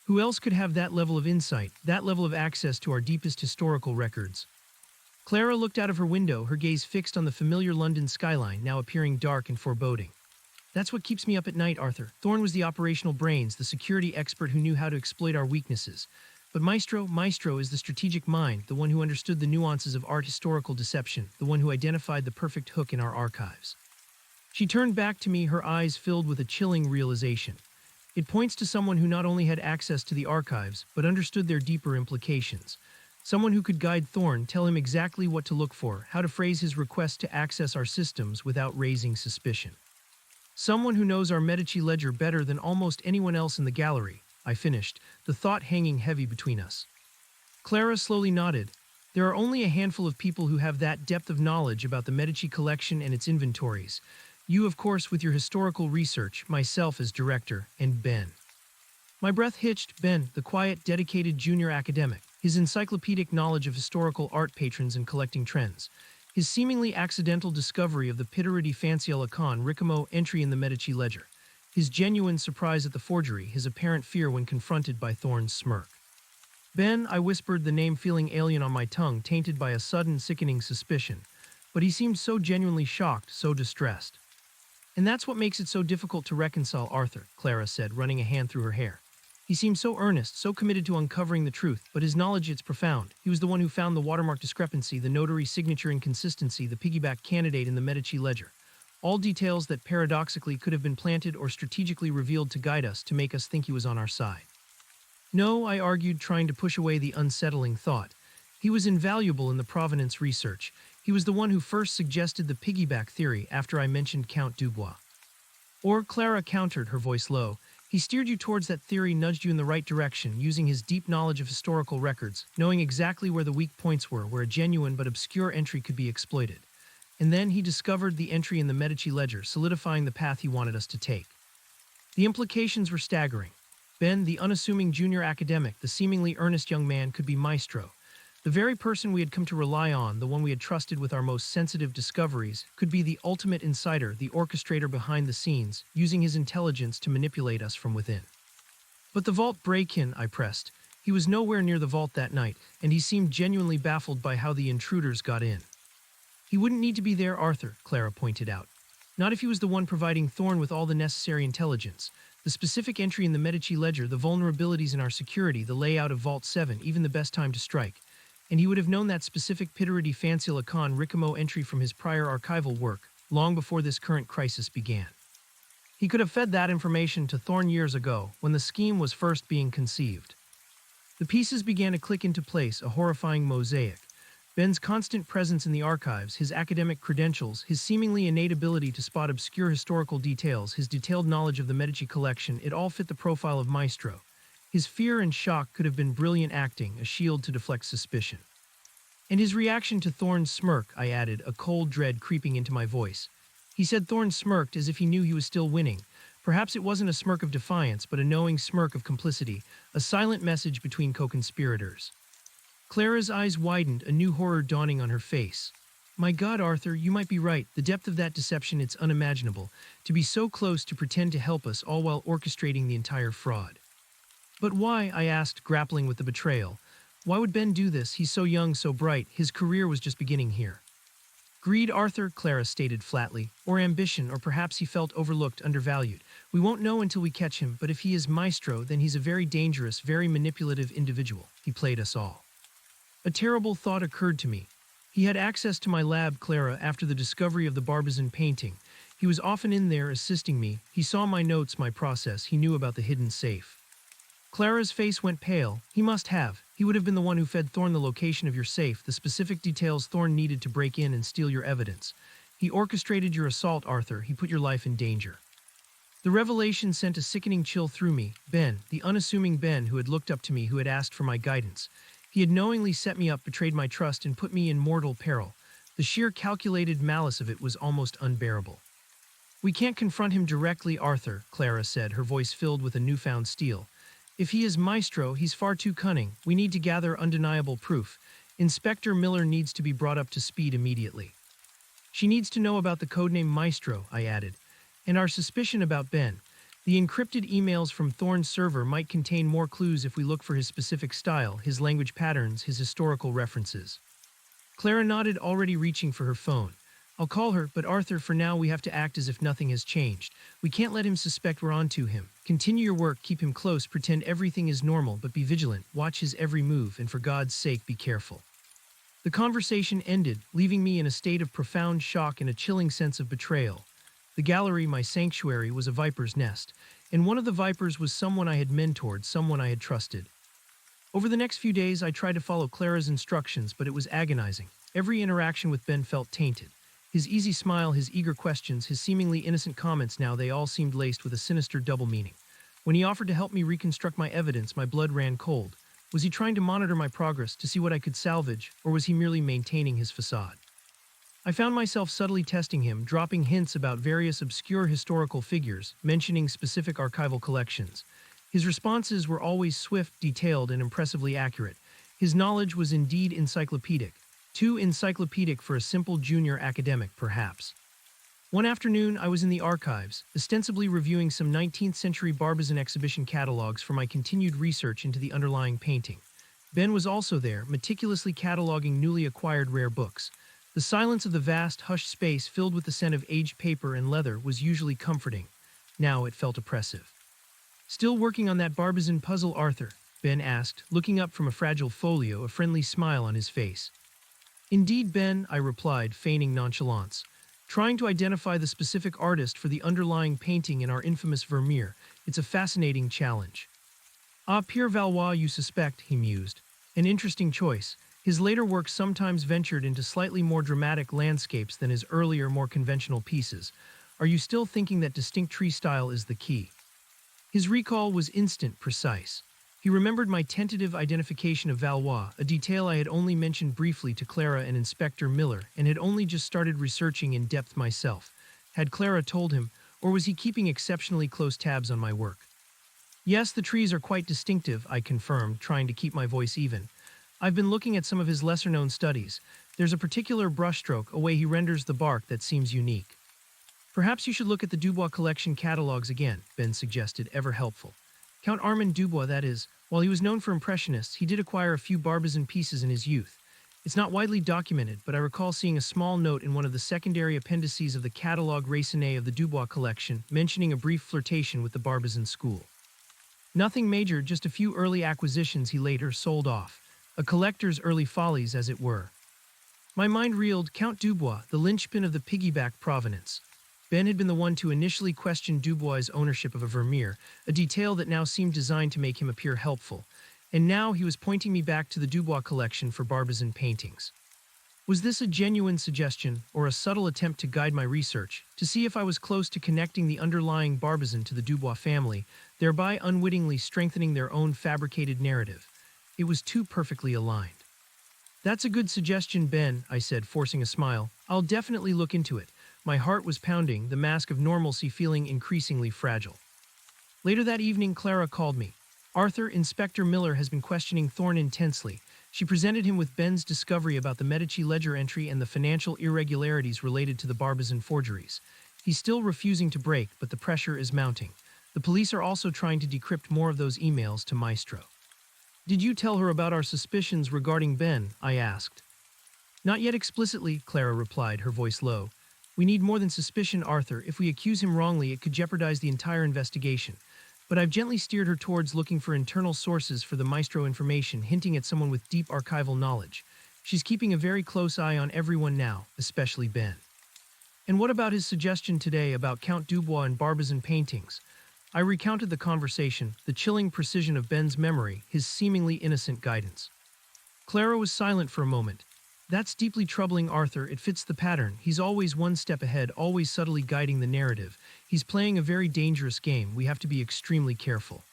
"Who else could have that level of insight, that level of access to our deepest historical records?" Clara looked out of her window, her gaze fixed on the familiar London skyline, now appearing dark and foreboding. "That's what keeps me up at night, Arthur. Thorne was the operational brains, the security expert who knew how to exploit our weaknesses. But Maestro is the strategic mind, the one who understood the nuances of art historical deception, the one who identified the perfect hook in our archives. She turned back to me, her eyes filled with a chilling realization. It points to someone who not only had access to the archives, but understood their deeper implications. Someone who could guide Thorn, tell him exactly what to look for, how to phrase his request to access our systems without raising suspicion. Someone who knows our Medici ledger better than almost anyone else in the gallery, I finished, the thought hanging heavy between us. Clara slowly nodded. There are only a handful of people who have that depth of knowledge about the Medici collection and its inventories. You, of course, with your historical research, myself as director, and Ben. My breath hitched. Ben, the quiet, dedicated junior academic, his encyclopedic knowledge of historical art patrons and collecting trends, his seemingly accidental discovery of the Pittori di Fanciulla con Ricamo entry in the Medici ledger, his genuine surprise at the forgery, his apparent fear when confronted by Thorn's smirk. Ben, I whispered, the name feeling alien on my tongue, tainted by a sudden, sickening suspicion. But he seemed so genuinely shocked, so distressed. And that's what makes it so difficult to reconcile, Arthur, Clara said, running a hand through her hair. He seemed so earnest, so committed to uncovering the truth, but his knowledge, it's profound. He was the one who found the watermark discrepancy, the notary signature inconsistency, the piggyback candidate in the Medici ledger. All details that paradoxically could have been planted or strategically revealed to guide us, to make us think he was on our side. No, I argued, trying to push away the unsettling thought. He was invaluable in the provenance research. He was the one who first suggested the piggyback theory after I mentioned Count Dubois. Or, Clara countered, her voice low, he steered you towards that theory, nudged you in the right direction, using his deep knowledge of historical records, knowing exactly where the weak points were, where a genuine but obscure entry could be exploited. And then he discovered the entry in the Medici ledger, solidifying the path he wanted us to take. The implications were staggering. Ben, the unassuming junior academic, the seemingly earnest young man, could be Maestro. The very person we had come to rely on, the one we had trusted with our most sensitive discoveries, could be the ultimate insider, the orchestrator behind the scenes, using his intelligence to manipulate us from within. But the vault break-in, I pressed. He was nowhere near the vault that night, and he seemed genuinely baffled by how the intruders got in. He wouldn't need to be there, Arthur, Clara pointed out. Not if he was the one providing Thorn with all the necessary intelligence. The specific entry in the Medici ledger, the vulnerabilities in our security, the layout of Vault 7, even the best time to strike. And he would have known that specific Pittori di Fanciulla con Ricamo entry from his prior archival work, long before this current crisis began. He could have fed that information to Thorn years ago, when the scheme was first being conceived. The pieces began to click into place, a horrifying mosaic. Ben's constant presence in the archives, his academic credentials, his seemingly innate ability to spot obscure historical details, his detailed knowledge of the Medici collection, it all fit the profile of Maestro. His fear and shock could have been brilliant acting, a shield to deflect suspicion. And his reaction to Thorn's smirk, I added, a cold dread creeping into my voice. He said Thorn smirked as if he knew he was still winning. Perhaps it wasn't a smirk of defiance, but a knowing smirk of complicity, a silent message between co-conspirators. Clara's eyes widened, a new horror dawning on her face. My God, Arthur, you might be right. The depth of that deception, it's unimaginable. To be so close to pretend to help us, all while orchestrating the entire fraud. But why, I asked, grappling with the betrayal. Why would Ben do this? He's so young, so bright. His career was just beginning here. Greed, Arthur, Clara stated flatly. Or ambition, or perhaps he felt overlooked, undervalued. We won't know until we catch him, but if he is Maestro, then he's a very dangerous, very manipulative individual. He played us all. A terrible thought occurred to me. He had access to my lab, Clara, after the discovery of the Barbizon painting. He was often in there assisting me. He saw my notes, my process. He knew about the hidden safe. Clara's face went pale. He must have. He would have been the one who fed Thorn the location of your safe, the specific details Thorn needed to break in and steal your evidence. He orchestrated your assault, Arthur. He put your life in danger. The revelation sent a sickening chill through me. Ben, the unassuming Ben who had looked up to me, who had asked for my guidance. He had knowingly set me up, betrayed my trust, and put me in mortal peril. The sheer calculated malice of it was almost unbearable. We can't confront him directly, Arthur, Clara said, her voice filled with a newfound steel. If he is Maestro, he's far too cunning. We need to gather undeniable proof. Inspector Miller needs to be brought up to speed immediately. She needs to know about the codename Maestro, I added, and our suspicion about Ben. The encrypted emails from Thorn's server might contain more clues if we look for his specific style, his language patterns, his historical references. Clara nodded, already reaching for her phone. I'll call her, but Arthur, for now we have to act as if nothing has changed. We can't let him suspect we're onto him. Continue your work, keep him close, pretend everything is normal, but be vigilant, watch his every move, and for God's sake, be careful." The conversation ended, leaving me in a state of profound shock and a chilling sense of betrayal. The gallery, my sanctuary, was a viper's nest, and one of the vipers was someone I had mentored, someone I had trusted. Over the next few days, I tried to follow Clara's instructions, but it was agonizing. Every interaction with Ben felt tainted. His easy smile, his eager questions, his seemingly innocent comments, now they all seemed laced with a sinister double meaning. When he offered to help me reconstruct my evidence, my blood ran cold. Was he trying to monitor my progress, to see what I could salvage, or was he merely maintaining his facade? I found myself subtly testing him, dropping hints about various obscure historical figures, mentioning specific archival collections. His responses were always swift, detailed, and impressively accurate. His knowledge was indeed encyclopedic. Too encyclopedic for a simple junior academic, perhaps. One afternoon, I was in the archives, ostensibly reviewing some 19th century Barbizon exhibition catalogs for my continued research into the underlying painting. Ben was also there, meticulously cataloging newly acquired rare books. The silence of the vast, hushed space filled with the scent of aged paper and leather was usually comforting. Now it felt oppressive. "Still working on that Barbizon puzzle, Arthur?" Ben asked, looking up from a fragile folio, a friendly smile on his face. "Indeed, Ben," I replied, feigning nonchalance. "Trying to identify the specific artist for the underlying painting in our infamous Vermeer. It's a fascinating challenge." "Ah, Pierre Valois, you suspect," he mused. "An interesting choice. His later works sometimes ventured into slightly more dramatic landscapes than his earlier, more conventional pieces. Are you still thinking that distinct tree style is the key?" His recall was instant, precise. He remembered my tentative identification of Valois, a detail I had only mentioned briefly to Clara and Inspector Miller, and had only just started researching in depth myself. Had Clara told him, or was he keeping exceptionally close tabs on my work? "Yes, the trees are quite distinctive," I confirmed, trying to keep my voice even. "I've been looking at some of his lesser-known studies. There's a particular brushstroke, a way he renders the bark, that seems unique." "Perhaps you should look at the Dubois collection catalogs again," Ben suggested, ever helpful. "Count Armand Dubois, that is. While he was known for Impressionists, he did acquire a few Barbizon pieces in his youth. It's not widely documented, but I recall seeing a small note in one of the secondary appendices of the catalogue Racinée of the Dubois collection, mentioning a brief flirtation with the Barbizon school. Nothing major, just a few early acquisitions he later sold off. A collector's early follies, as it were." My mind reeled. Count Dubois, the linchpin of the piggyback provenance. Ben had been the one to initially question Dubois' ownership of a Vermeer, a detail that now seemed designed to make him appear helpful. And now he was pointing me back to the Dubois collection for Barbizon paintings. Was this a genuine suggestion, or a subtle attempt to guide my research, to see if I was close to connecting the underlying Barbizon to the Dubois family, thereby unwittingly strengthening their own fabricated narrative? It was too perfectly aligned. "That's a good suggestion, Ben," I said, forcing a smile. "I'll definitely look into it." My heart was pounding, the mask of normalcy feeling increasingly fragile. Later that evening, Clara called me. "Arthur, Inspector Miller has been questioning Thorne intensely." She presented him with Ben's discovery about the Medici ledger entry and the financial irregularities related to the Barbizon forgeries. "He's still refusing to break, but the pressure is mounting. The police are also trying to decrypt more of those emails to Maestro." "Did you tell her about our suspicions regarding Ben?" I asked. "Not yet explicitly," Clara replied, her voice low. "We need more than suspicion, Arthur. If we accuse him wrongly, it could jeopardize the entire investigation. But I've gently steered her towards looking for internal sources for the Maestro information, hinting at someone with deep archival knowledge. She's keeping a very close eye on everyone now, especially Ben." "And what about his suggestion today about Count Dubois and Barbizon paintings?" I recounted the conversation, the chilling precision of Ben's memory, his seemingly innocent guidance. Clara was silent for a moment. "That's deeply troubling, Arthur. It fits the pattern. He's always one step ahead, always subtly guiding the narrative. He's playing a very dangerous game. We have to be extremely careful."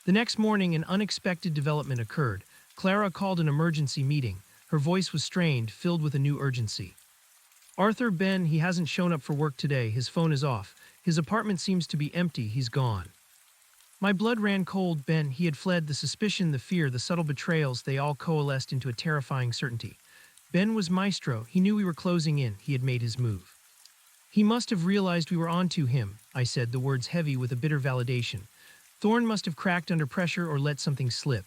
The next morning, an unexpected development occurred. Clara called an emergency meeting. Her voice was strained, filled with a new urgency. "Arthur, Ben, he hasn't shown up for work today. His phone is off. His apartment seems to be empty. He's gone." My blood ran cold. Ben, he had fled. The suspicion, the fear, the subtle betrayals, they all coalesced into a terrifying certainty. Ben was Maestro. He knew we were closing in. He had made his move. "He must have realized we were onto him," I said, the words heavy with a bitter validation. "Thorne must have cracked under pressure or let something slip."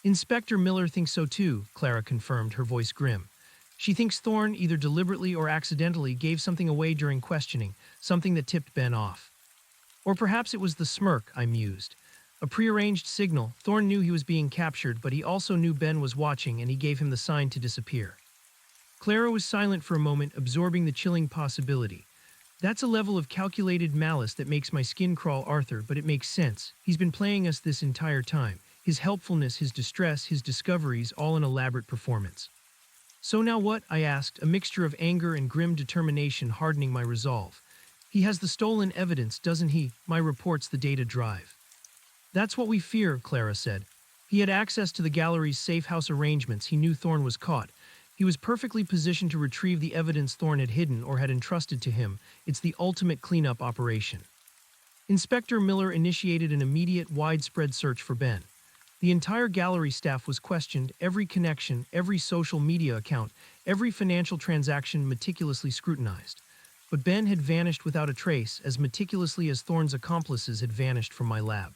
"Inspector Miller thinks so too," Clara confirmed, her voice grim. She thinks Thorne either deliberately or accidentally gave something away during questioning, something that tipped Ben off. Or perhaps it was the smirk, I mused. A prearranged signal. Thorne knew he was being captured, but he also knew Ben was watching and he gave him the sign to disappear. Clara was silent for a moment, absorbing the chilling possibility. That's a level of calculated malice that makes my skin crawl, Arthur, but it makes sense. He's been playing us this entire time. His helpfulness, his distress, his discoveries, all an elaborate performance. So now what? I asked, a mixture of anger and grim determination hardening my resolve. He has the stolen evidence, doesn't he? My reports, the data drive. That's what we fear, Clara said. He had access to the gallery's safe house arrangements. He knew Thorne was caught. He was perfectly positioned to retrieve the evidence Thorne had hidden or had entrusted to him. It's the ultimate cleanup operation. Inspector Miller initiated an immediate, widespread search for Ben. The entire gallery staff was questioned, every connection, every social media account, every financial transaction meticulously scrutinized. But Ben had vanished without a trace, as meticulously as Thorne's accomplices had vanished from my lab.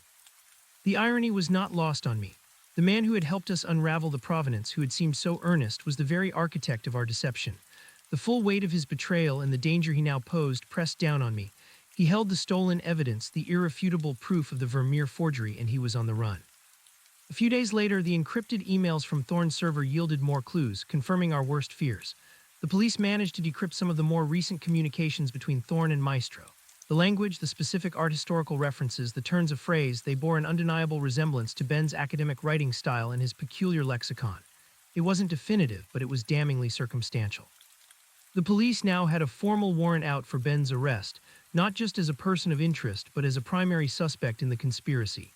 The irony was not lost on me. The man who had helped us unravel the provenance, who had seemed so earnest, was the very architect of our deception. The full weight of his betrayal and the danger he now posed pressed down on me. He held the stolen evidence, the irrefutable proof of the Vermeer forgery, and he was on the run. A few days later, the encrypted emails from Thorne's server yielded more clues, confirming our worst fears. The police managed to decrypt some of the more recent communications between Thorne and Maestro. The language, the specific art historical references, the turns of phrase, they bore an undeniable resemblance to Ben's academic writing style and his peculiar lexicon. It wasn't definitive, but it was damningly circumstantial. The police now had a formal warrant out for Ben's arrest, not just as a person of interest, but as a primary suspect in the conspiracy.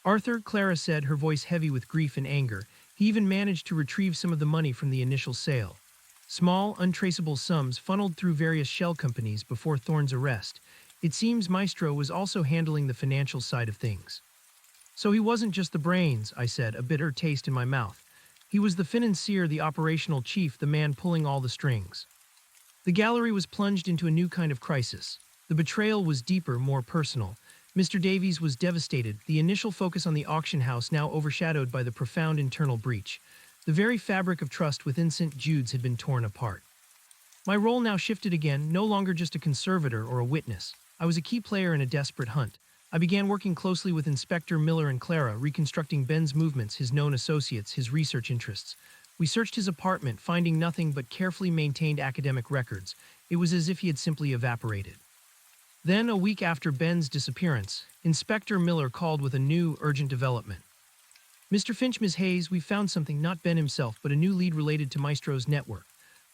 Arthur, Clara said, her voice heavy with grief and anger, he even managed to retrieve some of the money from the initial sale. Small, untraceable sums funneled through various shell companies before Thorne's arrest. It seems Maestro was also handling the financial side of things. So he wasn't just the brains, I said, a bitter taste in my mouth. He was the financier, the operational chief, the man pulling all the strings. The gallery was plunged into a new kind of crisis. The betrayal was deeper, more personal. Mr. Davies was devastated, the initial focus on the auction house now overshadowed by the profound internal breach. The very fabric of trust within St. Jude's had been torn apart. My role now shifted again, no longer just a conservator or a witness. I was a key player in a desperate hunt. I began working closely with Inspector Miller and Clara, reconstructing Ben's movements, his known associates, his research interests. We searched his apartment, finding nothing but carefully maintained academic records. It was as if he had simply evaporated. Then, a week after Ben's disappearance, Inspector Miller called with a new, urgent development. Mr. Finch, Ms. Hayes, we found something, not Ben himself, but a new lead related to Maestro's network.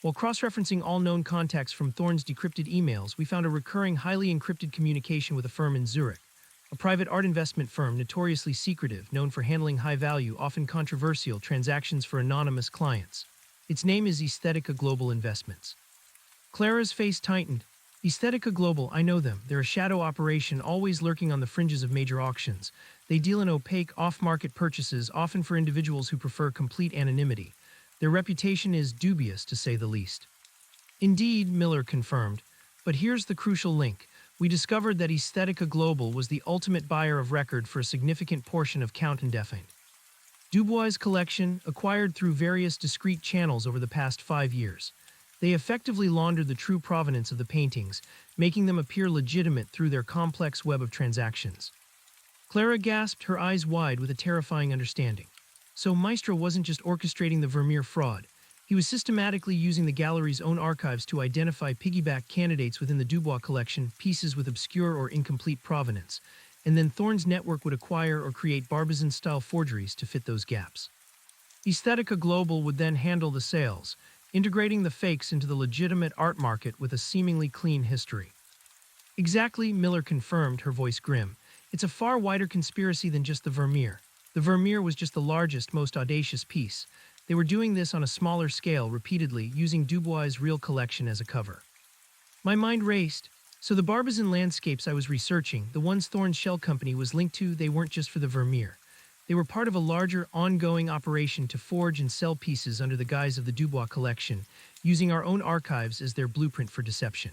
While cross-referencing all known contacts from Thorne's decrypted emails, we found a recurring, highly encrypted communication with a firm in Zurich, a private art investment firm notoriously secretive, known for handling high-value, often controversial transactions for anonymous clients. Its name is Aesthetica Global Investments. Clara's face tightened. Aesthetica Global, I know them. They're a shadow operation always lurking on the fringes of major auctions. They deal in opaque, off-market purchases, often for individuals who prefer complete anonymity. Their reputation is dubious, to say the least. Indeed, Miller confirmed. But here's the crucial link. We discovered that Aesthetica Global was the ultimate buyer of record for a significant portion of Count and Define Dubois' collection, acquired through various discrete channels over the past 5 years. They effectively laundered the true provenance of the paintings, making them appear legitimate through their complex web of transactions. Clara gasped, her eyes wide with a terrifying understanding. So Maestro wasn't just orchestrating the Vermeer fraud. He was systematically using the gallery's own archives to identify piggyback candidates within the Dubois collection, pieces with obscure or incomplete provenance, and then Thorne's network would acquire or create Barbizon-style forgeries to fit those gaps. Aesthetica Global would then handle the sales, integrating the fakes into the legitimate art market with a seemingly clean history. Exactly, Miller confirmed, her voice grim. It's a far wider conspiracy than just the Vermeer. The Vermeer was just the largest, most audacious piece. They were doing this on a smaller scale, repeatedly, using Dubois' real collection as a cover. My mind raced. So the Barbizon landscapes I was researching, the ones Thorne's shell company was linked to, they weren't just for the Vermeer. They were part of a larger, ongoing operation to forge and sell pieces under the guise of the Dubois collection, using our own archives as their blueprint for deception.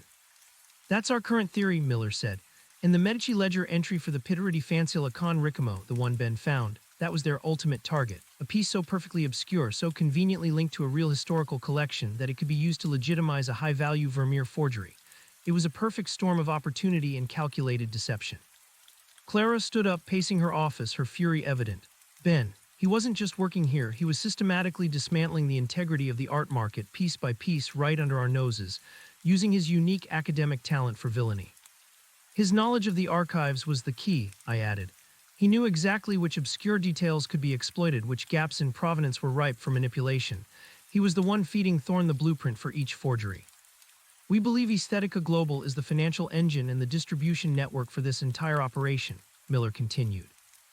That's our current theory, Miller said. And the Medici Ledger entry for the Piteri di Fanciulla con Ricamo, the one Ben found, that was their ultimate target. A piece so perfectly obscure, so conveniently linked to a real historical collection that it could be used to legitimize a high-value Vermeer forgery. It was a perfect storm of opportunity and calculated deception. Clara stood up, pacing her office, her fury evident. Ben, he wasn't just working here, he was systematically dismantling the integrity of the art market piece by piece right under our noses, using his unique academic talent for villainy. His knowledge of the archives was the key, I added. He knew exactly which obscure details could be exploited, which gaps in provenance were ripe for manipulation. He was the one feeding Thorne the blueprint for each forgery. We believe Aesthetica Global is the financial engine and the distribution network for this entire operation, Miller continued.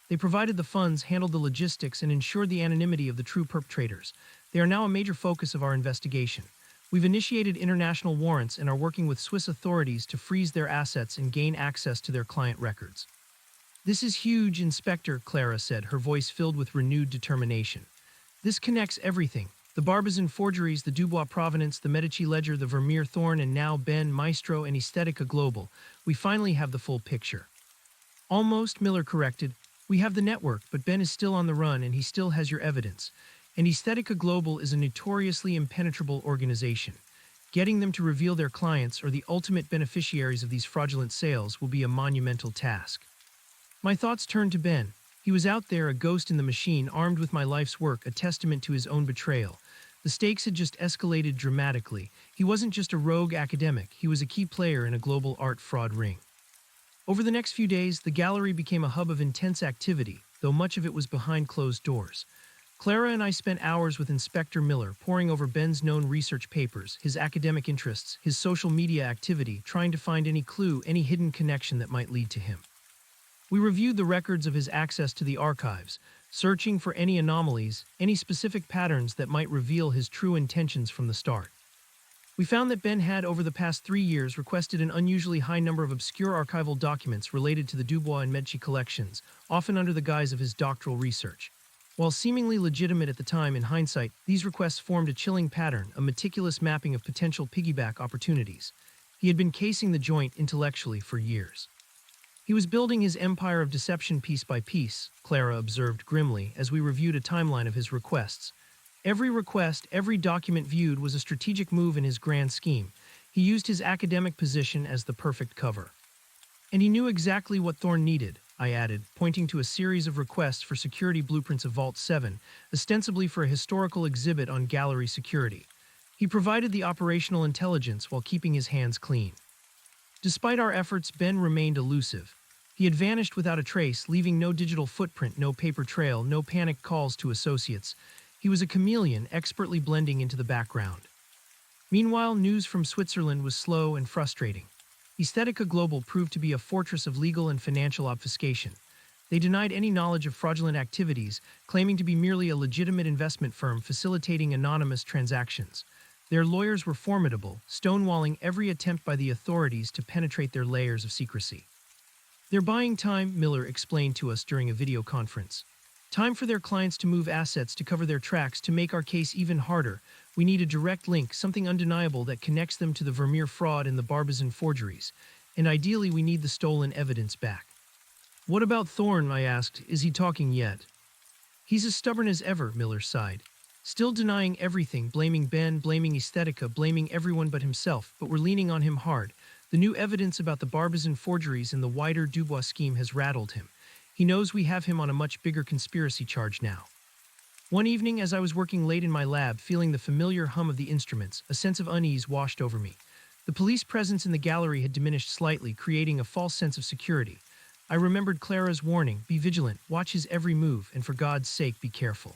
They provided the funds, handled the logistics, and ensured the anonymity of the true perpetrators. They are now a major focus of our investigation. We've initiated international warrants and are working with Swiss authorities to freeze their assets and gain access to their client records. This is huge, Inspector, Clara said, her voice filled with renewed determination. This connects everything. The Barbizon forgeries, the Dubois provenance, the Medici ledger, the Vermeer Thorne, and now Ben, Maestro, and Aesthetica Global. We finally have the full picture. Almost, Miller corrected. We have the network, but Ben is still on the run and he still has your evidence. And Aesthetica Global is a notoriously impenetrable organization. Getting them to reveal their clients or the ultimate beneficiaries of these fraudulent sales will be a monumental task. My thoughts turned to Ben. He was out there, a ghost in the machine, armed with my life's work, a testament to his own betrayal. The stakes had just escalated dramatically. He wasn't just a rogue academic, he was a key player in a global art fraud ring. Over the next few days, the gallery became a hub of intense activity, though much of it was behind closed doors. Clara and I spent hours with Inspector Miller, poring over Ben's known research papers, his academic interests, his social media activity, trying to find any clue, any hidden connection that might lead to him. We reviewed the records of his access to the archives, searching for any anomalies, any specific patterns that might reveal his true intentions from the start. We found that Ben had, over the past 3 years, requested an unusually high number of obscure archival documents related to the Dubois and Medici collections, often under the guise of his doctoral research. While seemingly legitimate at the time, in hindsight, these requests formed a chilling pattern, a meticulous mapping of potential piggyback opportunities. He had been casing the joint intellectually for years. He was building his empire of deception piece by piece, Clara observed grimly as we reviewed a timeline of his requests. Every request, every document viewed was a strategic move in his grand scheme. He used his academic position as the perfect cover. And he knew exactly what Thorne needed, I added, pointing to a series of requests for security blueprints of Vault 7, ostensibly for a historical exhibit on gallery security. He provided the operational intelligence while keeping his hands clean. Despite our efforts, Ben remained elusive. He had vanished without a trace, leaving no digital footprint, no paper trail, no panicked calls to associates. He was a chameleon, expertly blending into the background. Meanwhile, news from Switzerland was slow and frustrating. Aesthetica Global proved to be a fortress of legal and financial obfuscation. They denied any knowledge of fraudulent activities, claiming to be merely a legitimate investment firm facilitating anonymous transactions. Their lawyers were formidable, stonewalling every attempt by the authorities to penetrate their layers of secrecy. They're buying time, Miller explained to us during a video conference. Time for their clients to move assets to cover their tracks. To make our case even harder, we need a direct link, something undeniable that connects them to the Vermeer fraud and the Barbizon forgeries. And ideally, we need the stolen evidence back. What about Thorne, I asked. Is he talking yet? He's as stubborn as ever, Miller sighed. Still denying everything, blaming Ben, blaming Aesthetica, blaming everyone but himself, but we're leaning on him hard. The new evidence about the Barbizon forgeries and the wider Dubois scheme has rattled him. He knows we have him on a much bigger conspiracy charge now. One evening, as I was working late in my lab, feeling the familiar hum of the instruments, a sense of unease washed over me. The police presence in the gallery had diminished slightly, creating a false sense of security. I remembered Clara's warning, be vigilant, watch his every move, and for God's sake, be careful.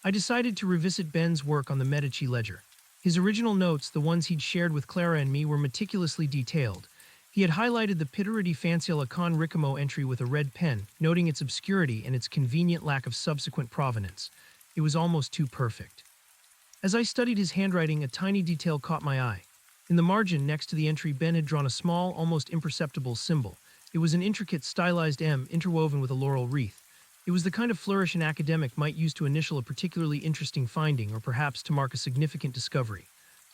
I decided to revisit Ben's work on the Medici ledger. His original notes, the ones he'd shared with Clara and me, were meticulously detailed. He had highlighted the Pitterity Fancial Con Ricamo entry with a red pen, noting its obscurity and its convenient lack of subsequent provenance. It was almost too perfect. As I studied his handwriting, a tiny detail caught my eye. In the margin next to the entry, Ben had drawn a small, almost imperceptible symbol. It was an intricate, stylized M interwoven with a laurel wreath. It was the kind of flourish an academic might use to initial a particularly interesting finding or perhaps to mark a significant discovery.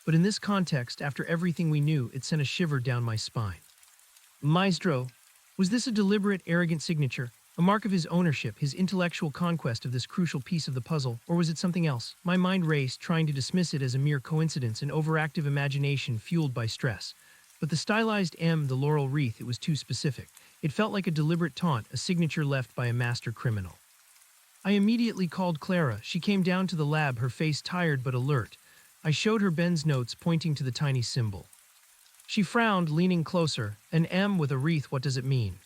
But in this context, after everything we knew, it sent a shiver down my spine. Maestro, was this a deliberate, arrogant signature? A mark of his ownership, his intellectual conquest of this crucial piece of the puzzle, or was it something else? My mind raced, trying to dismiss it as a mere coincidence, an overactive imagination fueled by stress. But the stylized M, the laurel wreath, it was too specific. It felt like a deliberate taunt, a signature left by a master criminal. I immediately called Clara. She came down to the lab, her face tired but alert. I showed her Ben's notes, pointing to the tiny symbol. She frowned, leaning closer. An M with a wreath, what does it mean?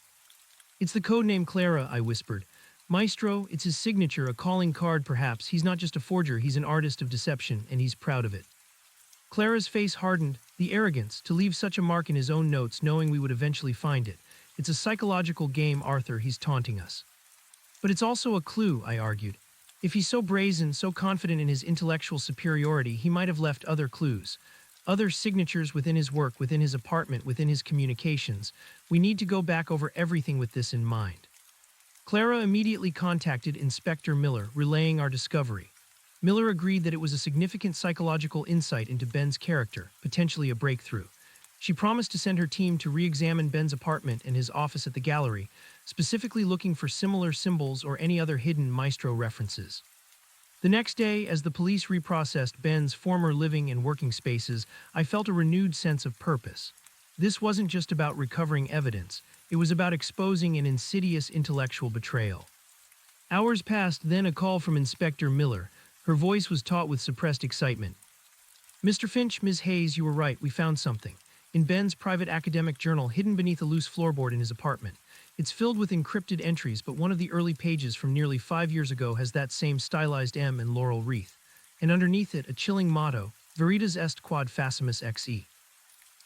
It's the codename Clara, I whispered. Maestro, it's his signature, a calling card perhaps. He's not just a forger, he's an artist of deception, and he's proud of it. Clara's face hardened. The arrogance, to leave such a mark in his own notes, knowing we would eventually find it. It's a psychological game, Arthur, he's taunting us. But it's also a clue, I argued. If he's so brazen, so confident in his intellectual superiority, he might have left other clues. Other signatures within his work, within his apartment, within his communications. We need to go back over everything with this in mind. Clara immediately contacted Inspector Miller, relaying our discovery. Miller agreed that it was a significant psychological insight into Ben's character, potentially a breakthrough. She promised to send her team to re-examine Ben's apartment and his office at the gallery, specifically looking for similar symbols or any other hidden Maestro references. The next day, as the police reprocessed Ben's former living and working spaces, I felt a renewed sense of purpose. This wasn't just about recovering evidence, it was about exposing an insidious intellectual betrayal. Hours passed, then a call from Inspector Miller. Her voice was taut with suppressed excitement. Mr. Finch, Ms. Hayes, you were right, we found something. In Ben's private academic journal, hidden beneath a loose floorboard in his apartment. It's filled with encrypted entries, but one of the early pages from nearly 5 years ago has that same stylized M and laurel wreath. And underneath it, a chilling motto, Veritas est quod facimus exe.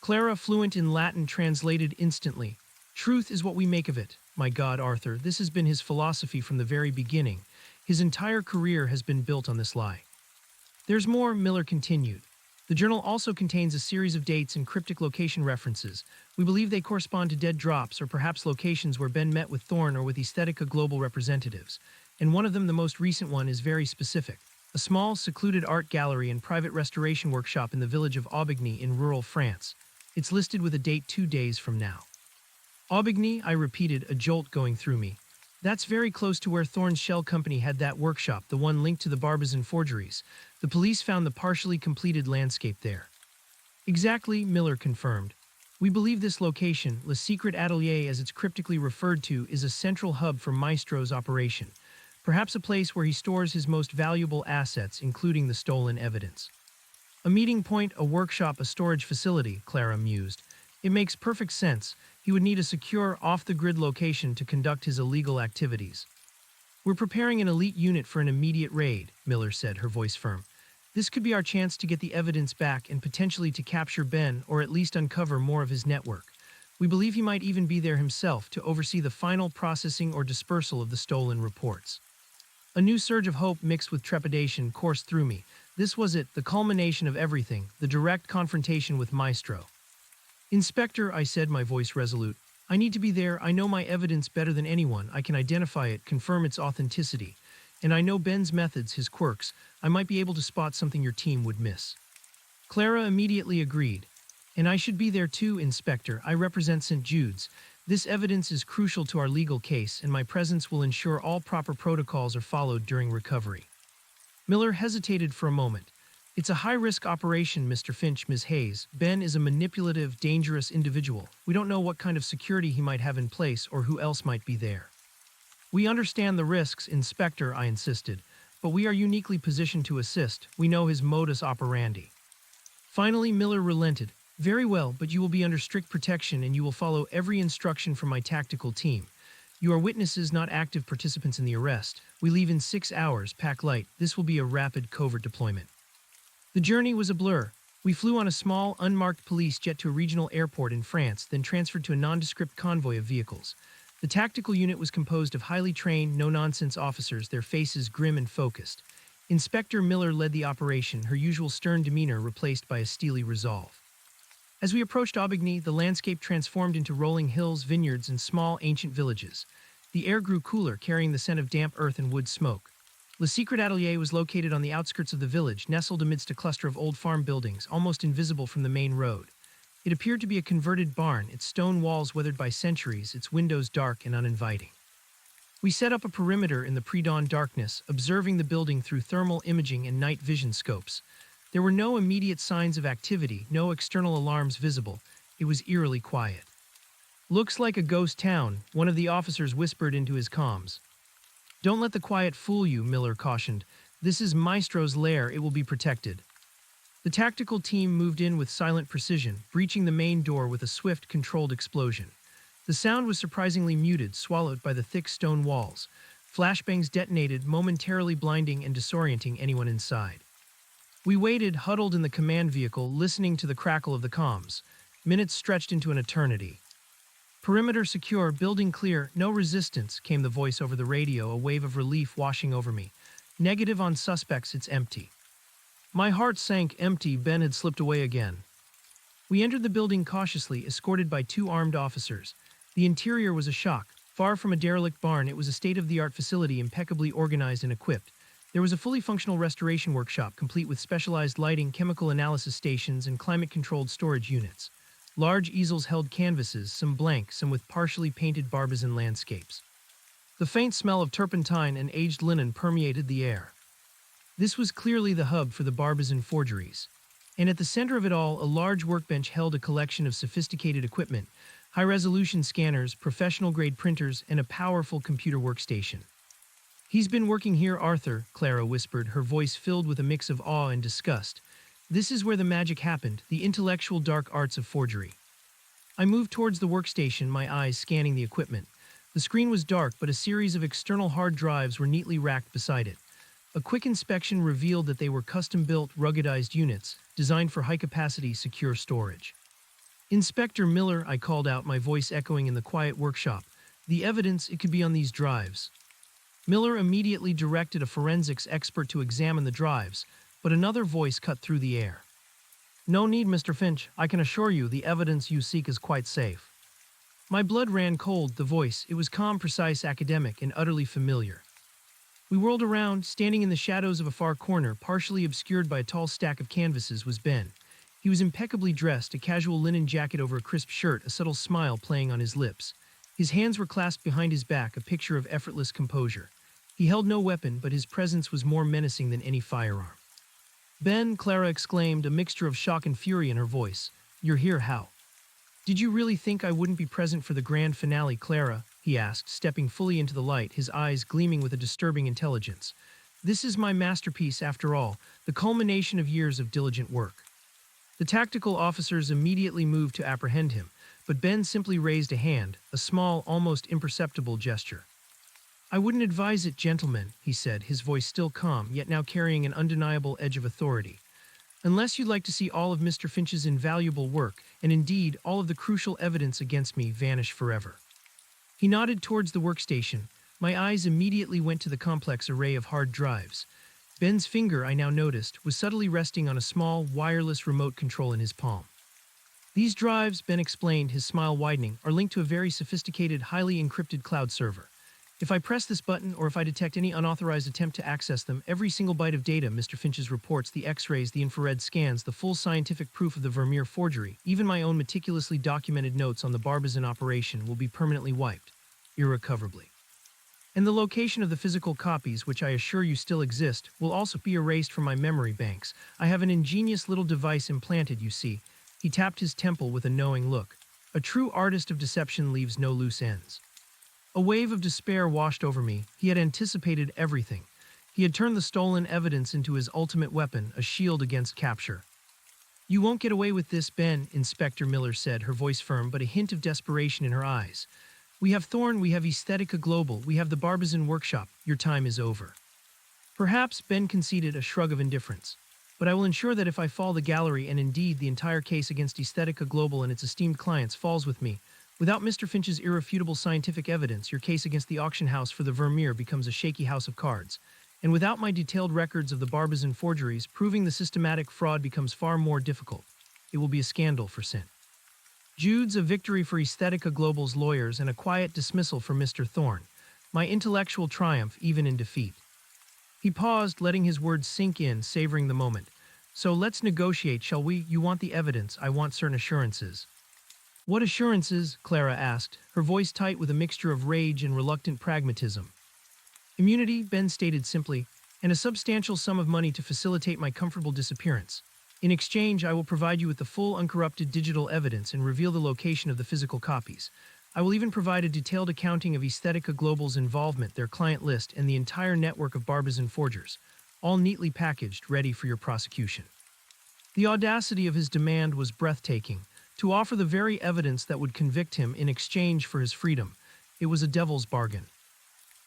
Clara, fluent in Latin, translated instantly. Truth is what we make of it. My God, Arthur, this has been his philosophy from the very beginning. His entire career has been built on this lie. There's more, Miller continued. The journal also contains a series of dates and cryptic location references. We believe they correspond to dead drops or perhaps locations where Ben met with Thorne or with Aesthetica Global representatives. And one of them, the most recent one, is very specific. A small, secluded art gallery and private restoration workshop in the village of Aubigny in rural France. It's listed with a date 2 days from now. Aubigny, I repeated, a jolt going through me. That's very close to where Thorne's shell company had that workshop, the one linked to the Barbizon forgeries. The police found the partially completed landscape there. Exactly, Miller confirmed. We believe this location, Le Secret Atelier as it's cryptically referred to, is a central hub for Maestro's operation. Perhaps a place where he stores his most valuable assets, including the stolen evidence. A meeting point, a workshop, a storage facility, Clara mused. It makes perfect sense. He would need a secure, off-the-grid location to conduct his illegal activities. We're preparing an elite unit for an immediate raid, Miller said, her voice firm. This could be our chance to get the evidence back and potentially to capture Ben or at least uncover more of his network. We believe he might even be there himself to oversee the final processing or dispersal of the stolen reports. A new surge of hope mixed with trepidation coursed through me. This was it, the culmination of everything, the direct confrontation with Maestro. Inspector, I said, my voice resolute. I need to be there. I know my evidence better than anyone. I can identify it, confirm its authenticity. And I know Ben's methods, his quirks. I might be able to spot something your team would miss. Clara immediately agreed. And I should be there too, Inspector. I represent St. Jude's. This evidence is crucial to our legal case, and my presence will ensure all proper protocols are followed during recovery. Miller hesitated for a moment. It's a high-risk operation, Mr. Finch, Ms. Hayes. Ben is a manipulative, dangerous individual. We don't know what kind of security he might have in place or who else might be there. We understand the risks, Inspector, I insisted, but we are uniquely positioned to assist. We know his modus operandi. Finally, Miller relented. Very well, but you will be under strict protection and you will follow every instruction from my tactical team. You are witnesses, not active participants in the arrest. We leave in 6 hours, pack light. This will be a rapid covert deployment. The journey was a blur. We flew on a small, unmarked police jet to a regional airport in France, then transferred to a nondescript convoy of vehicles. The tactical unit was composed of highly trained, no-nonsense officers, their faces grim and focused. Inspector Miller led the operation, her usual stern demeanor replaced by a steely resolve. As we approached Aubigny, the landscape transformed into rolling hills, vineyards, and small, ancient villages. The air grew cooler, carrying the scent of damp earth and wood smoke. Le Secret Atelier was located on the outskirts of the village, nestled amidst a cluster of old farm buildings, almost invisible from the main road. It appeared to be a converted barn, its stone walls weathered by centuries, its windows dark and uninviting. We set up a perimeter in the pre-dawn darkness, observing the building through thermal imaging and night vision scopes. There were no immediate signs of activity, no external alarms visible. It was eerily quiet. "Looks like a ghost town," one of the officers whispered into his comms. "Don't let the quiet fool you," Miller cautioned. "This is Maestro's lair, it will be protected." The tactical team moved in with silent precision, breaching the main door with a swift, controlled explosion. The sound was surprisingly muted, swallowed by the thick stone walls. Flashbangs detonated, momentarily blinding and disorienting anyone inside. We waited, huddled in the command vehicle, listening to the crackle of the comms. Minutes stretched into an eternity. "Perimeter secure, building clear, no resistance," came the voice over the radio, a wave of relief washing over me. "Negative on suspects, it's empty." My heart sank. Empty. Ben had slipped away again. We entered the building cautiously, escorted by two armed officers. The interior was a shock. Far from a derelict barn, it was a state-of-the-art facility impeccably organized and equipped. There was a fully functional restoration workshop, complete with specialized lighting, chemical analysis stations, and climate-controlled storage units. Large easels held canvases, some blank, some with partially painted Barbizon landscapes. The faint smell of turpentine and aged linen permeated the air. This was clearly the hub for the Barbizon forgeries. And at the center of it all, a large workbench held a collection of sophisticated equipment, high-resolution scanners, professional-grade printers, and a powerful computer workstation. "He's been working here, Arthur," Clara whispered, her voice filled with a mix of awe and disgust. "This is where the magic happened, the intellectual dark arts of forgery." I moved towards the workstation, my eyes scanning the equipment. The screen was dark, but a series of external hard drives were neatly racked beside it. A quick inspection revealed that they were custom-built, ruggedized units, designed for high-capacity, secure storage. "Inspector Miller," I called out, my voice echoing in the quiet workshop. "The evidence, it could be on these drives." Miller immediately directed a forensics expert to examine the drives, but another voice cut through the air. "No need, Mr. Finch. I can assure you the evidence you seek is quite safe." My blood ran cold. The voice, it was calm, precise, academic, and utterly familiar. We whirled around. Standing in the shadows of a far corner, partially obscured by a tall stack of canvases, was Ben. He was impeccably dressed, a casual linen jacket over a crisp shirt, a subtle smile playing on his lips. His hands were clasped behind his back, a picture of effortless composure. He held no weapon, but his presence was more menacing than any firearm. "Ben," Clara exclaimed, a mixture of shock and fury in her voice. "You're here, how? Did you really think I wouldn't be present for the grand finale, Clara?" he asked, stepping fully into the light, his eyes gleaming with a disturbing intelligence. "This is my masterpiece, after all, the culmination of years of diligent work." The tactical officers immediately moved to apprehend him, but Ben simply raised a hand, a small, almost imperceptible gesture. "I wouldn't advise it, gentlemen," he said, his voice still calm, yet now carrying an undeniable edge of authority. "Unless you'd like to see all of Mr. Finch's invaluable work, and indeed all of the crucial evidence against me, vanish forever." He nodded towards the workstation. My eyes immediately went to the complex array of hard drives. Ben's finger, I now noticed, was subtly resting on a small, wireless remote control in his palm. "These drives," Ben explained, his smile widening, "are linked to a very sophisticated, highly encrypted cloud server. If I press this button, or if I detect any unauthorized attempt to access them, every single byte of data, Mr. Finch's reports, the X-rays, the infrared scans, the full scientific proof of the Vermeer forgery, even my own meticulously documented notes on the Barbizon operation, will be permanently wiped, irrecoverably. And the location of the physical copies, which I assure you still exist, will also be erased from my memory banks. I have an ingenious little device implanted, you see." He tapped his temple with a knowing look. "A true artist of deception leaves no loose ends." A wave of despair washed over me. He had anticipated everything. He had turned the stolen evidence into his ultimate weapon, a shield against capture. "You won't get away with this, Ben," Inspector Miller said, her voice firm, but a hint of desperation in her eyes. "We have Thorn, we have Aesthetica Global, we have the Barbizon workshop. Your time is over." "Perhaps," Ben conceded, a shrug of indifference. "But I will ensure that if I fall, the gallery, and indeed the entire case against Aesthetica Global and its esteemed clients, falls with me. Without Mr. Finch's irrefutable scientific evidence, your case against the auction house for the Vermeer becomes a shaky house of cards. And without my detailed records of the Barbizon forgeries, proving the systematic fraud becomes far more difficult. It will be a scandal for Sin. Jude's a victory for Aesthetica Global's lawyers and a quiet dismissal for Mr. Thorne. My intellectual triumph, even in defeat." He paused, letting his words sink in, savoring the moment. "So let's negotiate, shall we? You want the evidence, I want certain assurances." What assurances? Clara asked, her voice tight with a mixture of rage and reluctant pragmatism. Immunity, Ben stated simply, and a substantial sum of money to facilitate my comfortable disappearance. In exchange, I will provide you with the full uncorrupted digital evidence and reveal the location of the physical copies. I will even provide a detailed accounting of Aesthetica Global's involvement, their client list, and the entire network of barbizon forgers, all neatly packaged, ready for your prosecution. The audacity of his demand was breathtaking. To offer the very evidence that would convict him in exchange for his freedom, it was a devil's bargain.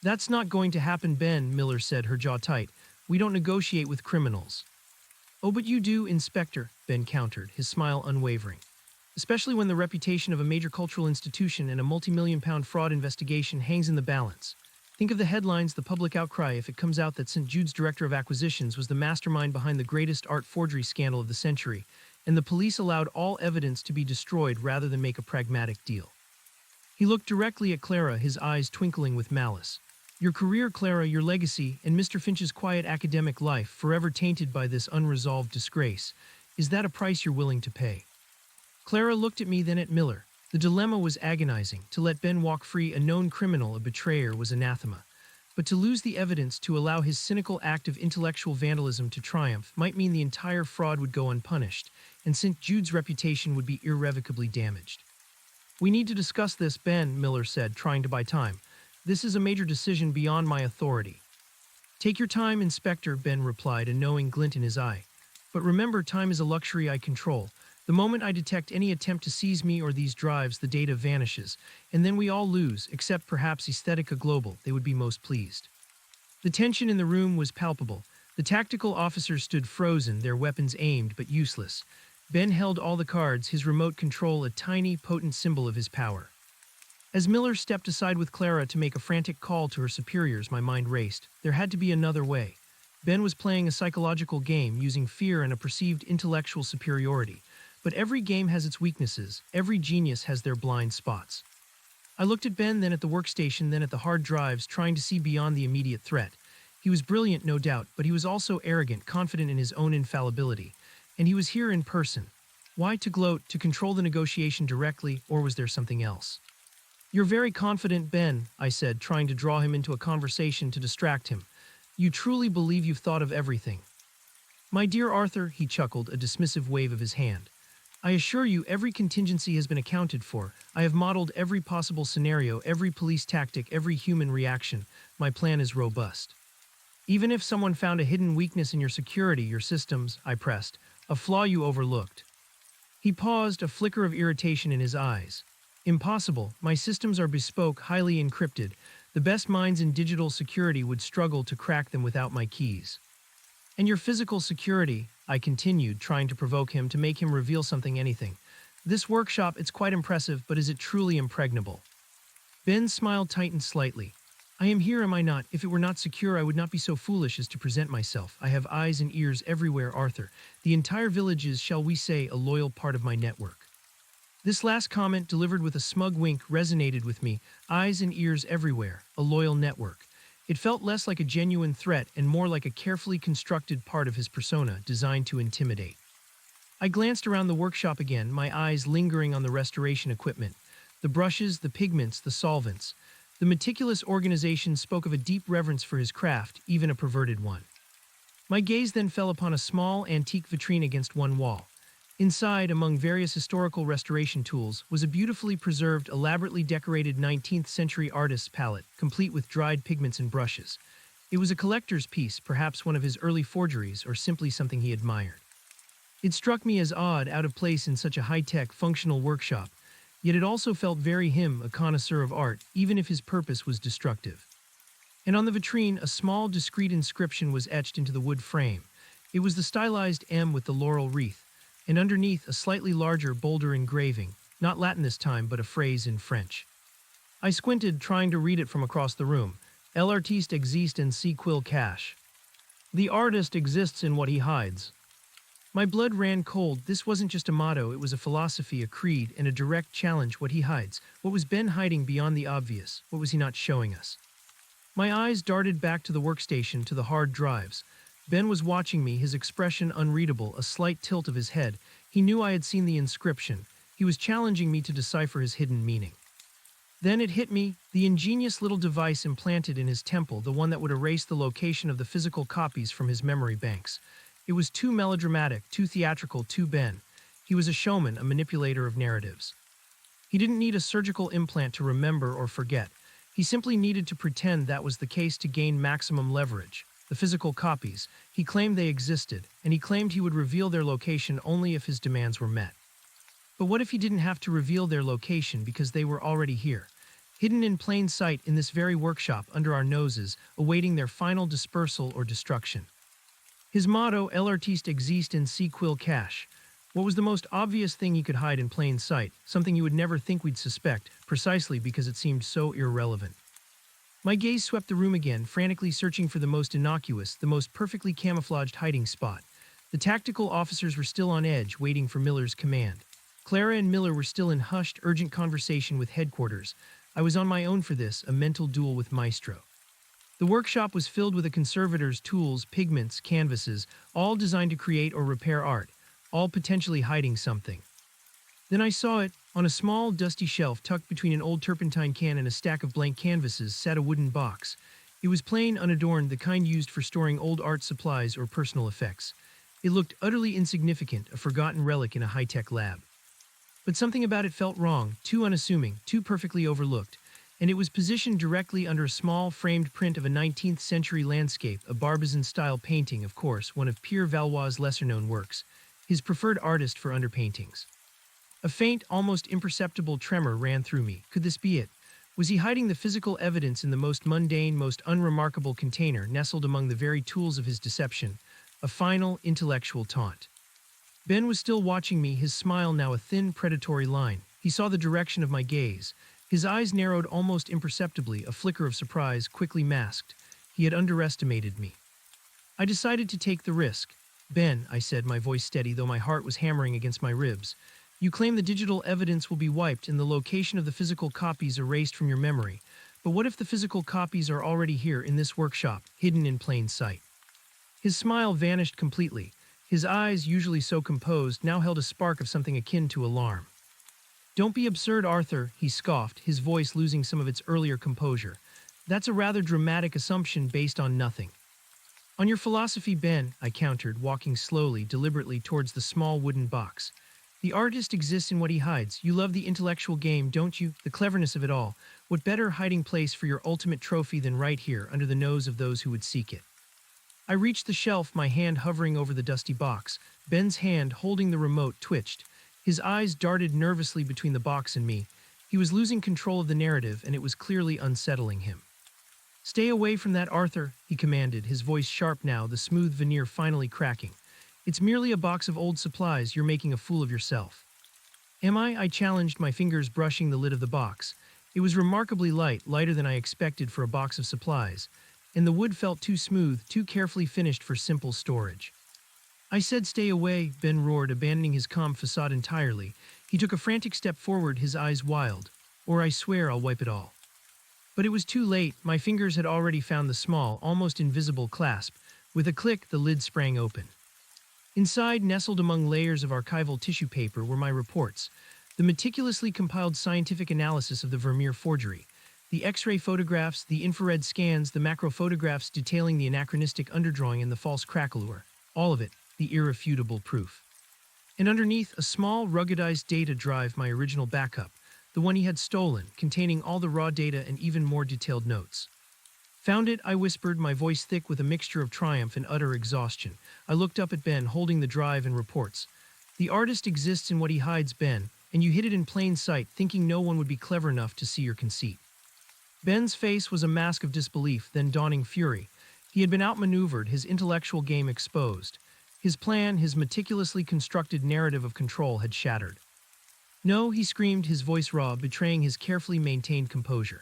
That's not going to happen, Ben, Miller said, her jaw tight. We don't negotiate with criminals. Oh, but you do, Inspector, Ben countered, his smile unwavering. Especially when the reputation of a major cultural institution and a multi-million-pound fraud investigation hangs in the balance. Think of the headlines, the public outcry if it comes out that St. Jude's director of acquisitions was the mastermind behind the greatest art forgery scandal of the century, and the police allowed all evidence to be destroyed rather than make a pragmatic deal. He looked directly at Clara, his eyes twinkling with malice. Your career, Clara, your legacy, and Mr. Finch's quiet academic life, forever tainted by this unresolved disgrace. Is that a price you're willing to pay? Clara looked at me, then at Miller. The dilemma was agonizing. To let Ben walk free, a known criminal, a betrayer, was anathema. But to lose the evidence, to allow his cynical act of intellectual vandalism to triumph, might mean the entire fraud would go unpunished, and St. Jude's reputation would be irrevocably damaged. We need to discuss this, Ben, Miller said, trying to buy time. This is a major decision beyond my authority. Take your time, Inspector, Ben replied, a knowing glint in his eye. But remember, time is a luxury I control. The moment I detect any attempt to seize me or these drives, the data vanishes, and then we all lose, except perhaps Aesthetica Global. They would be most pleased. The tension in the room was palpable. The tactical officers stood frozen, their weapons aimed but useless. Ben held all the cards, his remote control a tiny, potent symbol of his power. As Miller stepped aside with Clara to make a frantic call to her superiors, my mind raced. There had to be another way. Ben was playing a psychological game, using fear and a perceived intellectual superiority. But every game has its weaknesses. Every genius has their blind spots. I looked at Ben, then at the workstation, then at the hard drives, trying to see beyond the immediate threat. He was brilliant, no doubt, but he was also arrogant, confident in his own infallibility. And he was here in person. Why to gloat, to control the negotiation directly, or was there something else? You're very confident, Ben, I said, trying to draw him into a conversation to distract him. You truly believe you've thought of everything. My dear Arthur, he chuckled, a dismissive wave of his hand. I assure you every contingency has been accounted for. I have modeled every possible scenario, every police tactic, every human reaction. My plan is robust. Even if someone found a hidden weakness in your security, your systems, I pressed, a flaw you overlooked. He paused, a flicker of irritation in his eyes. Impossible. My systems are bespoke, highly encrypted. The best minds in digital security would struggle to crack them without my keys. And your physical security, I continued, trying to provoke him, to make him reveal something, anything. This workshop, it's quite impressive, but is it truly impregnable? Ben's smile tightened slightly. I am here, am I not? If it were not secure, I would not be so foolish as to present myself. I have eyes and ears everywhere, Arthur. The entire village is, shall we say, a loyal part of my network. This last comment, delivered with a smug wink, resonated with me. Eyes and ears everywhere, a loyal network. It felt less like a genuine threat and more like a carefully constructed part of his persona, designed to intimidate. I glanced around the workshop again, my eyes lingering on the restoration equipment. The brushes, the pigments, the solvents. The meticulous organization spoke of a deep reverence for his craft, even a perverted one. My gaze then fell upon a small, antique vitrine against one wall. Inside, among various historical restoration tools, was a beautifully preserved, elaborately decorated 19th-century artist's palette, complete with dried pigments and brushes. It was a collector's piece, perhaps one of his early forgeries, or simply something he admired. It struck me as odd, out of place in such a high-tech, functional workshop, yet it also felt very him, a connoisseur of art, even if his purpose was destructive. And on the vitrine, a small, discreet inscription was etched into the wood frame. It was the stylized M with the laurel wreath, and underneath a slightly larger, bolder engraving, not Latin this time, but a phrase in French. I squinted, trying to read it from across the room. L'artiste existe en ce qu'il cache. The artist exists in what he hides. My blood ran cold. This wasn't just a motto, it was a philosophy, a creed, and a direct challenge. What he hides. What was Ben hiding beyond the obvious? What was he not showing us? My eyes darted back to the workstation, to the hard drives. Ben was watching me, his expression unreadable, a slight tilt of his head. He knew I had seen the inscription. He was challenging me to decipher his hidden meaning. Then it hit me, the ingenious little device implanted in his temple, the one that would erase the location of the physical copies from his memory banks. It was too melodramatic, too theatrical, too Ben. He was a showman, a manipulator of narratives. He didn't need a surgical implant to remember or forget. He simply needed to pretend that was the case to gain maximum leverage. The physical copies, he claimed they existed, and he claimed he would reveal their location only if his demands were met. But what if he didn't have to reveal their location because they were already here, hidden in plain sight in this very workshop under our noses, awaiting their final dispersal or destruction? His motto, El artiste existe en si quil cache. What was the most obvious thing he could hide in plain sight, something you would never think we'd suspect, precisely because it seemed so irrelevant? My gaze swept the room again, frantically searching for the most innocuous, the most perfectly camouflaged hiding spot. The tactical officers were still on edge, waiting for Miller's command. Clara and Miller were still in hushed, urgent conversation with headquarters. I was on my own for this, a mental duel with Maestro. The workshop was filled with a conservator's tools, pigments, canvases, all designed to create or repair art, all potentially hiding something. Then I saw it. On a small, dusty shelf tucked between an old turpentine can and a stack of blank canvases sat a wooden box. It was plain, unadorned, the kind used for storing old art supplies or personal effects. It looked utterly insignificant, a forgotten relic in a high-tech lab. But something about it felt wrong, too unassuming, too perfectly overlooked, and it was positioned directly under a small, framed print of a 19th-century landscape, a Barbizon-style painting, of course, one of Pierre Valois' lesser-known works, his preferred artist for underpaintings. A faint, almost imperceptible tremor ran through me. Could this be it? Was he hiding the physical evidence in the most mundane, most unremarkable container, nestled among the very tools of his deception? A final, intellectual taunt. Ben was still watching me, his smile now a thin, predatory line. He saw the direction of my gaze. His eyes narrowed almost imperceptibly, a flicker of surprise quickly masked. He had underestimated me. I decided to take the risk. Ben, I said, my voice steady, though my heart was hammering against my ribs. You claim the digital evidence will be wiped and the location of the physical copies erased from your memory. But what if the physical copies are already here in this workshop, hidden in plain sight? His smile vanished completely. His eyes, usually so composed, now held a spark of something akin to alarm. Don't be absurd, Arthur, he scoffed, his voice losing some of its earlier composure. That's a rather dramatic assumption based on nothing. On your philosophy, Ben, I countered, walking slowly, deliberately towards the small wooden box. The artist exists in what he hides. You love the intellectual game, don't you? The cleverness of it all. What better hiding place for your ultimate trophy than right here, under the nose of those who would seek it? I reached the shelf, my hand hovering over the dusty box. Ben's hand, holding the remote, twitched. His eyes darted nervously between the box and me. He was losing control of the narrative, and it was clearly unsettling him. Stay away from that, Arthur, he commanded, his voice sharp now, the smooth veneer finally cracking. It's merely a box of old supplies. You're making a fool of yourself. Am I? I challenged, my fingers brushing the lid of the box. It was remarkably light, lighter than I expected for a box of supplies, and the wood felt too smooth, too carefully finished for simple storage. I said stay away, Ben roared, abandoning his calm facade entirely. He took a frantic step forward, his eyes wild. Or I swear I'll wipe it all. But it was too late. My fingers had already found the small, almost invisible clasp. With a click, the lid sprang open. Inside, nestled among layers of archival tissue paper, were my reports, the meticulously compiled scientific analysis of the Vermeer forgery, the X-ray photographs, the infrared scans, the macro photographs detailing the anachronistic underdrawing and the false craquelure, all of it, the irrefutable proof. And underneath, a small, ruggedized data drive, my original backup, the one he had stolen, containing all the raw data and even more detailed notes. Found it, I whispered, my voice thick with a mixture of triumph and utter exhaustion. I looked up at Ben, holding the drive and reports. The artist exists in what he hides, Ben, and you hid it in plain sight, thinking no one would be clever enough to see your conceit. Ben's face was a mask of disbelief, then dawning fury. He had been outmaneuvered, his intellectual game exposed. His plan, his meticulously constructed narrative of control, had shattered. No, he screamed, his voice raw, betraying his carefully maintained composure.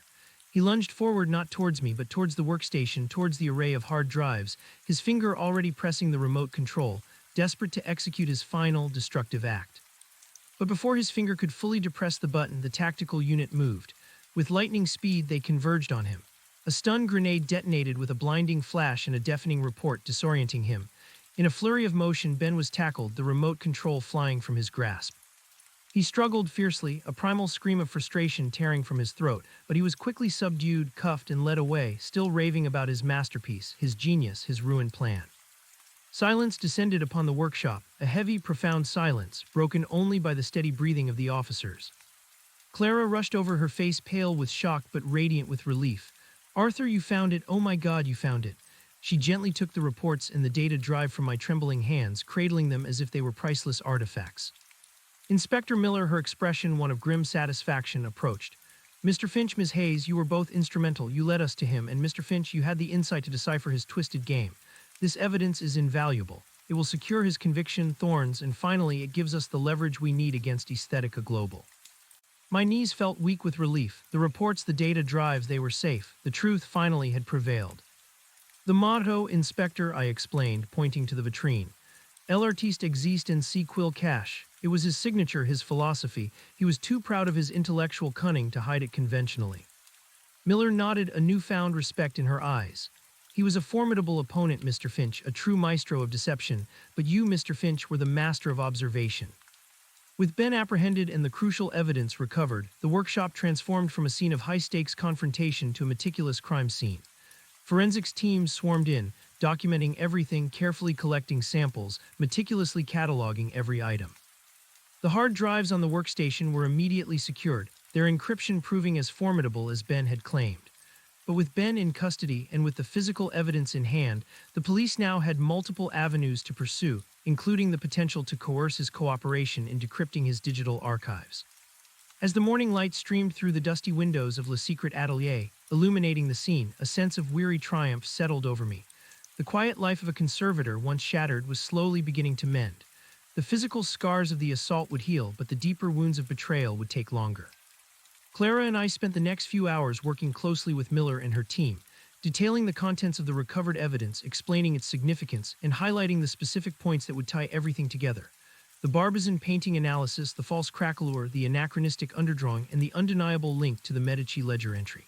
He lunged forward, not towards me, but towards the workstation, towards the array of hard drives, his finger already pressing the remote control, desperate to execute his final, destructive act. But before his finger could fully depress the button, the tactical unit moved. With lightning speed, they converged on him. A stun grenade detonated with a blinding flash and a deafening report, disorienting him. In a flurry of motion, Ben was tackled, the remote control flying from his grasp. He struggled fiercely, a primal scream of frustration tearing from his throat, but he was quickly subdued, cuffed, and led away, still raving about his masterpiece, his genius, his ruined plan. Silence descended upon the workshop, a heavy, profound silence, broken only by the steady breathing of the officers. Clara rushed over, her face pale with shock but radiant with relief. "Arthur, you found it! Oh my God, you found it!" She gently took the reports and the data drive from my trembling hands, cradling them as if they were priceless artifacts. Inspector Miller, her expression one of grim satisfaction, approached. "Mr. Finch, Miss Hayes, you were both instrumental. You led us to him, and Mr. Finch, you had the insight to decipher his twisted game. This evidence is invaluable. It will secure his conviction, Thorns, and finally, it gives us the leverage we need against Aesthetica Global." My knees felt weak with relief. The reports, the data drives, they were safe. The truth finally had prevailed. "The motto, Inspector," I explained, pointing to the vitrine. "L'artiste existe en si quil cache." It was his signature, his philosophy. He was too proud of his intellectual cunning to hide it conventionally. Miller nodded, a newfound respect in her eyes. "He was a formidable opponent, Mr. Finch, a true maestro of deception, but you, Mr. Finch, were the master of observation." With Ben apprehended and the crucial evidence recovered, the workshop transformed from a scene of high-stakes confrontation to a meticulous crime scene. Forensics teams swarmed in, documenting everything, carefully collecting samples, meticulously cataloging every item. The hard drives on the workstation were immediately secured, their encryption proving as formidable as Ben had claimed. But with Ben in custody and with the physical evidence in hand, the police now had multiple avenues to pursue, including the potential to coerce his cooperation in decrypting his digital archives. As the morning light streamed through the dusty windows of Le Secret Atelier, illuminating the scene, a sense of weary triumph settled over me. The quiet life of a conservator, once shattered, was slowly beginning to mend. The physical scars of the assault would heal, but the deeper wounds of betrayal would take longer. Clara and I spent the next few hours working closely with Miller and her team, detailing the contents of the recovered evidence, explaining its significance, and highlighting the specific points that would tie everything together. The Barbizon painting analysis, the false craquelure, the anachronistic underdrawing, and the undeniable link to the Medici ledger entry.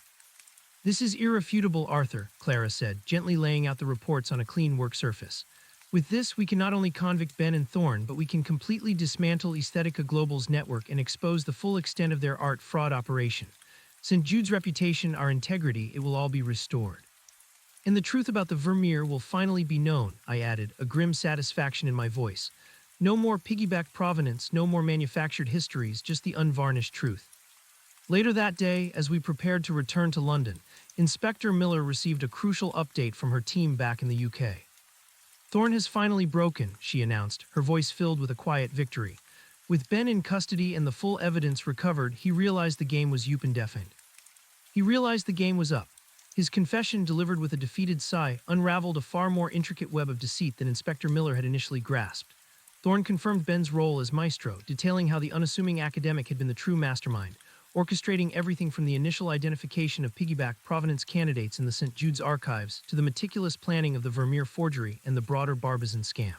"This is irrefutable, Arthur," Clara said, gently laying out the reports on a clean work surface. "With this, we can not only convict Ben and Thorne, but we can completely dismantle Aesthetica Global's network and expose the full extent of their art fraud operation. St. Jude's reputation, our integrity, it will all be restored. And the truth about the Vermeer will finally be known," I added, a grim satisfaction in my voice. "No more piggyback provenance, no more manufactured histories, just the unvarnished truth." Later that day, as we prepared to return to London, Inspector Miller received a crucial update from her team back in the UK. "Thorne has finally broken," she announced, her voice filled with a quiet victory. With Ben in custody and the full evidence recovered, he realized the game was defined. He realized the game was up. His confession, delivered with a defeated sigh, unraveled a far more intricate web of deceit than Inspector Miller had initially grasped. Thorne confirmed Ben's role as maestro, detailing how the unassuming academic had been the true mastermind, orchestrating everything from the initial identification of piggyback provenance candidates in the St. Jude's archives to the meticulous planning of the Vermeer forgery and the broader Barbizon scam.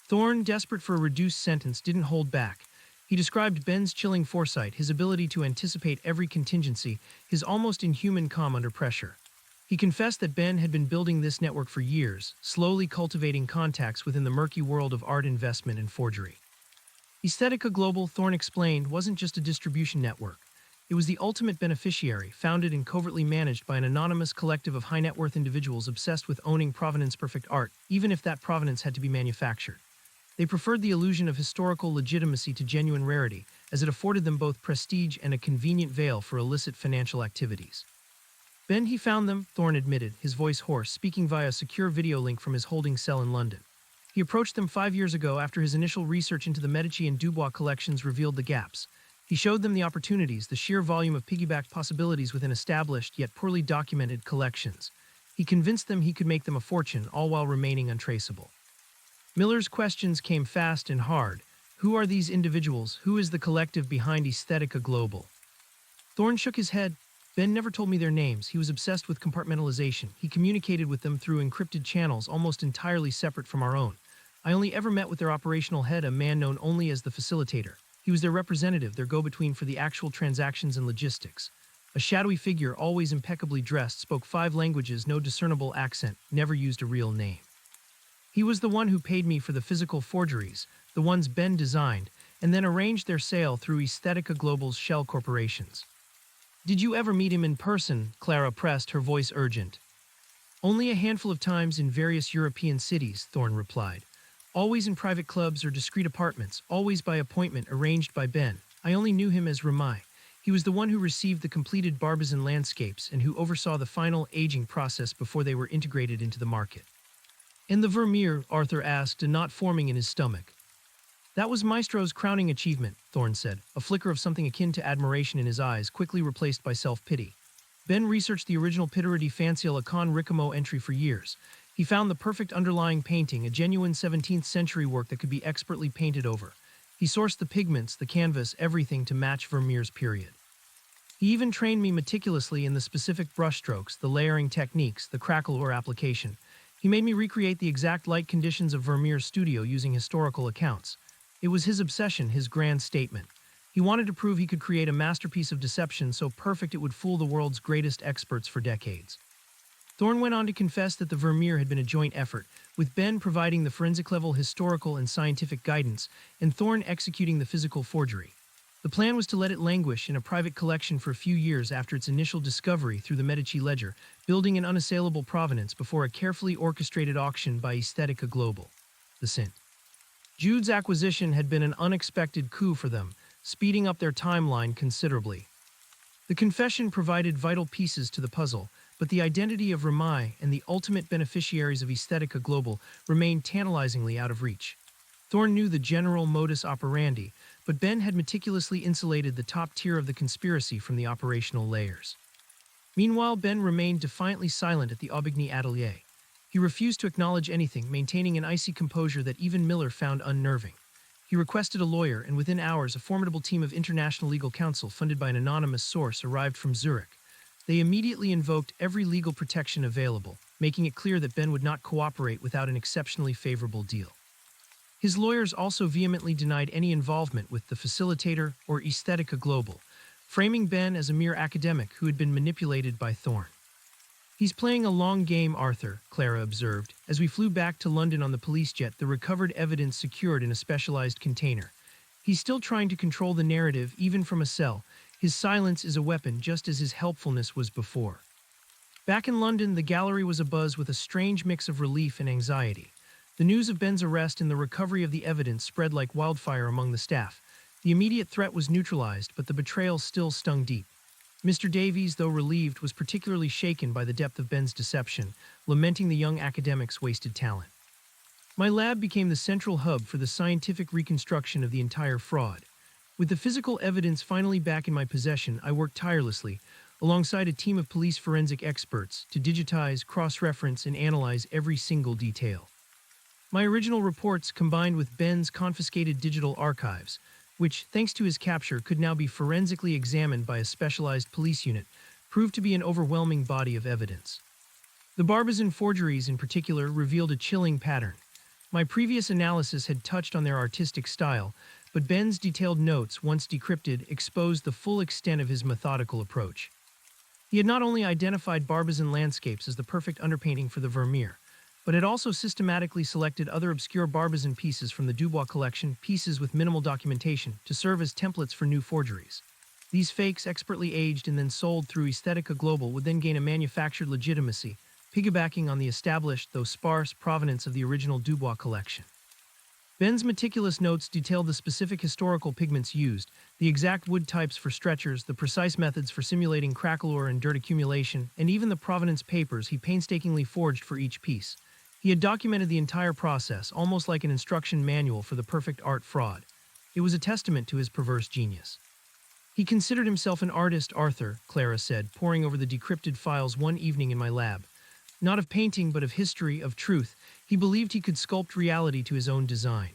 Thorne, desperate for a reduced sentence, didn't hold back. He described Ben's chilling foresight, his ability to anticipate every contingency, his almost inhuman calm under pressure. He confessed that Ben had been building this network for years, slowly cultivating contacts within the murky world of art investment and forgery. Aesthetica Global, Thorne explained, wasn't just a distribution network. It was the ultimate beneficiary, founded and covertly managed by an anonymous collective of high-net-worth individuals obsessed with owning provenance-perfect art, even if that provenance had to be manufactured. They preferred the illusion of historical legitimacy to genuine rarity, as it afforded them both prestige and a convenient veil for illicit financial activities. "Ben, he found them," Thorne admitted, his voice hoarse, speaking via a secure video link from his holding cell in London. He approached them 5 years ago after his initial research into the Medici and Dubois collections revealed the gaps. He showed them the opportunities, the sheer volume of piggyback possibilities within established yet poorly documented collections. He convinced them he could make them a fortune, all while remaining untraceable. Miller's questions came fast and hard. Who are these individuals? Who is the collective behind Aesthetica Global? Thorne shook his head. Ben never told me their names. He was obsessed with compartmentalization. He communicated with them through encrypted channels almost entirely separate from our own. I only ever met with their operational head, a man known only as the facilitator. He was their representative, their go-between for the actual transactions and logistics. A shadowy figure, always impeccably dressed, spoke 5 languages, no discernible accent, never used a real name. He was the one who paid me for the physical forgeries, the ones Ben designed, and then arranged their sale through Aesthetica Global's shell corporations. Did you ever meet him in person? Clara pressed, her voice urgent. Only a handful of times in various European cities, Thorne replied. Always in private clubs or discreet apartments, always by appointment arranged by Ben. I only knew him as Ramai. He was the one who received the completed Barbizon landscapes and who oversaw the final aging process before they were integrated into the market. And the Vermeer? Arthur asked, a knot forming in his stomach. That was Maestro's crowning achievement, Thorne said, a flicker of something akin to admiration in his eyes, quickly replaced by self-pity. Ben researched the original Pittura di Fanciulla con Ricamo entry for years. He found the perfect underlying painting, a genuine 17th century work that could be expertly painted over. He sourced the pigments, the canvas, everything to match Vermeer's period. He even trained me meticulously in the specific brushstrokes, the layering techniques, the craquelure application. He made me recreate the exact light conditions of Vermeer's studio using historical accounts. It was his obsession, his grand statement. He wanted to prove he could create a masterpiece of deception so perfect it would fool the world's greatest experts for decades. Thorne went on to confess that the Vermeer had been a joint effort, with Ben providing the forensic-level historical and scientific guidance, and Thorne executing the physical forgery. The plan was to let it languish in a private collection for a few years after its initial discovery through the Medici ledger, building an unassailable provenance before a carefully orchestrated auction by Aesthetica Global. The St. Jude's acquisition had been an unexpected coup for them, speeding up their timeline considerably. The confession provided vital pieces to the puzzle, but the identity of Ramai and the ultimate beneficiaries of Aesthetica Global remained tantalizingly out of reach. Thorne knew the general modus operandi, but Ben had meticulously insulated the top tier of the conspiracy from the operational layers. Meanwhile, Ben remained defiantly silent at the Aubigny atelier. He refused to acknowledge anything, maintaining an icy composure that even Miller found unnerving. He requested a lawyer, and within hours, a formidable team of international legal counsel funded by an anonymous source arrived from Zurich. They immediately invoked every legal protection available, making it clear that Ben would not cooperate without an exceptionally favorable deal. His lawyers also vehemently denied any involvement with the facilitator or Aesthetica Global, framing Ben as a mere academic who had been manipulated by Thorne. He's playing a long game, Arthur, Clara observed, as we flew back to London on the police jet, the recovered evidence secured in a specialized container. He's still trying to control the narrative, even from a cell. His silence is a weapon, just as his helpfulness was before. Back in London, the gallery was abuzz with a strange mix of relief and anxiety. The news of Ben's arrest and the recovery of the evidence spread like wildfire among the staff. The immediate threat was neutralized, but the betrayal still stung deep. Mr. Davies, though relieved, was particularly shaken by the depth of Ben's deception, lamenting the young academic's wasted talent. My lab became the central hub for the scientific reconstruction of the entire fraud. With the physical evidence finally back in my possession, I worked tirelessly, alongside a team of police forensic experts, to digitize, cross-reference, and analyze every single detail. My original reports, combined with Ben's confiscated digital archives, which, thanks to his capture, could now be forensically examined by a specialized police unit, proved to be an overwhelming body of evidence. The Barbizon forgeries, in particular, revealed a chilling pattern. My previous analysis had touched on their artistic style, but Ben's detailed notes, once decrypted, exposed the full extent of his methodical approach. He had not only identified Barbizon landscapes as the perfect underpainting for the Vermeer, but had also systematically selected other obscure Barbizon pieces from the Dubois collection, pieces with minimal documentation, to serve as templates for new forgeries. These fakes, expertly aged and then sold through Aesthetica Global, would then gain a manufactured legitimacy, piggybacking on the established, though sparse, provenance of the original Dubois collection. Ben's meticulous notes detailed the specific historical pigments used, the exact wood types for stretchers, the precise methods for simulating craquelure and dirt accumulation, and even the provenance papers he painstakingly forged for each piece. He had documented the entire process, almost like an instruction manual for the perfect art fraud. It was a testament to his perverse genius. He considered himself an artist, Arthur, Clara said, poring over the decrypted files one evening in my lab. Not of painting, but of history, of truth. He believed he could sculpt reality to his own design.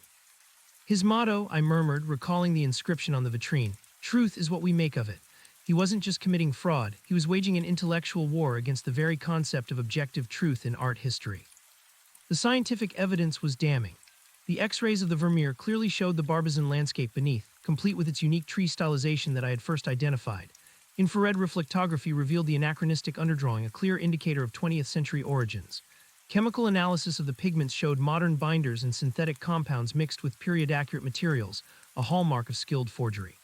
His motto, I murmured, recalling the inscription on the vitrine, truth is what we make of it. He wasn't just committing fraud, he was waging an intellectual war against the very concept of objective truth in art history. The scientific evidence was damning. The X-rays of the Vermeer clearly showed the Barbizon landscape beneath, complete with its unique tree stylization that I had first identified. Infrared reflectography revealed the anachronistic underdrawing, a clear indicator of 20th century origins. Chemical analysis of the pigments showed modern binders and synthetic compounds mixed with period-accurate materials, a hallmark of skilled forgery.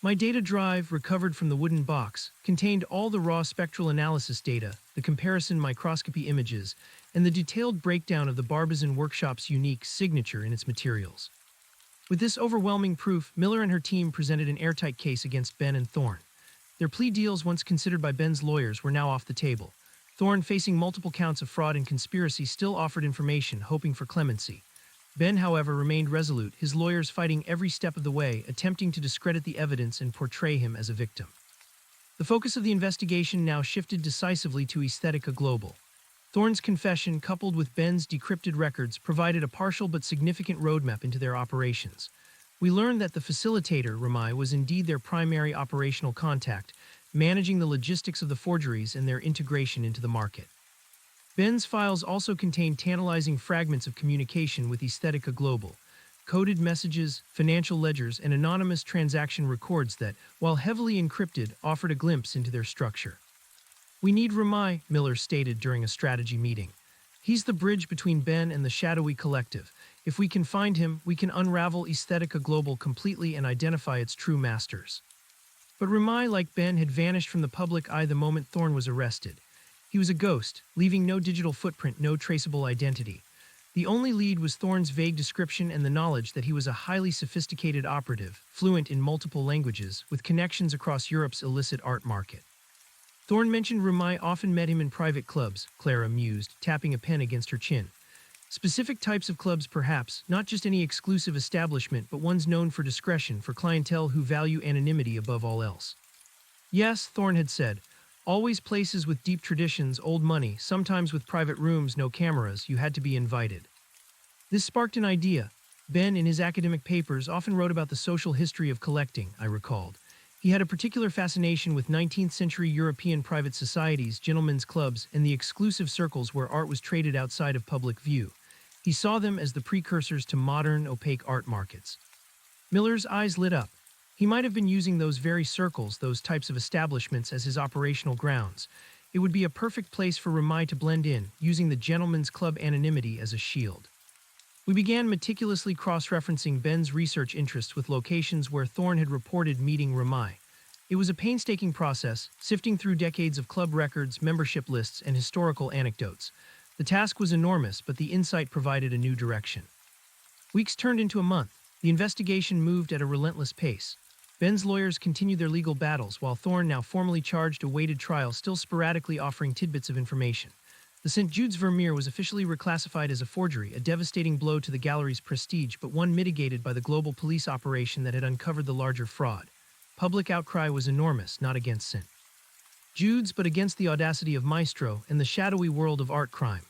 My data drive, recovered from the wooden box, contained all the raw spectral analysis data, the comparison microscopy images, and the detailed breakdown of the Barbizon workshop's unique signature in its materials. With this overwhelming proof, Miller and her team presented an airtight case against Ben and Thorne. Their plea deals, once considered by Ben's lawyers, were now off the table. Thorne, facing multiple counts of fraud and conspiracy, still offered information, hoping for clemency. Ben, however, remained resolute, his lawyers fighting every step of the way, attempting to discredit the evidence and portray him as a victim. The focus of the investigation now shifted decisively to Aesthetica Global. Thorne's confession, coupled with Ben's decrypted records, provided a partial but significant roadmap into their operations. We learned that the facilitator, Ramai, was indeed their primary operational contact, managing the logistics of the forgeries and their integration into the market. Ben's files also contained tantalizing fragments of communication with Aesthetica Global, coded messages, financial ledgers, and anonymous transaction records that, while heavily encrypted, offered a glimpse into their structure. "We need Ramai," Miller stated during a strategy meeting. "He's the bridge between Ben and the shadowy collective. If we can find him, we can unravel Aesthetica Global completely and identify its true masters." But Ramai, like Ben, had vanished from the public eye the moment Thorne was arrested. He was a ghost, leaving no digital footprint, no traceable identity. The only lead was Thorne's vague description and the knowledge that he was a highly sophisticated operative, fluent in multiple languages, with connections across Europe's illicit art market. Thorne mentioned Ramai often met him in private clubs, Clara mused, tapping a pen against her chin. Specific types of clubs perhaps, not just any exclusive establishment, but ones known for discretion, for clientele who value anonymity above all else. "Yes," Thorne had said. "Always places with deep traditions, old money, sometimes with private rooms, no cameras, you had to be invited." This sparked an idea. Ben, in his academic papers, often wrote about the social history of collecting, I recalled. He had a particular fascination with 19th-century European private societies, gentlemen's clubs, and the exclusive circles where art was traded outside of public view. He saw them as the precursors to modern, opaque art markets. Miller's eyes lit up. He might have been using those very circles, those types of establishments, as his operational grounds. It would be a perfect place for Ramai to blend in, using the gentleman's club anonymity as a shield. We began meticulously cross-referencing Ben's research interests with locations where Thorne had reported meeting Ramai. It was a painstaking process, sifting through decades of club records, membership lists, and historical anecdotes. The task was enormous, but the insight provided a new direction. Weeks turned into a month. The investigation moved at a relentless pace. Ben's lawyers continued their legal battles, while Thorne, now formally charged, awaited trial, still sporadically offering tidbits of information. The St. Jude's Vermeer was officially reclassified as a forgery, a devastating blow to the gallery's prestige, but one mitigated by the global police operation that had uncovered the larger fraud. Public outcry was enormous, not against St. Jude's, but against the audacity of Maestro and the shadowy world of art crime.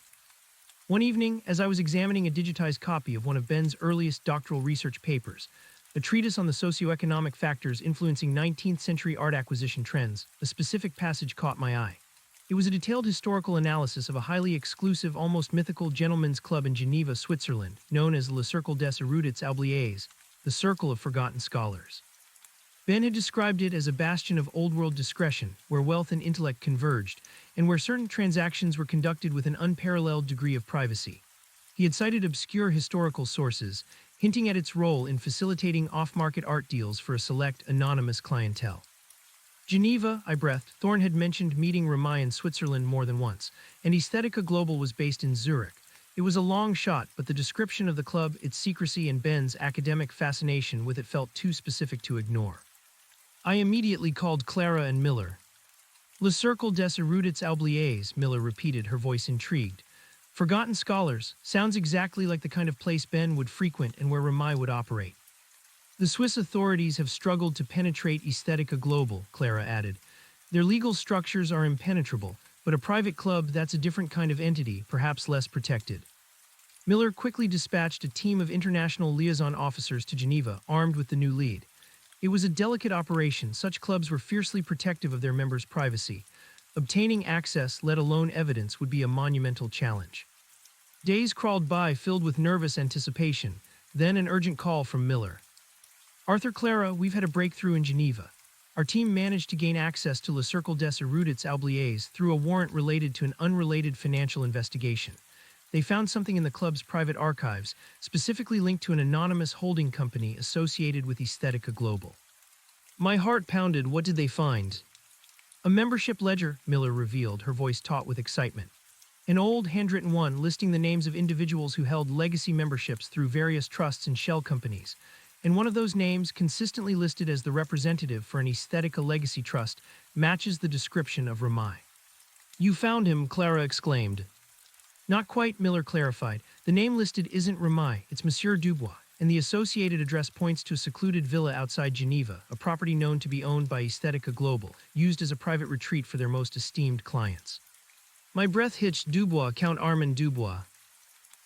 One evening, as I was examining a digitized copy of one of Ben's earliest doctoral research papers, a treatise on the socioeconomic factors influencing 19th-century art acquisition trends, a specific passage caught my eye. It was a detailed historical analysis of a highly exclusive, almost mythical gentlemen's club in Geneva, Switzerland, known as Le Cercle des Erudits Oubliés, the Circle of Forgotten Scholars. Ben had described it as a bastion of old-world discretion, where wealth and intellect converged, and where certain transactions were conducted with an unparalleled degree of privacy. He had cited obscure historical sources, hinting at its role in facilitating off-market art deals for a select, anonymous clientele. Geneva, I breathed. Thorne had mentioned meeting Ramai in Switzerland more than once, and Aesthetica Global was based in Zurich. It was a long shot, but the description of the club, its secrecy, and Ben's academic fascination with it felt too specific to ignore. I immediately called Clara and Miller. Le Cercle des Erudits Oubliés, Miller repeated, her voice intrigued. Forgotten Scholars sounds exactly like the kind of place Ben would frequent and where Ramai would operate. The Swiss authorities have struggled to penetrate Aesthetica Global, Clara added. Their legal structures are impenetrable, but a private club, that's a different kind of entity, perhaps less protected. Miller quickly dispatched a team of international liaison officers to Geneva, armed with the new lead. It was a delicate operation. Such clubs were fiercely protective of their members' privacy. Obtaining access, let alone evidence, would be a monumental challenge. Days crawled by, filled with nervous anticipation, then an urgent call from Miller. Arthur, Clara, we've had a breakthrough in Geneva. Our team managed to gain access to Le Cercle des Erudits Oubliés through a warrant related to an unrelated financial investigation. They found something in the club's private archives, specifically linked to an anonymous holding company associated with Aesthetica Global. My heart pounded. What did they find? A membership ledger, Miller revealed, her voice taut with excitement. An old, handwritten one listing the names of individuals who held legacy memberships through various trusts and shell companies. And one of those names, consistently listed as the representative for an Aesthetica Legacy Trust, matches the description of Ramai. You found him, Clara exclaimed. Not quite, Miller clarified. The name listed isn't Ramai, it's Monsieur Dubois, and the associated address points to a secluded villa outside Geneva, a property known to be owned by Aesthetica Global, used as a private retreat for their most esteemed clients. My breath hitched. Dubois, Count Armand Dubois.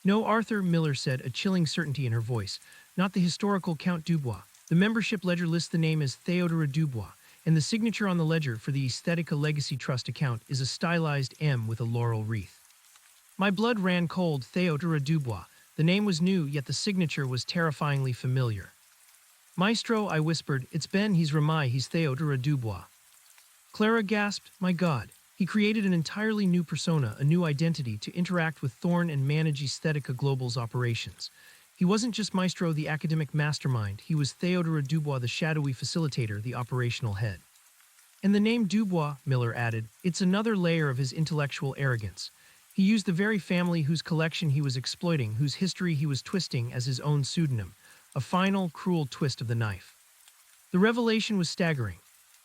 No, Arthur, Miller said, a chilling certainty in her voice. Not the historical Count Dubois. The membership ledger lists the name as Theodore Dubois, and the signature on the ledger for the Aesthetica Legacy Trust account is a stylized M with a laurel wreath. My blood ran cold. Theodore Dubois. The name was new, yet the signature was terrifyingly familiar. Maestro, I whispered, it's Ben, he's Ramai, he's Theodore Dubois. Clara gasped, my God. He created an entirely new persona, a new identity, to interact with Thorne and manage Aesthetica Global's operations. He wasn't just Maestro, the academic mastermind, he was Theodore Dubois, the shadowy facilitator, the operational head. And the name Dubois, Miller added, it's another layer of his intellectual arrogance. He used the very family whose collection he was exploiting, whose history he was twisting, as his own pseudonym, a final, cruel twist of the knife. The revelation was staggering.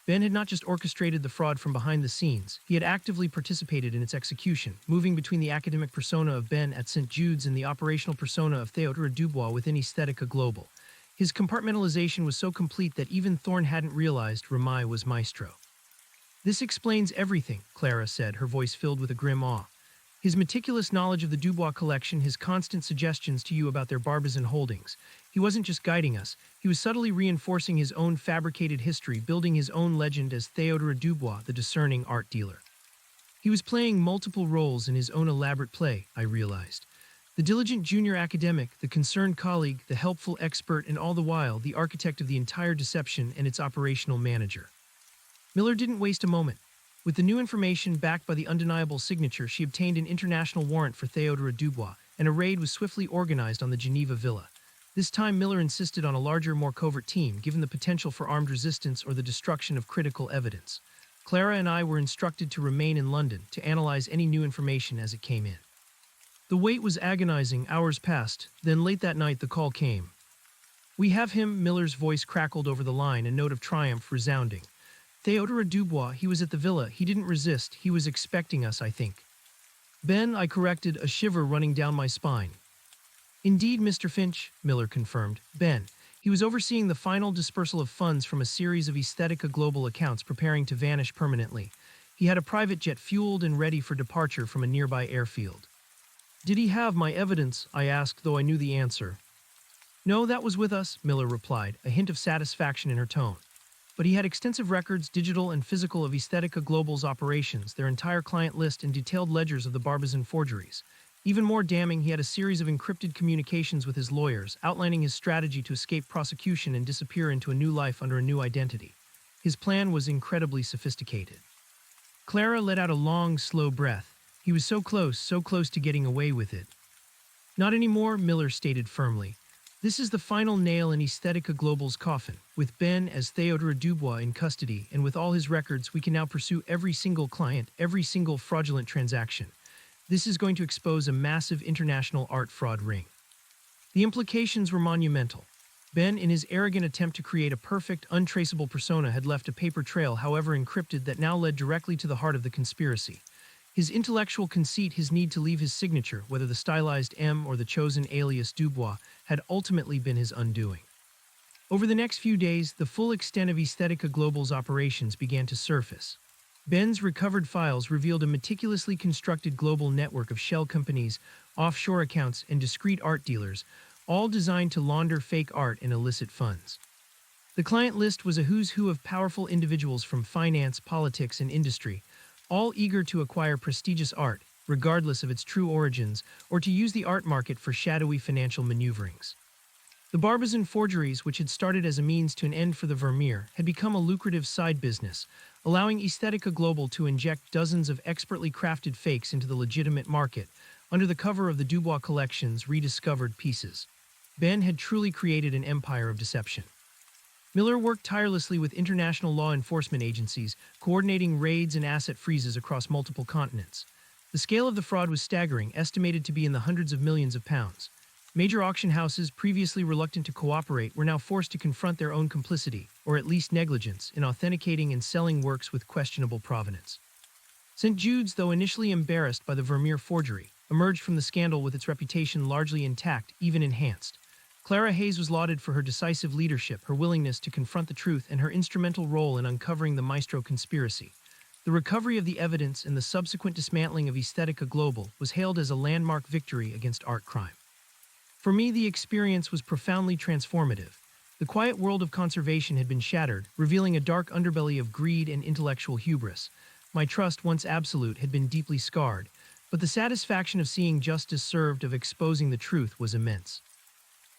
Ben had not just orchestrated the fraud from behind the scenes, he had actively participated in its execution, moving between the academic persona of Ben at St. Jude's and the operational persona of Theodore Dubois within Aesthetica Global. His compartmentalization was so complete that even Thorne hadn't realized Ramai was Maestro. This explains everything, Clara said, her voice filled with a grim awe. His meticulous knowledge of the Dubois collection, his constant suggestions to you about their Barbizon holdings. He wasn't just guiding us, he was subtly reinforcing his own fabricated history, building his own legend as Theodore Dubois, the discerning art dealer. He was playing multiple roles in his own elaborate play, I realized. The diligent junior academic, the concerned colleague, the helpful expert, and all the while, the architect of the entire deception and its operational manager. Miller didn't waste a moment. With the new information backed by the undeniable signature, she obtained an international warrant for Theodore Dubois, and a raid was swiftly organized on the Geneva villa. This time, Miller insisted on a larger, more covert team, given the potential for armed resistance or the destruction of critical evidence. Clara and I were instructed to remain in London to analyze any new information as it came in. The wait was agonizing. Hours passed, then late that night the call came. We have him, Miller's voice crackled over the line, a note of triumph resounding. Theodore Dubois, he was at the villa, he didn't resist, he was expecting us, I think. Ben, I corrected, a shiver running down my spine. Indeed, Mr. Finch, Miller confirmed. Ben, he was overseeing the final dispersal of funds from a series of Aesthetica Global accounts preparing to vanish permanently. He had a private jet fueled and ready for departure from a nearby airfield. Did he have my evidence? I asked, though I knew the answer. No, that was with us, Miller replied, a hint of satisfaction in her tone. But he had extensive records, digital and physical, of Aesthetica Global's operations, their entire client list, and detailed ledgers of the Barbizon forgeries. Even more damning, he had a series of encrypted communications with his lawyers, outlining his strategy to escape prosecution and disappear into a new life under a new identity. His plan was incredibly sophisticated. Clara let out a long, slow breath. He was so close to getting away with it. Not anymore, Miller stated firmly. This is the final nail in Aesthetica Global's coffin. With Ben as Theodore Dubois in custody, and with all his records, we can now pursue every single client, every single fraudulent transaction. This is going to expose a massive international art fraud ring. The implications were monumental. Ben, in his arrogant attempt to create a perfect, untraceable persona, had left a paper trail, however encrypted, that now led directly to the heart of the conspiracy. His intellectual conceit, his need to leave his signature, whether the stylized M or the chosen alias Dubois, had ultimately been his undoing. Over the next few days, the full extent of Aesthetica Global's operations began to surface. Ben's recovered files revealed a meticulously constructed global network of shell companies, offshore accounts, and discreet art dealers, all designed to launder fake art and illicit funds. The client list was a who's who of powerful individuals from finance, politics, and industry, all eager to acquire prestigious art, regardless of its true origins, or to use the art market for shadowy financial maneuverings. The Barbizon forgeries, which had started as a means to an end for the Vermeer, had become a lucrative side business, allowing Aesthetica Global to inject dozens of expertly crafted fakes into the legitimate market, under the cover of the Dubois Collection's rediscovered pieces. Ben had truly created an empire of deception. Miller worked tirelessly with international law enforcement agencies, coordinating raids and asset freezes across multiple continents. The scale of the fraud was staggering, estimated to be in the hundreds of millions of pounds. Major auction houses, previously reluctant to cooperate, were now forced to confront their own complicity, or at least negligence, in authenticating and selling works with questionable provenance. St. Jude's, though initially embarrassed by the Vermeer forgery, emerged from the scandal with its reputation largely intact, even enhanced. Clara Hayes was lauded for her decisive leadership, her willingness to confront the truth, and her instrumental role in uncovering the Maestro conspiracy. The recovery of the evidence and the subsequent dismantling of Aesthetica Global was hailed as a landmark victory against art crime. For me, the experience was profoundly transformative. The quiet world of conservation had been shattered, revealing a dark underbelly of greed and intellectual hubris. My trust, once absolute, had been deeply scarred, but the satisfaction of seeing justice served, of exposing the truth, was immense.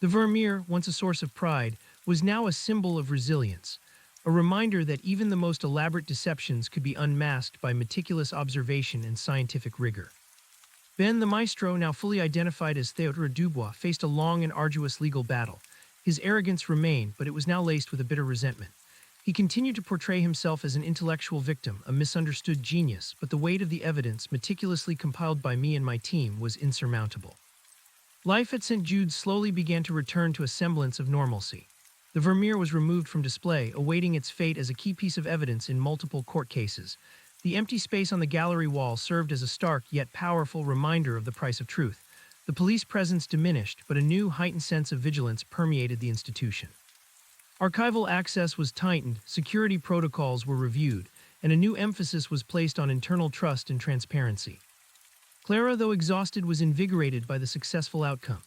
The Vermeer, once a source of pride, was now a symbol of resilience, a reminder that even the most elaborate deceptions could be unmasked by meticulous observation and scientific rigor. Ben, the maestro, now fully identified as Théodore Dubois, faced a long and arduous legal battle. His arrogance remained, but it was now laced with a bitter resentment. He continued to portray himself as an intellectual victim, a misunderstood genius, but the weight of the evidence, meticulously compiled by me and my team, was insurmountable. Life at St. Jude's slowly began to return to a semblance of normalcy. The Vermeer was removed from display, awaiting its fate as a key piece of evidence in multiple court cases. The empty space on the gallery wall served as a stark yet powerful reminder of the price of truth. The police presence diminished, but a new, heightened sense of vigilance permeated the institution. Archival access was tightened, security protocols were reviewed, and a new emphasis was placed on internal trust and transparency. Clara, though exhausted, was invigorated by the successful outcome.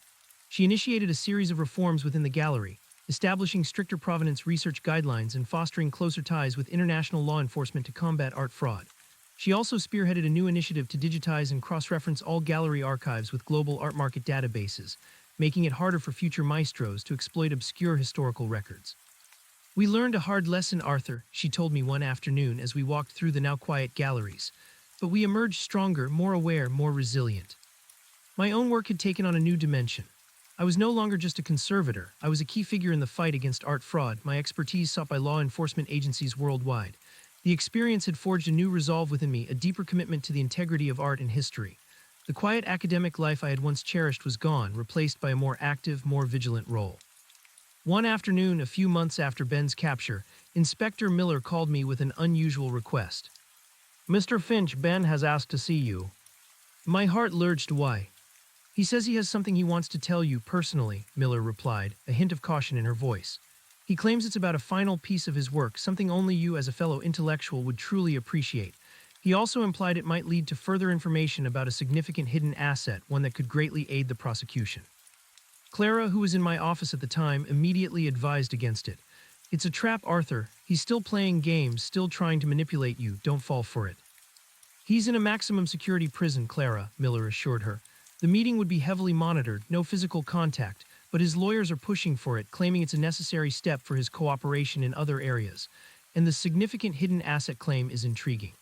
She initiated a series of reforms within the gallery, establishing stricter provenance research guidelines and fostering closer ties with international law enforcement to combat art fraud. She also spearheaded a new initiative to digitize and cross-reference all gallery archives with global art market databases, making it harder for future maestros to exploit obscure historical records. "We learned a hard lesson, Arthur," she told me one afternoon as we walked through the now quiet galleries. "But we emerged stronger, more aware, more resilient." My own work had taken on a new dimension. I was no longer just a conservator. I was a key figure in the fight against art fraud, my expertise sought by law enforcement agencies worldwide. The experience had forged a new resolve within me, a deeper commitment to the integrity of art and history. The quiet academic life I had once cherished was gone, replaced by a more active, more vigilant role. One afternoon, a few months after Ben's capture, Inspector Miller called me with an unusual request. "Mr. Finch, Ben has asked to see you." My heart lurched. "Why?" "He says he has something he wants to tell you personally," Miller replied, a hint of caution in her voice. "He claims it's about a final piece of his work, something only you as a fellow intellectual would truly appreciate. He also implied it might lead to further information about a significant hidden asset, one that could greatly aid the prosecution." Clara, who was in my office at the time, immediately advised against it. "It's a trap, Arthur. He's still playing games, still trying to manipulate you. Don't fall for it." "He's in a maximum security prison, Clara," Miller assured her. "The meeting would be heavily monitored, no physical contact, but his lawyers are pushing for it, claiming it's a necessary step for his cooperation in other areas. And the significant hidden asset claim is intriguing."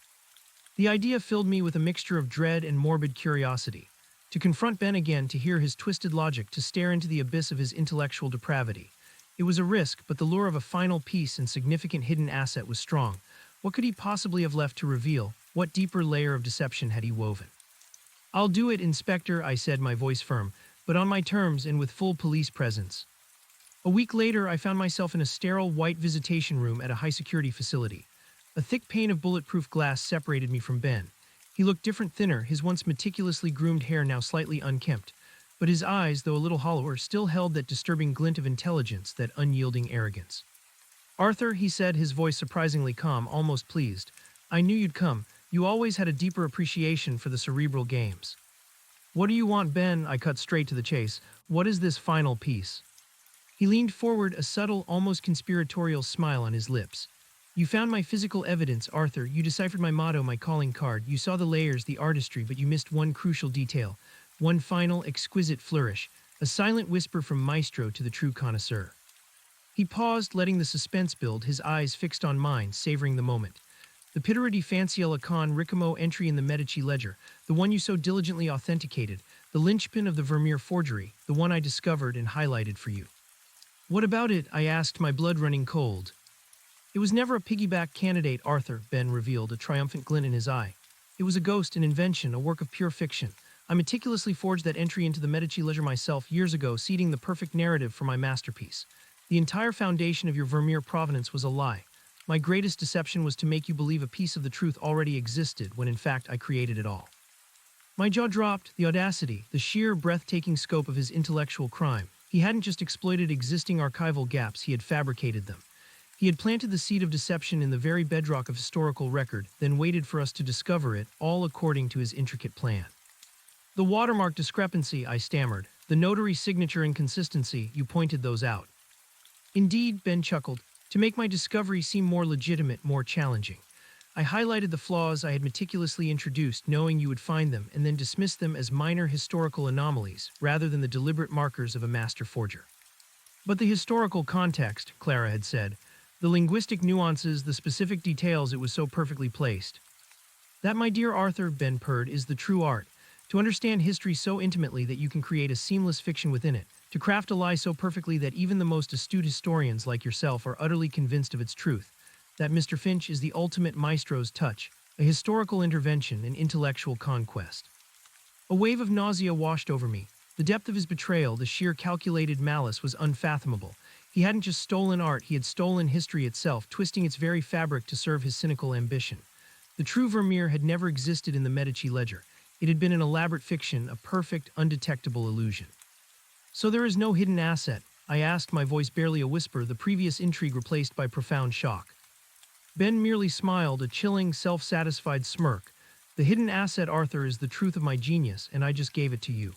The idea filled me with a mixture of dread and morbid curiosity. To confront Ben again, to hear his twisted logic, to stare into the abyss of his intellectual depravity. It was a risk, but the lure of a final piece and significant hidden asset was strong. What could he possibly have left to reveal? What deeper layer of deception had he woven? "I'll do it, Inspector," I said, my voice firm, "but on my terms and with full police presence." A week later, I found myself in a sterile white visitation room at a high-security facility. A thick pane of bulletproof glass separated me from Ben. He looked different, thinner, his once meticulously groomed hair now slightly unkempt. But his eyes, though a little hollower, still held that disturbing glint of intelligence, that unyielding arrogance. "Arthur," he said, his voice surprisingly calm, almost pleased, "I knew you'd come. You always had a deeper appreciation for the cerebral games." "What do you want, Ben?" I cut straight to the chase. "What is this final piece?" He leaned forward, a subtle, almost conspiratorial smile on his lips. "You found my physical evidence, Arthur. You deciphered my motto, my calling card. You saw the layers, the artistry, but you missed one crucial detail. One final, exquisite flourish, a silent whisper from maestro to the true connoisseur." He paused, letting the suspense build, his eyes fixed on mine, savoring the moment. The Pitera di Fanciella con Ricamo entry in the Medici ledger, the one you so diligently authenticated, the linchpin of the Vermeer forgery, the one I discovered and highlighted for you. What about it? I asked, my blood running cold. It was never a piggyback candidate, Arthur, Ben revealed, a triumphant glint in his eye. It was a ghost, an invention, a work of pure fiction. I meticulously forged that entry into the Medici ledger myself years ago, seeding the perfect narrative for my masterpiece. The entire foundation of your Vermeer provenance was a lie. My greatest deception was to make you believe a piece of the truth already existed, when in fact I created it all. My jaw dropped, the audacity, the sheer breathtaking scope of his intellectual crime. He hadn't just exploited existing archival gaps, he had fabricated them. He had planted the seed of deception in the very bedrock of historical record, then waited for us to discover it, all according to his intricate plan. The watermark discrepancy, I stammered. The notary signature inconsistency, you pointed those out. Indeed, Ben chuckled, to make my discovery seem more legitimate, more challenging. I highlighted the flaws I had meticulously introduced, knowing you would find them, and then dismissed them as minor historical anomalies, rather than the deliberate markers of a master forger. But the historical context, Clara had said, the linguistic nuances, the specific details, it was so perfectly placed. That, my dear Arthur, Ben purred, is the true art. To understand history so intimately that you can create a seamless fiction within it. To craft a lie so perfectly that even the most astute historians like yourself are utterly convinced of its truth. That, Mr. Finch, is the ultimate maestro's touch, a historical intervention, an intellectual conquest. A wave of nausea washed over me. The depth of his betrayal, the sheer calculated malice was unfathomable. He hadn't just stolen art, he had stolen history itself, twisting its very fabric to serve his cynical ambition. The true Vermeer had never existed in the Medici ledger. It had been an elaborate fiction, a perfect, undetectable illusion. So there is no hidden asset? I asked, my voice barely a whisper, the previous intrigue replaced by profound shock. Ben merely smiled, a chilling, self-satisfied smirk. The hidden asset, Arthur, is the truth of my genius, and I just gave it to you.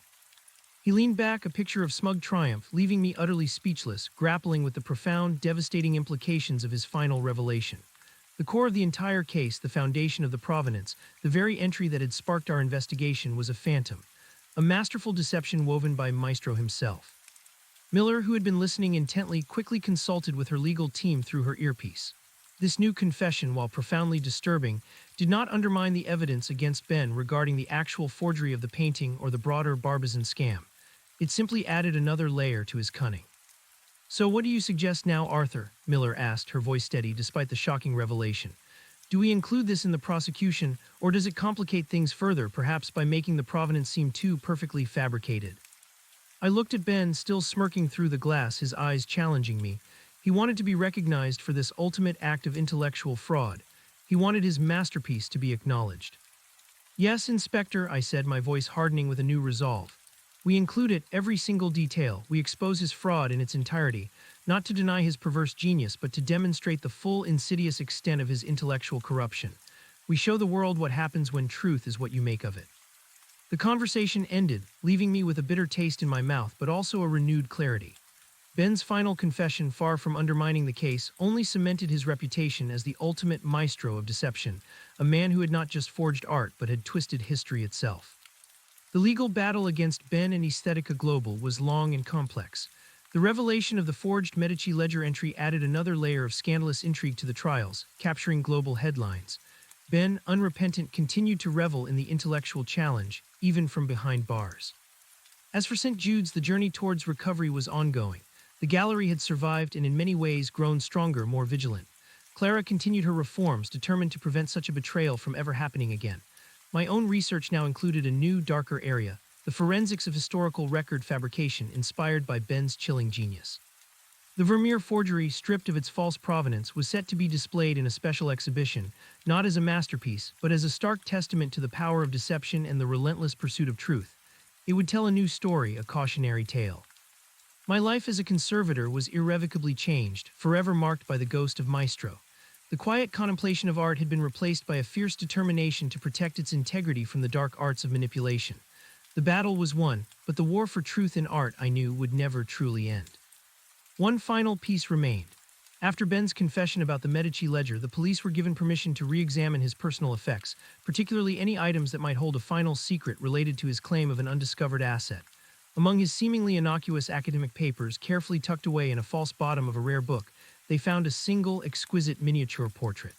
He leaned back, a picture of smug triumph, leaving me utterly speechless, grappling with the profound, devastating implications of his final revelation. The core of the entire case, the foundation of the provenance, the very entry that had sparked our investigation, was a phantom, a masterful deception woven by Maestro himself. Miller, who had been listening intently, quickly consulted with her legal team through her earpiece. This new confession, while profoundly disturbing, did not undermine the evidence against Ben regarding the actual forgery of the painting or the broader Barbizon scam. It simply added another layer to his cunning. So what do you suggest now, Arthur? Miller asked, her voice steady despite the shocking revelation. Do we include this in the prosecution, or does it complicate things further, perhaps by making the provenance seem too perfectly fabricated? I looked at Ben, still smirking through the glass, his eyes challenging me. He wanted to be recognized for this ultimate act of intellectual fraud. He wanted his masterpiece to be acknowledged. Yes, Inspector, I said, my voice hardening with a new resolve. We include it, every single detail. We expose his fraud in its entirety, not to deny his perverse genius, but to demonstrate the full insidious extent of his intellectual corruption. We show the world what happens when truth is what you make of it. The conversation ended, leaving me with a bitter taste in my mouth, but also a renewed clarity. Ben's final confession, far from undermining the case, only cemented his reputation as the ultimate maestro of deception, a man who had not just forged art, but had twisted history itself. The legal battle against Ben and Aesthetica Global was long and complex. The revelation of the forged Medici ledger entry added another layer of scandalous intrigue to the trials, capturing global headlines. Ben, unrepentant, continued to revel in the intellectual challenge, even from behind bars. As for St. Jude's, the journey towards recovery was ongoing. The gallery had survived and in many ways grown stronger, more vigilant. Clara continued her reforms, determined to prevent such a betrayal from ever happening again. My own research now included a new, darker area, the forensics of historical record fabrication inspired by Ben's chilling genius. The Vermeer forgery, stripped of its false provenance, was set to be displayed in a special exhibition, not as a masterpiece, but as a stark testament to the power of deception and the relentless pursuit of truth. It would tell a new story, a cautionary tale. My life as a conservator was irrevocably changed, forever marked by the ghost of Maestro. The quiet contemplation of art had been replaced by a fierce determination to protect its integrity from the dark arts of manipulation. The battle was won, but the war for truth in art, I knew, would never truly end. One final piece remained. After Ben's confession about the Medici ledger, the police were given permission to re-examine his personal effects, particularly any items that might hold a final secret related to his claim of an undiscovered asset. Among his seemingly innocuous academic papers, carefully tucked away in a false bottom of a rare book, they found a single, exquisite miniature portrait.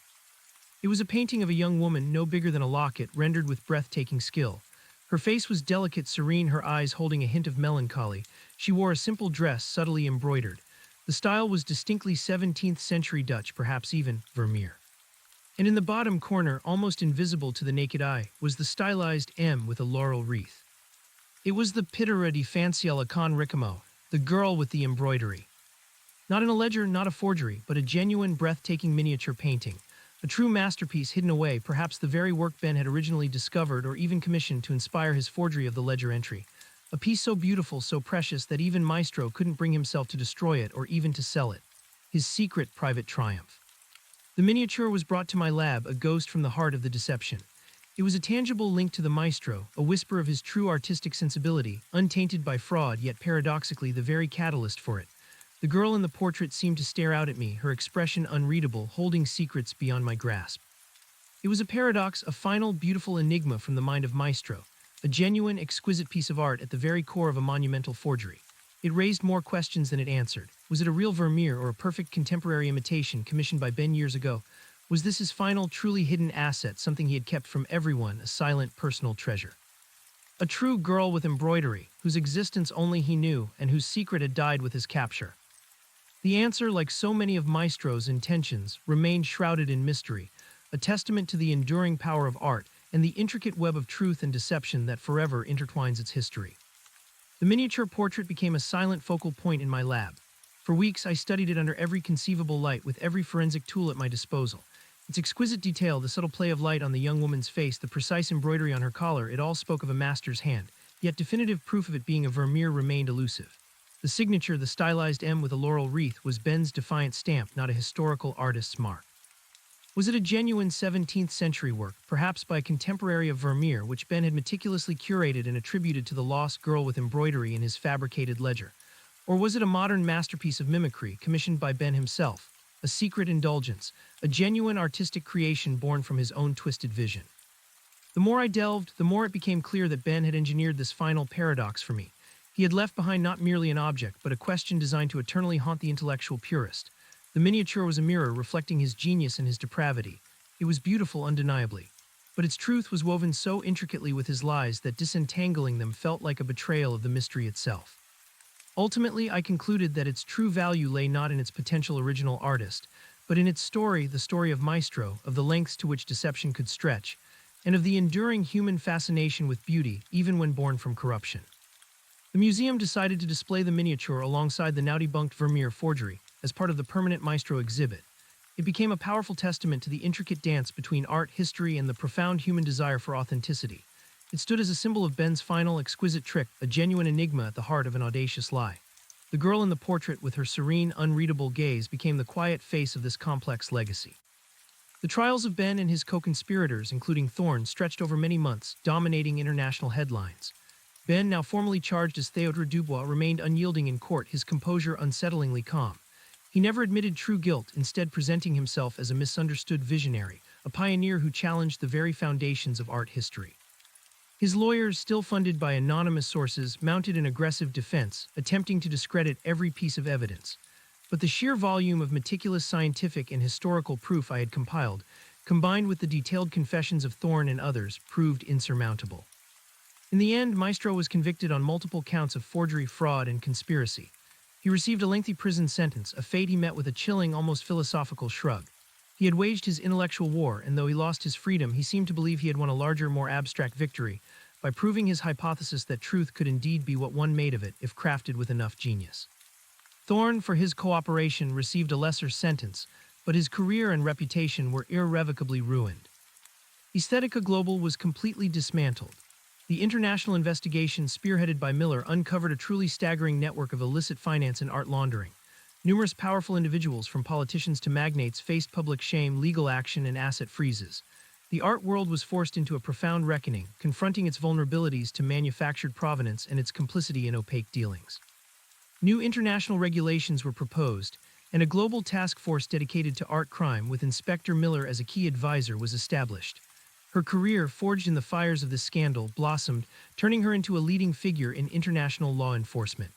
It was a painting of a young woman no bigger than a locket, rendered with breathtaking skill. Her face was delicate, serene, her eyes holding a hint of melancholy. She wore a simple dress, subtly embroidered. The style was distinctly 17th century Dutch, perhaps even Vermeer. And in the bottom corner, almost invisible to the naked eye, was the stylized M with a laurel wreath. It was the pittura di Fanciella con Ricamo, the girl with the embroidery. Not in a ledger, not a forgery, but a genuine, breathtaking miniature painting. A true masterpiece hidden away, perhaps the very work Ben had originally discovered or even commissioned to inspire his forgery of the ledger entry. A piece so beautiful, so precious, that even Maestro couldn't bring himself to destroy it or even to sell it. His secret private triumph. The miniature was brought to my lab, a ghost from the heart of the deception. It was a tangible link to the Maestro, a whisper of his true artistic sensibility, untainted by fraud, yet paradoxically the very catalyst for it. The girl in the portrait seemed to stare out at me, her expression unreadable, holding secrets beyond my grasp. It was a paradox, a final, beautiful enigma from the mind of Maestro, a genuine, exquisite piece of art at the very core of a monumental forgery. It raised more questions than it answered. Was it a real Vermeer or a perfect contemporary imitation commissioned by Ben years ago? Was this his final, truly hidden asset, something he had kept from everyone, a silent, personal treasure? A true girl with embroidery, whose existence only he knew and whose secret had died with his capture. The answer, like so many of Maestro's intentions, remained shrouded in mystery, a testament to the enduring power of art and the intricate web of truth and deception that forever intertwines its history. The miniature portrait became a silent focal point in my lab. For weeks, I studied it under every conceivable light, with every forensic tool at my disposal. Its exquisite detail, the subtle play of light on the young woman's face, the precise embroidery on her collar, it all spoke of a master's hand, yet definitive proof of it being a Vermeer remained elusive. The signature, the stylized M with a laurel wreath, was Ben's defiant stamp, not a historical artist's mark. Was it a genuine 17th century work, perhaps by a contemporary of Vermeer, which Ben had meticulously curated and attributed to the lost girl with embroidery in his fabricated ledger? Or was it a modern masterpiece of mimicry, commissioned by Ben himself, a secret indulgence, a genuine artistic creation born from his own twisted vision? The more I delved, the more it became clear that Ben had engineered this final paradox for me. He had left behind not merely an object, but a question designed to eternally haunt the intellectual purist. The miniature was a mirror reflecting his genius and his depravity. It was beautiful undeniably, but its truth was woven so intricately with his lies that disentangling them felt like a betrayal of the mystery itself. Ultimately, I concluded that its true value lay not in its potential original artist, but in its story, the story of Maestro, of the lengths to which deception could stretch, and of the enduring human fascination with beauty, even when born from corruption. The museum decided to display the miniature alongside the now debunked Vermeer forgery as part of the permanent Maestro exhibit. It became a powerful testament to the intricate dance between art, history, and the profound human desire for authenticity. It stood as a symbol of Ben's final, exquisite trick, a genuine enigma at the heart of an audacious lie. The girl in the portrait, with her serene, unreadable gaze, became the quiet face of this complex legacy. The trials of Ben and his co-conspirators, including Thorne, stretched over many months, dominating international headlines. Ben, now formally charged as Théodore Dubois, remained unyielding in court, his composure unsettlingly calm. He never admitted true guilt, instead presenting himself as a misunderstood visionary, a pioneer who challenged the very foundations of art history. His lawyers, still funded by anonymous sources, mounted an aggressive defense, attempting to discredit every piece of evidence. But the sheer volume of meticulous scientific and historical proof I had compiled, combined with the detailed confessions of Thorne and others, proved insurmountable. In the end, Maestro was convicted on multiple counts of forgery, fraud, and conspiracy. He received a lengthy prison sentence, a fate he met with a chilling, almost philosophical shrug. He had waged his intellectual war, and though he lost his freedom, he seemed to believe he had won a larger, more abstract victory by proving his hypothesis that truth could indeed be what one made of it if crafted with enough genius. Thorne, for his cooperation, received a lesser sentence, but his career and reputation were irrevocably ruined. Aesthetica Global was completely dismantled. The international investigation spearheaded by Miller uncovered a truly staggering network of illicit finance and art laundering. Numerous powerful individuals, from politicians to magnates, faced public shame, legal action, and asset freezes. The art world was forced into a profound reckoning, confronting its vulnerabilities to manufactured provenance and its complicity in opaque dealings. New international regulations were proposed, and a global task force dedicated to art crime, with Inspector Miller as a key advisor, was established. Her career, forged in the fires of this scandal, blossomed, turning her into a leading figure in international law enforcement.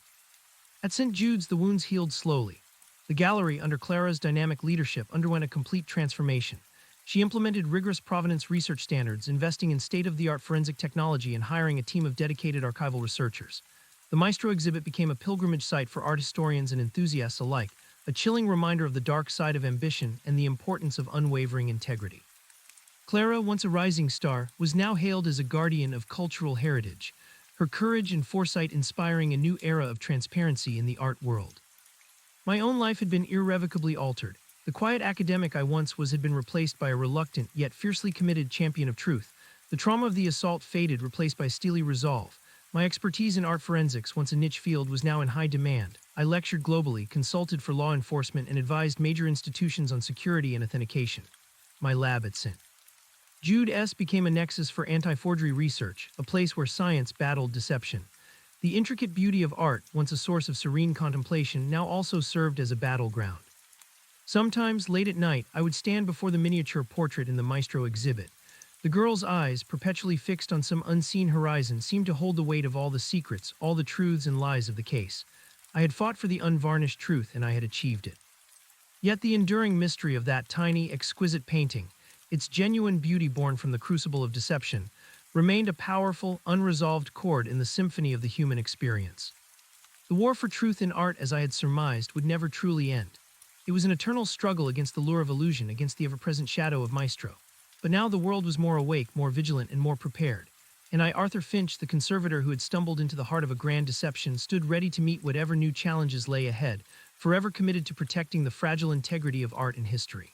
At St. Jude's, the wounds healed slowly. The gallery, under Clara's dynamic leadership, underwent a complete transformation. She implemented rigorous provenance research standards, investing in state-of-the-art forensic technology and hiring a team of dedicated archival researchers. The Maestro exhibit became a pilgrimage site for art historians and enthusiasts alike, a chilling reminder of the dark side of ambition and the importance of unwavering integrity. Clara, once a rising star, was now hailed as a guardian of cultural heritage, her courage and foresight inspiring a new era of transparency in the art world. My own life had been irrevocably altered. The quiet academic I once was had been replaced by a reluctant yet fiercely committed champion of truth. The trauma of the assault faded, replaced by steely resolve. My expertise in art forensics, once a niche field, was now in high demand. I lectured globally, consulted for law enforcement, and advised major institutions on security and authentication. My lab at St. Jude became a nexus for anti-forgery research, a place where science battled deception. The intricate beauty of art, once a source of serene contemplation, now also served as a battleground. Sometimes, late at night, I would stand before the miniature portrait in the Maestro exhibit. The girl's eyes, perpetually fixed on some unseen horizon, seemed to hold the weight of all the secrets, all the truths and lies of the case. I had fought for the unvarnished truth, and I had achieved it. Yet the enduring mystery of that tiny, exquisite painting, its genuine beauty born from the crucible of deception, remained a powerful, unresolved chord in the symphony of the human experience. The war for truth in art, as I had surmised, would never truly end. It was an eternal struggle against the lure of illusion, against the ever-present shadow of Maestro. But now the world was more awake, more vigilant, and more prepared. And I, Arthur Finch, the conservator who had stumbled into the heart of a grand deception, stood ready to meet whatever new challenges lay ahead, forever committed to protecting the fragile integrity of art and history.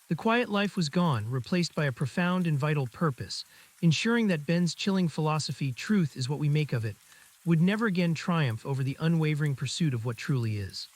The quiet life was gone, replaced by a profound and vital purpose, ensuring that Ben's chilling philosophy, "Truth is what we make of it," would never again triumph over the unwavering pursuit of what truly is.